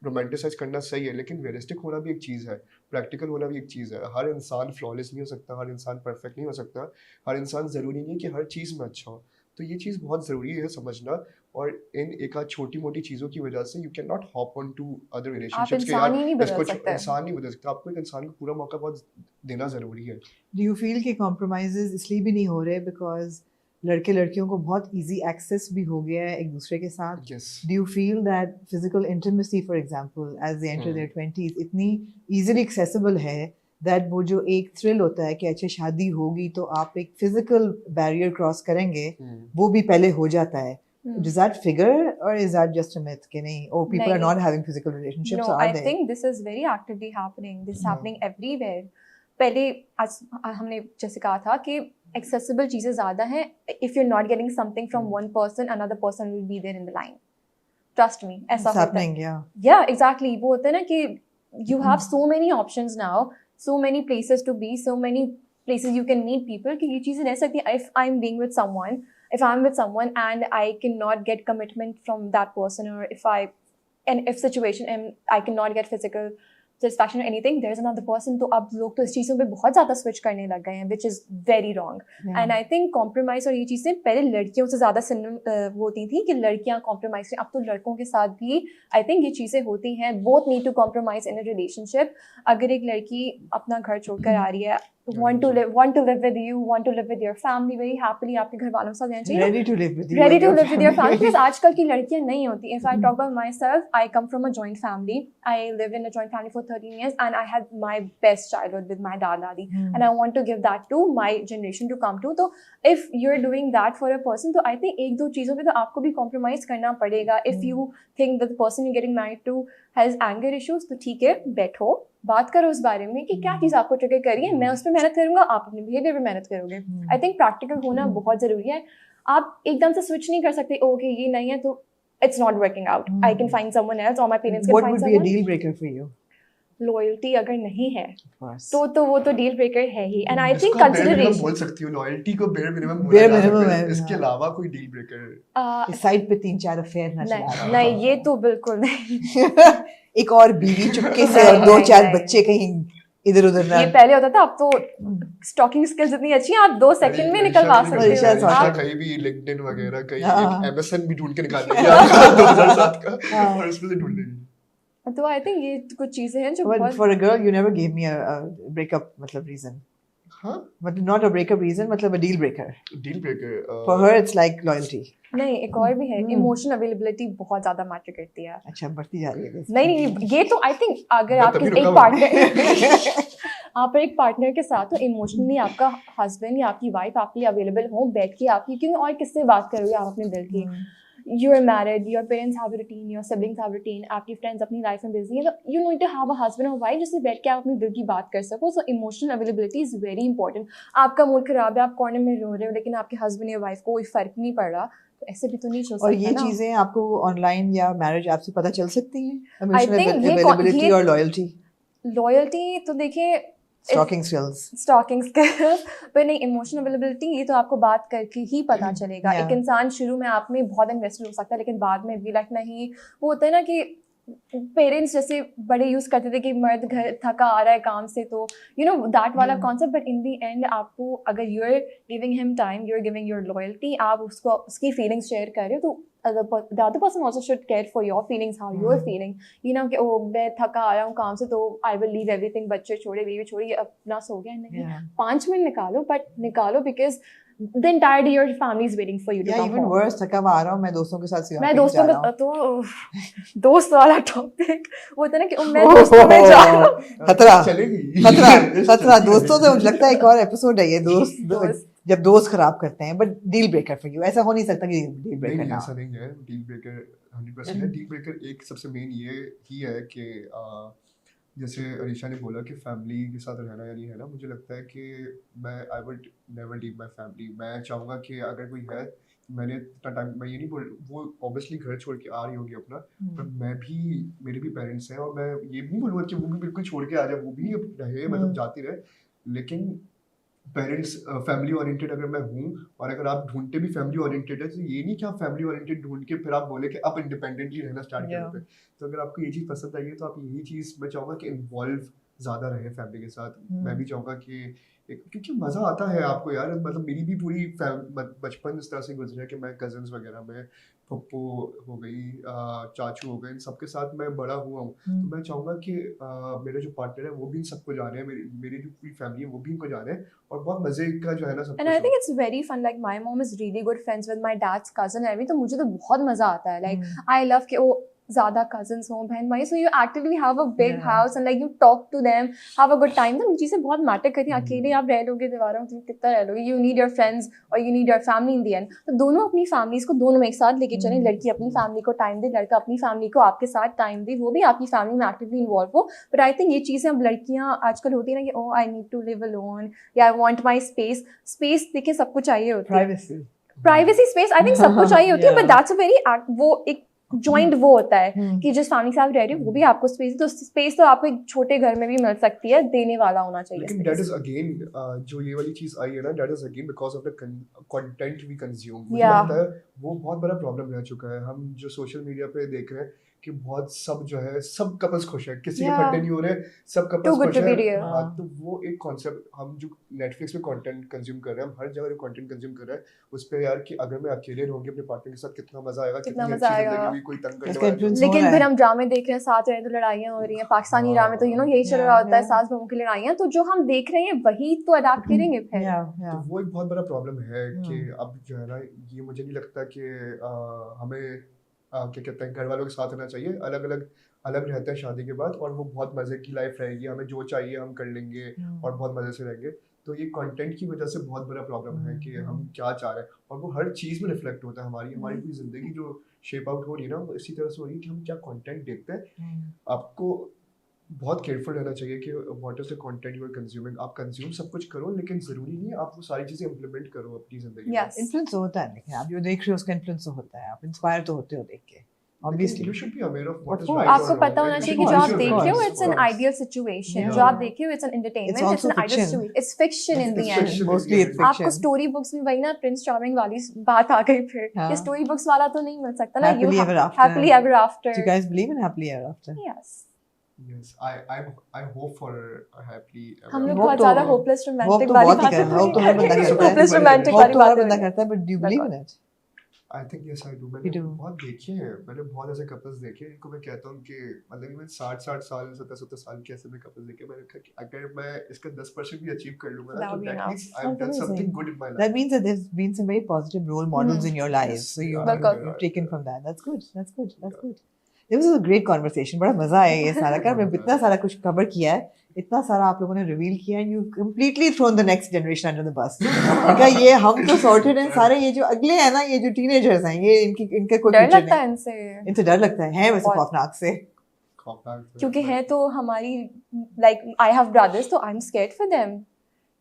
Speaker 2: रोमांटिसाइज करना सही है, लेकिन रियलिस्टिक होना भी एक चीज़ है, प्रैक्टिकल होना भी एक चीज़ है। हर इंसान फ्लॉलेस नहीं हो सकता, हर इंसान परफेक्ट नहीं हो सकता, हर इंसान ज़रूरी नहीं है कि हर चीज़ में अच्छा हो। तो ये चीज़ बहुत ज़रूरी है समझना, और इन एक आध छोटी मोटी चीज़ों की वजह से you can not hop on to other relationships के
Speaker 3: इंसान ही नहीं बदल
Speaker 2: इसको
Speaker 3: सकते।
Speaker 2: इंसान नहीं बदल सकता। आपको एक इंसान को पूरा मौका बहुत देना ज़रूरी है।
Speaker 1: Do you feel कि compromises इसलिए भी नहीं हो रहे because लड़के लड़कियों को बहुत इजी एक्सेस भी हो गया है एक दूसरे के साथ.
Speaker 2: Yes
Speaker 1: Do you feel that physical intimacy, for example, as they enter their 20s, इतनी easily accessible है that वो जो एक thrill होता है कि अच्छा शादी होगी तो आप एक physical barrier cross करेंगे, वो भी पहले हो जाता है. Does that figure or is that just a myth? कि नहीं, oh, people are
Speaker 3: नहीं.
Speaker 1: not having physical relationships,
Speaker 3: No,
Speaker 1: or are
Speaker 3: I
Speaker 1: they?
Speaker 3: think this is very actively happening. This is happening everywhere. पहले आज हमने जैसे कहा था कि accessible चीज़ें ज़्यादा हैं. If you're not getting something from one person, another person will be there in the line. Trust me, ऐसा
Speaker 1: It's
Speaker 3: होता है.
Speaker 1: happening, yeah.
Speaker 3: Yeah, exactly. वो होता है ना कि you have so many options now, so many places to be, so many places you can meet people कि ये चीज़ें रह सकती हैं. If I'm being with someone, if I'm with someone and I cannot get commitment from that person, or if situation and I cannot get physical satisfaction or anything, there's another person. तो अब लोग तो इस चीज़ों पे बहुत ज़्यादा switch करने लग गए हैं, which is very wrong.
Speaker 1: Yeah.
Speaker 3: And I think compromise और ये चीज़ें पहले लड़कियों से ज़्यादा वो होती थी कि लड़कियाँ compromise करें. अब तो लड़कों के साथ भी I think ये चीज़ें होती हैं. Both need to compromise in a relationship. अगर एक लड़की अपना घर छोड़कर आ रही है, want to live with you, want to live with your family very happily, आपके घर वालों के साथ रहना चाहिए.
Speaker 1: Ready to live with you.
Speaker 3: Ready
Speaker 1: and
Speaker 3: to
Speaker 1: your
Speaker 3: live with your family,
Speaker 1: family.
Speaker 3: because आजकल की लड़कियां नहीं होती. If I talk about myself, I come from a joint family. I lived in a joint family for 13 years and I had my best childhood with my dad dadi. And I want to give that to my generation to come to. So if you're doing that for a person, तो I think एक दो चीज़ों पे तो आपको भी compromise करना पड़ेगा. If you think that the person you're getting married to has anger issues, तो ठीक है, बैठो, बात करो उस बारे में कि क्या चीज़ आपको ट्रिगर करी है. मैं उस पर मेहनत करूंगा, आप अपने बिहेवियर पे मेहनत करोगे. आई थिंक प्रैक्टिकल होना बहुत ज़रूरी है. आप एकदम से स्विच नहीं कर सकते. ओके ये नहीं है तो it's not working out, I can find someone else और my parents can
Speaker 1: What
Speaker 3: find
Speaker 1: would be a
Speaker 3: someone.
Speaker 1: deal breaker for you?
Speaker 3: Loyalty अगर नहीं है
Speaker 1: Of course.
Speaker 3: तो वो तो डील ब्रेकर है ही. एंड आई थिंक
Speaker 2: इसको bare minimum
Speaker 3: कंसिडरेशन
Speaker 2: बोल सकती हूँ, लॉयल्टी को bare minimum
Speaker 1: Bare
Speaker 2: बोला जा सकता
Speaker 1: minimum
Speaker 2: है.
Speaker 1: है,
Speaker 2: इसके
Speaker 1: हाँ.
Speaker 2: अलावा कोई डील ब्रेकर
Speaker 1: इस साइड पे 3-4 अफेयर ना चला रहा.
Speaker 3: नहीं ये तो बिल्कुल नहीं.
Speaker 1: एक और बीवी चुपके से और
Speaker 3: नहीं,
Speaker 1: 2-4
Speaker 3: नहीं.
Speaker 1: बच्चे कहीं इधर उधर ना.
Speaker 3: ये पहले होता था. अब तो स्टॉकिंग स्किल्स इतनी अच्छी हैं, आप 2 सेकंड में निकलवा सकते
Speaker 1: परीक्षा
Speaker 3: हो.
Speaker 1: सॉर्ट
Speaker 3: आप
Speaker 1: है.
Speaker 2: कहीं भी लिंक्डइन वगैरह कहीं
Speaker 1: हाँ.
Speaker 2: एक MSN भी ढूंढ के निकाल लेंगे आपका 2007 का
Speaker 1: हाँ.
Speaker 2: और उसमें से ढूंढ लेंगे.
Speaker 3: तो आई थिंक ये कुछ चीजें हैं जो
Speaker 1: But
Speaker 3: बहुत.
Speaker 1: for a girl, you never gave me a breakup मतलब reason.
Speaker 2: हाँ
Speaker 1: But not a breakup reason, मतलब a deal breaker.
Speaker 2: Deal breaker
Speaker 1: For her, it's like loyalty.
Speaker 3: नहीं, एक और भी है, इमोशनल अवेलेबिलिटी बहुत ज्यादा मैटर करती है.
Speaker 1: अच्छा बढ़ती जा रही है.
Speaker 3: नहीं ये तो आई थिंक अगर
Speaker 2: मैं
Speaker 3: आप
Speaker 2: तभी
Speaker 3: एक
Speaker 2: रुका हूँ.
Speaker 3: पार्टनर आप एक पार्टनर के साथ तो इमोशनली आपका हस्बैंड या आपकी वाइफ आपके लिए अवेलेबल हो, बैठ के आपकी, क्योंकि और किससे बात करोगे आप अपने दिल की. You are married, your parents have a routine, your siblings have a routine, आपकी फ्रेंड्स अपनी लाइफ में बिजी हैं, तो you need to have a husband or wife जिससे बैठ के आप अपने दिल की बात कर सको. So emotional availability is very important. आपका मूड खराब है, आप कॉर्नर में रो रहे हो, लेकिन आपके हस्बैंड या वाइफ को कोई फर्क नहीं पड़ रहा, तो ऐसे भी तो नहीं चल सकता
Speaker 1: और ये
Speaker 3: ना.
Speaker 1: चीजें आपको ऑनलाइन या मैरिज ऐप से पता चल सकती हैं?
Speaker 3: think
Speaker 1: Emotional
Speaker 3: ये
Speaker 1: availability और loyalty,
Speaker 3: लॉयल्टी तो देखिए
Speaker 1: stalking skills.
Speaker 3: स्टॉकिंग स्किल्स पर नहीं, इमोशनल अवेलेबिलिटी ये तो आपको बात करके ही पता चलेगा.
Speaker 1: Yeah.
Speaker 3: एक इंसान शुरू में आप में बहुत इन्वेस्टेड हो सकता है, लेकिन बाद में भी लाइक नहीं. वो होता है ना कि पेरेंट्स जैसे बड़े यूज करते थे कि मर्द घर थका आ रहा है काम से, तो यू नो दैट वाला concept. But in the end आपको अगर you are giving him time, you are giving your loyalty, आप उसको उसकी फीलिंग्स शेयर कर रहे हो, तो the other person also should care for your feelings, how you are feeling. You know कि ओ मैं थका आया हूँ काम से तो I will leave everything, बच्चे छोड़े, बीवी छोड़ी, अपना सो गया. नहीं,
Speaker 1: Yeah.
Speaker 3: 5 मिनट निकालो, बट निकालो because the entire day your family is waiting for you to
Speaker 1: Yeah,
Speaker 3: come
Speaker 1: even
Speaker 3: home.
Speaker 1: worse, थका हुआ आ रहा हूँ, मैं दोस्तों के साथ
Speaker 3: मैं
Speaker 1: सिनेमा
Speaker 3: दोस्तों
Speaker 1: जा रहा
Speaker 3: में
Speaker 1: हूँ.
Speaker 3: तो दोस्त वाला टॉपिक वो होता है ना कि ओ, मैं दोस्तों में जा रहा हूँ.
Speaker 1: खतरा
Speaker 2: चलेगी
Speaker 1: खतरा दोस्तों से. मुझे लगता है एक और एपिसोड है ये,
Speaker 3: दोस्त.
Speaker 1: जब दोस्त खराब करते हैं. But deal breaker for you, ऐसा हो नहीं सकता कि डील ब्रेकर
Speaker 2: नहीं
Speaker 1: ना
Speaker 2: ऐसा नहीं है. डील ब्रेकर 100% है. डील ब्रेकर एक सबसे मेन ये ही है कि जैसे अरीशा ने बोला कि फैमिली के साथ रहना या नहीं है ना, मुझे लगता है कि मैं आई would never leave my family. मैं चाहूँगा कि अगर कोई है, मैंने इतना टाइम, मैं ये नहीं बोल, वो ऑब्वियसली घर छोड़ के आ रही होगी अपना, पर मैं भी, मेरे भी पेरेंट्स हैं और मैं ये भी बोलूँगा कि वो भी बिल्कुल छोड़ के आ जाए, वो भी रहे, मतलब जाती रहे. लेकिन पेरेंट्स फैमिली ओरिएंटेड अगर मैं हूँ, और अगर आप ढूंढते भी फैमिली ओरिएंटेड है, तो ये नहीं कि आप फैमिली ओरिएंटेड ढूंढ के फिर आप बोले कि आप इंडिपेंडेंटली रहना स्टार्ट
Speaker 1: Yeah.
Speaker 2: करते. तो अगर आपको ये चीज़ पसंद आई है तो आप यही चीज़ मैं चाहूँगा कि इन्वॉल्व ज़्यादा रहें फैमिली के साथ। मैं भी चाहूँगा कि क्योंकि मज़ा आता है आपको यार, मतलब मेरी भी पूरी बचपन इस तरह से गुजरा कि मैं कज़न्स वगैरह में, पप्पू हो गई, चाचू हो गए, इन सबके साथ मैं बड़ा हुआ हूँ। तो मैं चाहूँगा कि मेरे जो पार्टनर है वो भी इन सबको जाने, मेरी मेरी जो पूरी फैमिली है वो भी इनको जाने, और बहुत मज़े का जो है ना सब
Speaker 3: And I
Speaker 2: कुछ
Speaker 3: think
Speaker 2: हो।
Speaker 3: it's very fun. Like my mom is really good friends with my dad's cousin and everything. तो मुझे तो बहुत मजा आता है. Like I love कि वो ज़्यादा cousins हों, बहन भाई. So you actively have a big
Speaker 1: Yeah.
Speaker 3: house and like you talk to them, have a good time. तो चीज़ें बहुत matter करती हैं. अकेले आप रह लोगे दीवारों में, कितना रह लोगे? You need your friends or you need your family in the end. तो दोनों अपनी families को दोनों एक साथ लेके चलें. लड़की अपनी family को time दे, लड़का अपनी family को आपके साथ time दे. वो भी आपकी family में actively involve हो. But I think ये चीज़ें अब लड़कियाँ आजकल होती है ना कि oh I need to live alone या I want my space. Space देखिए सबको चाहिए होती है.
Speaker 1: Privacy.
Speaker 3: Privacy space I think सबको चाहिए होती है, but
Speaker 1: Yeah.
Speaker 3: That's a very वो एक जॉइंट वो होता है
Speaker 1: Hmm.
Speaker 3: कि जिस फैमिली से आप रह रहे हो वो भी आपको स्पेस, तो स्पेस तो आपको एक छोटे घर में भी मिल सकती है, देने वाला होना चाहिए
Speaker 2: लेकिन दैट
Speaker 3: space.
Speaker 2: इज अगेन जो ये वाली चीज आई है ना, that is again because of the content we consume. मुझे
Speaker 3: Yeah.
Speaker 2: लगता है वो बहुत बड़ा प्रॉब्लम रह चुका है। हम जो सोशल मीडिया पे देख रहे हैं कि बहुत सब जो है, सब कपल्स खुश है, किसी के
Speaker 3: Yeah.
Speaker 2: बर्थडे नहीं हो रहे, सब
Speaker 3: Too
Speaker 2: कपल्स
Speaker 3: good
Speaker 2: खुश
Speaker 3: to be
Speaker 2: है।
Speaker 3: real.
Speaker 2: हाँ, तो वो एक कॉन्सेप्ट, हम जो नेटफ्लिक्स पे कंटेंट कंज्यूम कर रहे हैं, हम हर जगह जो कंटेंट कंज्यूम कर रहे हैं उस पे यार, कि अगर मैं अकेले रहूंगी अपने पार्टनर के साथ कितना मजा आएगा,
Speaker 3: कितना
Speaker 2: कितनी
Speaker 3: मजा
Speaker 2: अच्छी
Speaker 3: आएगा।
Speaker 2: जिंदगी हुई, कोई तंग करने
Speaker 1: उसका
Speaker 2: वाला नहीं
Speaker 1: influence
Speaker 2: होगा।
Speaker 1: हो
Speaker 3: लेकिन
Speaker 1: रहा
Speaker 3: फिर
Speaker 1: है।
Speaker 3: हम ड्रामे देख रहे हैं, साथ रहे तो लड़ाइयाँ हो रही हैं, पाकिस्तानी
Speaker 2: हाँ।
Speaker 3: ड्रामे तो यही चल रहा
Speaker 1: Yeah,
Speaker 3: होता है,
Speaker 1: yeah.
Speaker 3: सास बहू की लड़ाइयाँ, तो जो हम देख रहे हैं वही तो अडाप्ट करेंगे फिर.
Speaker 1: Yeah,
Speaker 2: तो
Speaker 1: yeah.
Speaker 2: वो एक बहुत बड़ा प्रॉब्लम है कि
Speaker 1: हम्म।
Speaker 2: अब जो है ना, ये मुझे नहीं लगता कि हमें क्या कहते हैं, घर वालों के साथ रहना चाहिए। अलग अलग अलग रहते हैं शादी के बाद, और वो बहुत मज़े की लाइफ रहेगी, हमें जो चाहिए हम कर लेंगे और बहुत मज़े से रहेंगे। तो ये कंटेंट की वजह से बहुत बड़ा प्रॉब्लम है कि हम क्या चाह रहे हैं, और वो हर चीज़ में रिफ्लेक्ट होता है। हमारी पूरी ज़िंदगी जो शेप आउट हो रही है ना, वो इसी तरह से हो रही है कि हम क्या कंटेंट देखते हैं। आपको बहुत केयरफुल रहना चाहिए कि what is the content you are consuming. आप कंज्यूम सब कुछ करो, लेकिन ज़रूरी नहीं है आप वो सारी चीज़ें इम्प्लीमेंट करो अपनी ज़िंदगी में।
Speaker 3: Yes.
Speaker 1: इन्फ्लुएंस होता है, लेकिन आप जो देख रहे हो उसका इन्फ्लुएंस तो होता है, आप इंस्पायर तो होते हो देख के,
Speaker 2: you
Speaker 1: obviously.
Speaker 2: Should be aware of what
Speaker 1: Of
Speaker 2: is
Speaker 1: course.
Speaker 2: Right.
Speaker 3: आपको पता होना चाहिए कि जो आप देख रहे हो it's an ideal situation,
Speaker 1: Yeah.
Speaker 3: जो आप देख रहे हो it's an entertainment, it's
Speaker 1: also
Speaker 3: an ideal
Speaker 1: fiction.
Speaker 3: Situation, it's fiction in the
Speaker 2: It's
Speaker 3: and.
Speaker 2: fiction.
Speaker 1: Mostly it's
Speaker 3: आपको
Speaker 1: fiction.
Speaker 3: स्टोरी बुक्स में वही ना प्रिंस चार्मिंग वाली बात आ गई फिर.
Speaker 1: हाँ.
Speaker 3: ये स्टोरी बुक्स वाला तो नहीं मिल सकता ना.
Speaker 1: Happily ever after.
Speaker 3: Happily ever after.
Speaker 1: Do you guys believe in happily ever after?
Speaker 3: Yes.
Speaker 2: Yes, I hope for a happily ever
Speaker 3: हम लोग
Speaker 2: after.
Speaker 1: Hope
Speaker 3: बहुत
Speaker 1: तो-
Speaker 3: ज्यादा होपलेस
Speaker 1: Hope
Speaker 3: रोमांटिक
Speaker 1: तो
Speaker 3: वाली
Speaker 1: बहुत ही
Speaker 3: बातें
Speaker 1: करना है, hope तो हर बंदा करता है।
Speaker 3: होपलेस रोमांटिक
Speaker 1: Hope
Speaker 3: वाली
Speaker 1: तो हर
Speaker 3: बातें
Speaker 1: बंदा
Speaker 3: हो रही
Speaker 1: करता है, but do you believe in it?
Speaker 2: I think yes I do.
Speaker 1: You
Speaker 2: मैंने
Speaker 1: do.
Speaker 2: बहुत देखे हैं, मैंने बहुत ऐसे कपल्स देखे हैं, इनको मैं कहता हूँ कि मतलब मैं 60 साल 70 साल के ऐसे में कपल्स देखे। मैंने कहा कि अगर मैं इसका 10% भी अचीव कर लूंगा ना,
Speaker 3: That
Speaker 2: तो
Speaker 3: would be
Speaker 2: that
Speaker 3: enough.
Speaker 2: means I've done
Speaker 1: That's
Speaker 2: something
Speaker 1: amazing.
Speaker 2: good in my
Speaker 1: That
Speaker 2: life.
Speaker 1: means that there's been some very positive role models in your lives.
Speaker 2: Yes,
Speaker 1: So
Speaker 2: yeah,
Speaker 3: Welcome.
Speaker 1: you've taken from that. That's good. That's good. That's good. This was a great conversation. बड़ा मजा आया ये सारा कर। मैं इतना सारा कुछ कवर किया है, इतना सारा आप लोगों ने रिवील किया है, you completely thrown the next generation under the bus. देखा ये हम तो sorted हैं सारे, ये जो अगले हैं ना, ये जो teenagers हैं, ये इनके कोई
Speaker 3: डर
Speaker 1: future
Speaker 3: लगता
Speaker 1: नहीं।
Speaker 3: है इनसे,
Speaker 1: इनसे डर लगता है वैसे
Speaker 3: बहुत।
Speaker 1: खौफनाक से।
Speaker 2: खौफनाक
Speaker 3: क्योंकि है तो हमारी लाइक आई हैव ब्रदर्स, तो I am scared for them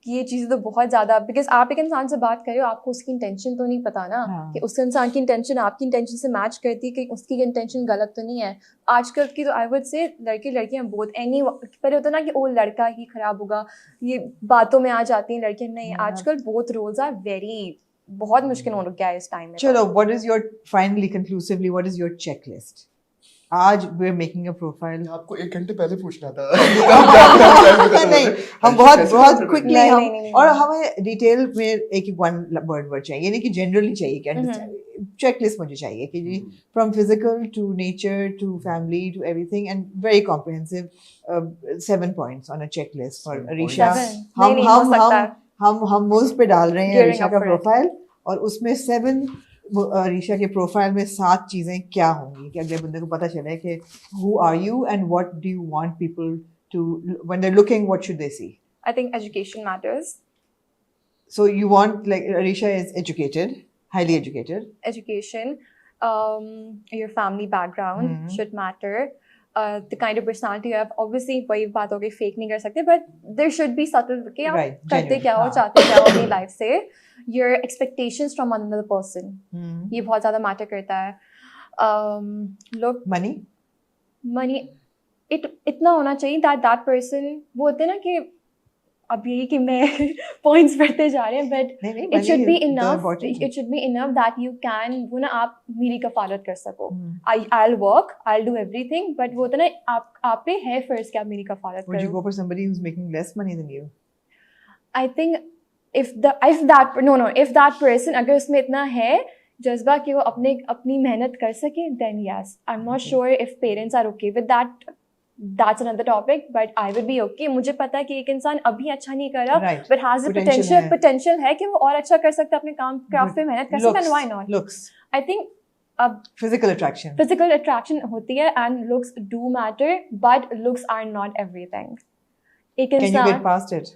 Speaker 3: कि ये चीज़ें तो बहुत ज़्यादा, बिकॉज आप एक इंसान से बात कर रहे हो, आपको उसकी इंटेंशन तो नहीं पता ना
Speaker 1: हाँ।
Speaker 3: कि उस इंसान की इंटेंशन आपकी इंटेंशन से मैच करती है, कि उसकी इंटेंशन गलत तो नहीं है। आजकल की तो आई वुड से लड़के लड़कियां बोथ एनी, पहले होता ना कि ओ लड़का ही खराब होगा, ये बातों में आ जाती हैं लड़कियां, नहीं
Speaker 1: हाँ।
Speaker 3: आजकल बोथ रोल्स आर वेरी, बहुत मुश्किल हो गया है इस टाइम में।
Speaker 1: चलो, what is your finally conclusively what is your checklist? आज we're making a profile.
Speaker 2: आपको 1 घंटे पहले पूछना था।
Speaker 1: नहीं, हम बहुत बहुत quickly
Speaker 3: नहीं,
Speaker 1: हम,
Speaker 3: नहीं, नहीं,
Speaker 1: और
Speaker 3: नहीं।
Speaker 1: हमें डिटेल में एक one word चाहिए, ये नहीं कि जनरली चाहिए कि understand checklist मुझे चाहिए कि जी from physical to nature to family to everything and very comprehensive 7 points on a checklist for
Speaker 2: 7
Speaker 1: Arisha.
Speaker 3: points. नहीं हो सकता है।
Speaker 1: हम मुझ पे डाल रहे हैं
Speaker 3: Gearing
Speaker 1: अरीशा
Speaker 3: up
Speaker 1: का
Speaker 3: for it.
Speaker 1: प्रोफाइल, और उसमें 7 अरीशा के प्रोफाइल में 7 चीजें क्या होंगी कि अगले बंदे को पता चले कि who are you and what do you want people to, when they're looking, what should they see?
Speaker 3: I think education matters.
Speaker 1: So you want, like, Arisha is educated, highly educated.
Speaker 3: Education, your family background should matter. The kind of personality you have, obviously वही बात हो गई, fake नहीं कर सकते, but there should be subtle कि आप
Speaker 1: Right,
Speaker 3: करते
Speaker 1: genuine,
Speaker 3: क्या हो,
Speaker 1: हाँ.
Speaker 3: चाहते क्या हो अपनी लाइफ से, your expectations from another person, ये बहुत ज़्यादा मैटर करता है. लोग
Speaker 1: Money?
Speaker 3: money, इतना होना चाहिए that person, वो होते हैं ना कि अब यही कि मैं पॉइंट्स बढ़ते जा रहे हैं, बट
Speaker 1: नहीं नहीं
Speaker 3: it should be
Speaker 1: the
Speaker 3: enough.
Speaker 1: important
Speaker 3: It should be enough that you can, वो ना आप मेरी कफालत कर सको.
Speaker 1: Hmm.
Speaker 3: I'll work, I'll do everything, but वो तो ना आप पे है फर्ज कि आप मेरी कफालत
Speaker 1: Would you
Speaker 3: करो.
Speaker 1: go for somebody who's making less money than you?
Speaker 3: I think if that person अगर उसमें इतना है जज्बा कि वो अपनी मेहनत कर सके, then yes. I'm not
Speaker 1: Okay.
Speaker 3: sure if parents are okay with that. That's another topic, but I would be okay. मुझे पता है कि एक इंसान अभी अच्छा नहीं कर रहा,
Speaker 1: Right.
Speaker 3: but has the
Speaker 1: Potential
Speaker 3: potential है कि वो और अच्छा कर सकता है, अपने काम क्राफ्ट पे मेहनत कर सकता है, and why not?
Speaker 1: Looks.
Speaker 3: I think अब
Speaker 1: Physical attraction.
Speaker 3: physical attraction होती है and looks do matter, but looks are not everything. एक
Speaker 1: Can you get
Speaker 3: इंसान
Speaker 1: past it?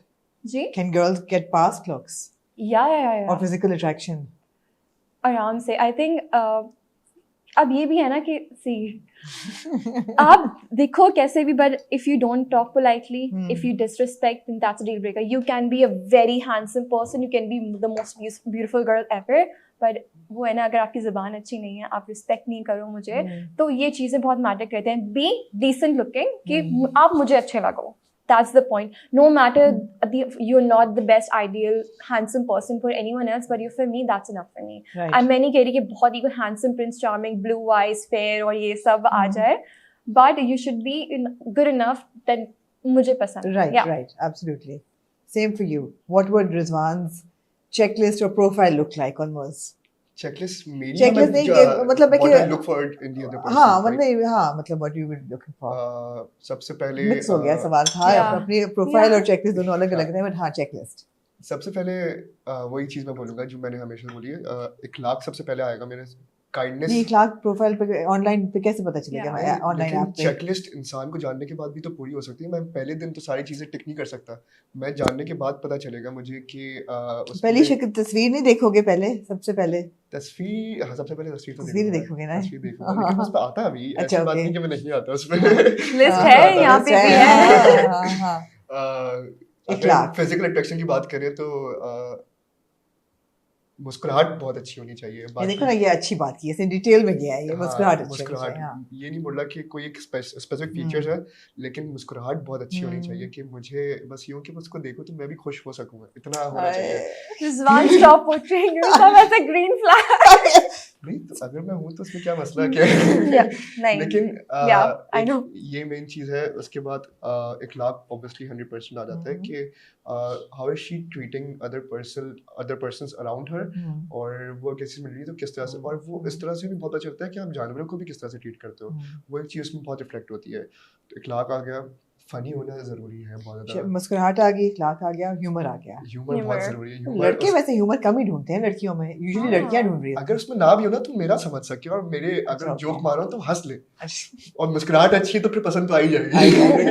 Speaker 3: Ji
Speaker 1: Can girls get past looks
Speaker 3: या
Speaker 1: or physical attraction?
Speaker 3: आराम से. I think अब ये भी है ना कि सी आप देखो कैसे भी, but if you don't talk politely, if you disrespect, then that's a deal breaker. You can be a very handsome person, you can be the most beautiful girl ever, but वो है ना, अगर आपकी ज़बान अच्छी नहीं है, आप रिस्पेक्ट नहीं करो मुझे, तो ये चीज़ें बहुत मैटर करते हैं. बी डिसेंट लुकिंग, कि आप मुझे अच्छे लगो. That's the point. No matter you're not the best ideal handsome person for anyone else, but you for me, that's enough for me.
Speaker 1: Right.
Speaker 3: मैं नहीं कह रही कि बहुत ही handsome, prince charming, blue eyes, fair और ये सब आ जाए, but you should be good enough that मुझे पसंद.
Speaker 1: Right,
Speaker 3: Yeah.
Speaker 1: right, absolutely. Same for you. What would Rizwan's checklist or profile look like on Moz?
Speaker 2: checklist मेरी
Speaker 1: Checklist नहीं, मतलब है
Speaker 2: what
Speaker 1: कि
Speaker 2: I look for in the other person.
Speaker 1: हाँ
Speaker 2: right?
Speaker 1: मतलब हाँ मतलब what you were looking for.
Speaker 2: सबसे पहले
Speaker 1: Mix हो गया सवाल था.
Speaker 3: Yeah.
Speaker 1: अपनी प्रोफाइल
Speaker 3: Yeah.
Speaker 1: और चेकलिस्ट दोनों अलग अलग हैं, but हाँ चेकलिस्ट.
Speaker 2: सबसे पहले वही चीज़ मैं बोलूँगा जो मैंने हमेशा बोली है. इखलाक सबसे पहले आएगा मेरे. काइंडनेस.
Speaker 1: ये इखलाक प्रोफाइल पे ऑनलाइन पे कैसे पता चलेगा?
Speaker 3: Yeah.
Speaker 1: ऑनलाइन ऐप पे.
Speaker 2: चेकलिस्ट इंसान को जानने के बाद भी तो पूरी हो सकती है. मैं पहले दिन तो सारी चीज़ें टिक नहीं कर सकता. मैं जानने के बाद पता चलेगा मुझे कि
Speaker 1: पहली शक्ल तस्वीर नहीं देखोगे पहले, सबसे पहले
Speaker 2: तस्वीर. हाँ, सबसे पहले तस्वीर तो
Speaker 1: तस्वीर देखोगे ना.
Speaker 2: तस्वीर देखूंगा, लेकिन उस पे आता है अभी.
Speaker 1: अच्छा,
Speaker 2: ऐसी बात
Speaker 1: okay.
Speaker 2: नहीं कि मैं नहीं आता उसमें.
Speaker 3: List है यहाँ पे भी है.
Speaker 1: हाँ हाँ.
Speaker 2: अगर
Speaker 1: इखलाक.
Speaker 2: फिजिकल अट्रैक्शन की बात करें तो मुस्कुराहट बहुत अच्छी होनी चाहिए.
Speaker 1: ये देखो ना, ये अच्छी बात की, इसने डिटेल में गया है. ये मुस्कुराहट अच्छी होनी चाहिए. हाँ.
Speaker 2: ये नहीं बोल रहा कि कोई एक स्पेसिफिक फीचर्स है, लेकिन मुस्कुराहट बहुत अच्छी होनी चाहिए कि मुझे बस यूं कि उसको देखो तो मैं भी खुश हो सकूं. इतना होना चाहिए.
Speaker 3: Rizwan, stop portraying yourself as a green flag.
Speaker 2: नहीं तो अगर मैं हूं तो उसमें क्या मसला क्या है?
Speaker 3: Yeah, नहीं.
Speaker 2: लेकिन
Speaker 3: Yeah, I know.
Speaker 2: ये मेन चीज़ है. उसके बाद इखलाक ऑब्वियसली 100% आ जाता है कि how is she treating other persons around her, और वो कैसे मिल रही है तो किस तरह से, और वो इस तरह से भी बहुत अच्छा होता है कि आप जानवरों को भी किस तरह से ट्रीट करते हो. वो एक चीज़ में बहुत रिफ्लेक्ट होती है. तो इखलाक आ गया. फनी होना ज़रूरी है बहुत ज़्यादा.
Speaker 1: मुस्कुराहट आ गई, इखलाक आ गया, ह्यूमर आ गया.
Speaker 2: ह्यूमर बहुत ज़रूरी है.
Speaker 1: लड़के वैसे ह्यूमर कम ही ढूंढते हैं लड़कियों में. यूजुअली लड़कियां ढूंढ रही हैं.
Speaker 2: अगर उसमें ना भी हो ना तो मेरा समझ सके, और मेरे अगर
Speaker 1: अच्छा,
Speaker 2: जोक
Speaker 1: okay.
Speaker 2: मारो तो हंस ले, और मुस्कुराहट अच्छी है तो फिर पसंद तो आ ही जाएगी.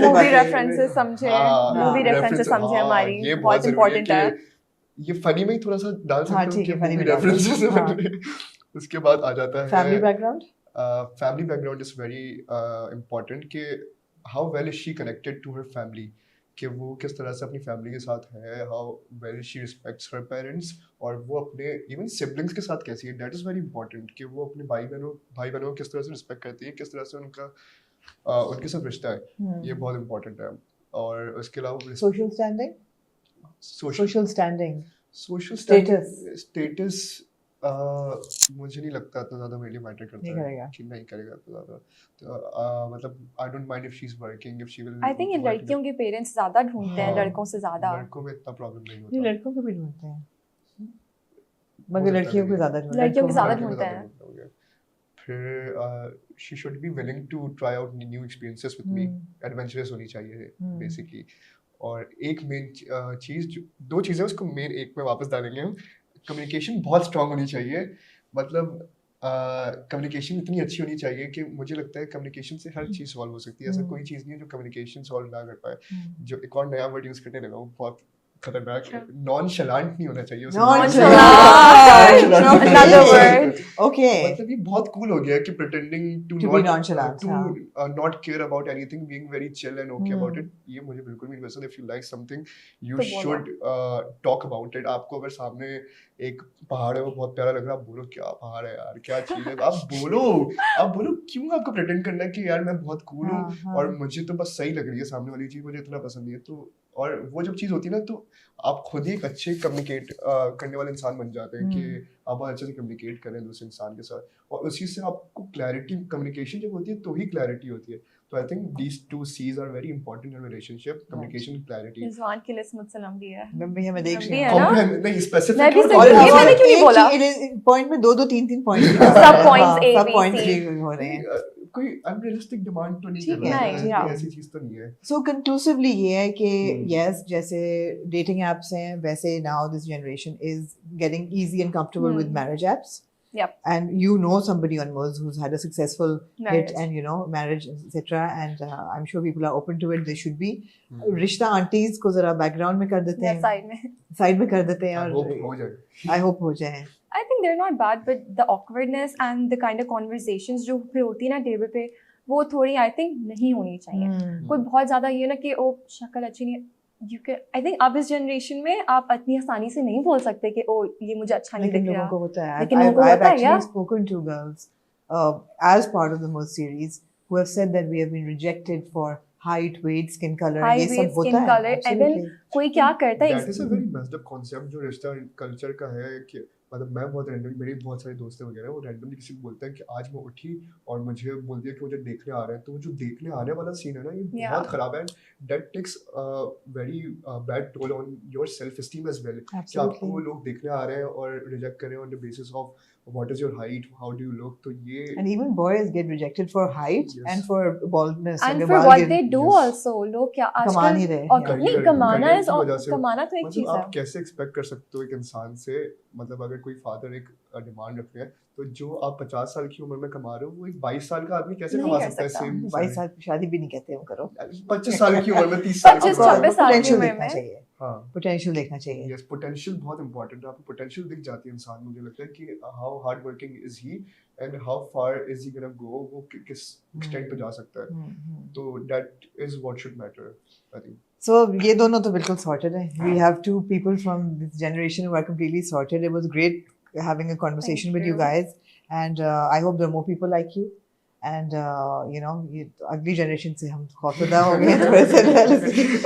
Speaker 3: Movie references समझे, movie references समझे हमारी,
Speaker 2: ये
Speaker 3: बहुत important है.
Speaker 2: ये फनी में ही थोड़ा सा डाल
Speaker 1: हाँ,
Speaker 2: सकते हो
Speaker 1: ठीक
Speaker 2: कि
Speaker 1: है, funny
Speaker 2: मूवी
Speaker 1: में डाल सकते
Speaker 2: रेफरेंसेस
Speaker 1: हो. हाँ.
Speaker 2: उसके बाद आ जाता है
Speaker 1: family background.
Speaker 2: Family background is very important कि how well is she connected to her family, कि वो किस तरह से अपनी फैमिली के साथ है, how well she respects her parents, और वो अपने इवन सिबलिंग्स के साथ कैसी है. दैट इज़ वेरी इंपॉर्टेंट कि वो अपने भाई बहनों को किस तरह से रिस्पेक्ट करती है, किस तरह से उनके साथ रिश्ता है. ये बहुत इंपॉर्टेंट है. और उसके अलावा
Speaker 1: social standing. Social standing.
Speaker 2: Social status मुझे नहीं लगता इतना ज़्यादा मेरे लिए मैटर करता
Speaker 1: नहीं
Speaker 2: है.
Speaker 1: करेगा.
Speaker 2: कि नहीं करेगा इतना ज़्यादा. तो मतलब I don't mind if she is working, if she will.
Speaker 3: I think ये लड़कियों के पेरेंट्स ज्यादा ढूंढते हैं
Speaker 2: हाँ.
Speaker 3: लड़कों से ज्यादा.
Speaker 2: लड़कों में इतना प्रॉब्लम नहीं
Speaker 1: नहीं,
Speaker 2: होता.
Speaker 1: लड़कों को भी ढूंढते हैं,
Speaker 2: हो
Speaker 1: मगर
Speaker 2: सकता है
Speaker 1: लड़कियों को
Speaker 2: लेकिन.
Speaker 1: ज्यादा ढूंढते हैं.
Speaker 3: लड़कियों के ज्यादा
Speaker 2: लड़कों में
Speaker 3: ढूंढते
Speaker 2: ज़्यादा
Speaker 3: हैं.
Speaker 2: ढूंढते होंगे. फिर she should be willing to try out new experiences with me. Adventurous होनी चाहिए बेसिकली. और एक मेन चीज़, दो चीज़ें उसको मेन एक में वापस डालेंगे हम. कम्युनिकेशन बहुत स्ट्रांग होनी चाहिए. मतलब कम्युनिकेशन इतनी अच्छी होनी चाहिए कि मुझे लगता है कम्युनिकेशन से हर चीज़ सॉल्व हो सकती है. ऐसा कोई चीज़ नहीं है जो कम्युनिकेशन सॉल्व ना कर पाए. जो एक और नया वर्ड यूज़ करने लगा हूँ, बहुत खतरनाक है. नॉनशलांट नहीं होना चाहिए.
Speaker 1: Nonchalant.
Speaker 3: Another word.
Speaker 1: Okay.
Speaker 2: मतलब ये बहुत कूल हो गया कि pretending
Speaker 1: To
Speaker 2: to
Speaker 1: be
Speaker 2: not
Speaker 1: nonchalant,
Speaker 2: not care about anything, being very chill and okay about it. ये मुझे बिल्कुल भी नहीं पसंद. If you like something, you
Speaker 3: तो बोलो.
Speaker 2: should talk about it. आपको अगर सामने एक पहाड़ है वो बहुत प्यारा लग रहा है, आप बोलो क्या पहाड़ है यार, क्या चीज़ है. आप बोलो क्यों आपको pretend करना है कि यार मैं बहुत कूल हूँ और मुझे तो बस सही लग रही है सामने वाली चीज़, मुझे इतना पसंद नहीं है. तो और वो जब चीज़ होती है ना तो आप खुद ही एक अच्छे कम्युनिकेट करने वाले इंसान बन जाते हैं कि आप बहुत अच्छे से कम्युनिकेट करें दूसरे इंसान के साथ, और उसी से आपको क्लैरिटी, कम्युनिकेशन जब होती है तो ही क्लैरिटी होती है। तो I think these two Cs are very important in relationship, communication and clarity.
Speaker 3: Rizwan की लिस्ट मुझसे लंबी है।
Speaker 1: मैं देख
Speaker 3: लंबी
Speaker 1: रही
Speaker 3: है
Speaker 1: हूँ।
Speaker 3: ना?
Speaker 2: नहीं
Speaker 3: मैं भी
Speaker 2: स्पेसिफिक
Speaker 3: सुन रही हूँ, ये मैंने क्यों नहीं बोला?
Speaker 1: पॉइंट में 2-3 पॉइंट्स
Speaker 3: सब points A,
Speaker 1: सब
Speaker 3: B,
Speaker 1: पॉइंट्स
Speaker 3: C.
Speaker 1: हो रहे हैं।
Speaker 2: कोई अनरियलिस्टिक डिमांड तो नहीं
Speaker 1: ठीक
Speaker 2: कर
Speaker 1: है,
Speaker 2: रहा
Speaker 3: नहीं,
Speaker 2: है,
Speaker 3: yeah.
Speaker 2: ऐसी चीज़ तो नहीं है।
Speaker 1: सो कंक्लूसिवली ये है कि
Speaker 2: हम्म।
Speaker 1: यस, जैसे डेटिंग एप्स हैं वैसे now this generation is getting easy and comfortable with marriage apps,
Speaker 3: Yep.
Speaker 1: and you know somebody on Moz who's had a successful
Speaker 3: Marriage.
Speaker 1: hit and you know marriage etc, and I'm sure people are open to it, they should be. रिश्ता aunties को जरा background में कर देते
Speaker 3: Yeah,
Speaker 1: हैं,
Speaker 3: side में।
Speaker 1: Side में कर देते हैं,
Speaker 2: I hope हो
Speaker 1: और
Speaker 2: जाए।
Speaker 1: आई होप हो जाए।
Speaker 3: I think they're not bad, but the awkwardness and the kind of conversations जो फिर होती है ना टेबल पे, वो थोड़ी I think नहीं होनी चाहिए। कोई बहुत ज़्यादा ये ना कि ओ शक्ल अच्छी नहीं है, you can, I think अब इस जनरेशन में आप इतनी आसानी से नहीं बोल सकते कि ओ ये मुझे अच्छा नहीं
Speaker 1: लेकिन
Speaker 3: दिख
Speaker 1: लोगों
Speaker 3: रहा।
Speaker 1: को होता है।
Speaker 3: लेकिन लोगों को
Speaker 1: I've
Speaker 3: होता है,
Speaker 1: actually
Speaker 3: yeah.
Speaker 1: spoken to girls as part of the Moz series who have said that we have been rejected for height, weight, skin color,
Speaker 3: Height,
Speaker 1: ये
Speaker 3: weight,
Speaker 1: सब होता
Speaker 3: skin
Speaker 1: है।
Speaker 3: color, even
Speaker 1: Absolutely.
Speaker 3: कोई क्या करता है
Speaker 2: That is a very messed up concept जो रिश्ता कल्चर का है कि मतलब मैं बहुत रैंडम, मेरे बहुत सारे दोस्त वगैरह वो रैंडमली किसी को बोलते हैं कि आज मैं उठी और मुझे बोल दिया कि मुझे देखने आ रहे हैं, तो वो जो देखने आने वाला सीन है ना ये
Speaker 3: Yeah.
Speaker 2: बहुत खराब है। That takes very bad toll on your self esteem as well, कि आपको वो लोग देखने आ रहे हैं और रिजेक्ट कर रहे हैं on the basis of what is your height, how do you look, तो ये
Speaker 1: And even boys get rejected for height
Speaker 2: Yes.
Speaker 1: and for baldness.
Speaker 3: and
Speaker 1: अगर
Speaker 3: for
Speaker 1: बाल
Speaker 3: what
Speaker 1: गिर-
Speaker 3: they do
Speaker 2: Yes.
Speaker 3: also, लोग क्या
Speaker 1: कमा
Speaker 3: आजकल
Speaker 1: नहीं रहे,
Speaker 3: और
Speaker 1: yeah.
Speaker 3: नहीं
Speaker 2: Career-
Speaker 3: कमाना
Speaker 2: career
Speaker 3: is
Speaker 2: की वजह से-
Speaker 3: कमाना तो एक
Speaker 2: मतलब
Speaker 3: चीज है।
Speaker 2: आप कैसे एक्सपेक्ट कर सकते हो एक इंसान से, मतलब अगर कोई फादर एक डिमांड रख रहे हैं तो जो आप 50 साल की उम्र में कमा रहे हो वो एक 22 साल का आदमी कैसे
Speaker 3: नहीं
Speaker 2: कमा
Speaker 3: कर
Speaker 2: सकता है
Speaker 3: सकता।
Speaker 2: सेम
Speaker 1: 22 साल की शादी भी नहीं कहते हम करो।
Speaker 2: 25 साल की उम्र में 30 साल की
Speaker 3: 25,
Speaker 2: उम्र में।
Speaker 3: 26 साल की
Speaker 1: Potential
Speaker 3: उम्र
Speaker 1: देखना
Speaker 3: में।
Speaker 1: चाहिए,
Speaker 2: हाँ
Speaker 1: पोटेंशियल देखना चाहिए।
Speaker 2: यस, पोटेंशियल बहुत इंपॉर्टेंट है। आपको पोटेंशियल दिख जाती है इंसान, मुझे लगता है कि how hard working is he and how far is he gonna go, वो किस एक्सटेंट पे जा सकता है, तो that is what should matter I think.
Speaker 1: So ये दोनों तो बिल्कुल sorted है। We have two people from this generation who are completely sorted. It was great having a conversation
Speaker 3: Thank
Speaker 1: with you
Speaker 3: you.
Speaker 1: guys, and I hope there are more people like you. And you know, ये अगली generation से हम खौफजदा हो गए हैं थोड़े से।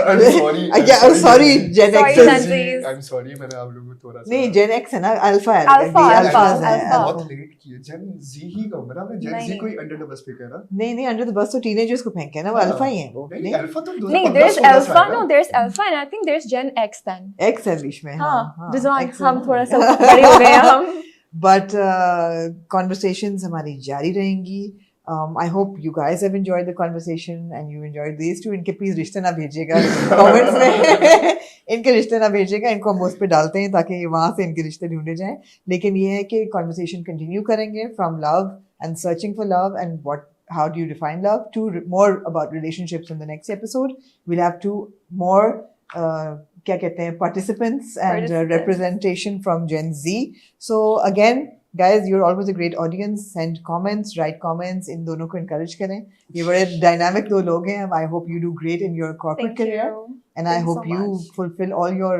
Speaker 2: I'm sorry, I'm
Speaker 1: Yeah, I'm sorry, Gen
Speaker 3: Sorry,
Speaker 1: X.
Speaker 3: Gen Zs.
Speaker 2: I'm sorry, मैंने आप लोगों को थोड़ा सा
Speaker 1: नहीं, Gen X है ना, Alpha है।
Speaker 3: Alpha,
Speaker 1: अभी
Speaker 3: Alpha,
Speaker 1: Alphas हैं,
Speaker 3: Alpha.
Speaker 2: बहुत
Speaker 1: Alpha।
Speaker 2: लेट की है। जेन जी ही कहूँगा ना मैं, जेन
Speaker 3: नहीं,
Speaker 2: जी
Speaker 3: नहीं।
Speaker 2: कोई अंडर द बस पे है ना।
Speaker 1: नहीं अंडर द बस तो टीनेजर्स को फेंके ना, वो अल्फा ही है वो।
Speaker 2: नहीं अल्फा तो
Speaker 3: नहीं,
Speaker 2: 2015
Speaker 3: there's
Speaker 2: 16 से
Speaker 3: alpha,
Speaker 2: आया
Speaker 3: no,
Speaker 2: ना।
Speaker 3: there's alpha and I think there's Gen X then।
Speaker 1: X है बीच में।
Speaker 3: हाँ, रिजवान
Speaker 1: X है
Speaker 3: हम
Speaker 1: ना।
Speaker 3: थोड़ा सा बड़े हो गए हैं हम।
Speaker 1: But conversations हमारी जारी रहेंगी। I hope you guys have enjoyed the conversation and you enjoyed these two. इनके प्लीज रिश्ते ना भेजिएगा comments में। इनके रिश्ते ना भेजिएगा, इनको हम उस पे डालते हैं ताकि वहाँ से इनके रिश्ते ढूंढे जाएं। लेकिन ये है कि conversation continue करेंगे from love and searching for love and how do you define love, to more about relationships in the next episode. We'll have two more क्या कहते हैं participants and
Speaker 3: Participants.
Speaker 1: representation from Gen Z. So again, guys, you're always a great audience. Send comments, write comments. इन दोनों को encourage करें। ये बड़े dynamic दो लोग हैं। I hope you do great in your corporate
Speaker 3: Thank
Speaker 1: career,
Speaker 3: you।
Speaker 1: and I
Speaker 3: Thank you
Speaker 1: hope
Speaker 3: so
Speaker 1: you
Speaker 3: much।
Speaker 1: fulfill all your,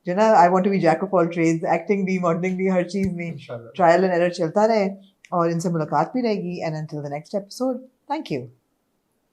Speaker 1: you know, I want to be jack of all trades, acting भी, modeling भी, हर चीज में
Speaker 2: इंशाल्लाह।
Speaker 1: trial and error चलता रहे, और इनसे मुलाकात भी रहेगी। And until the next episode, thank you.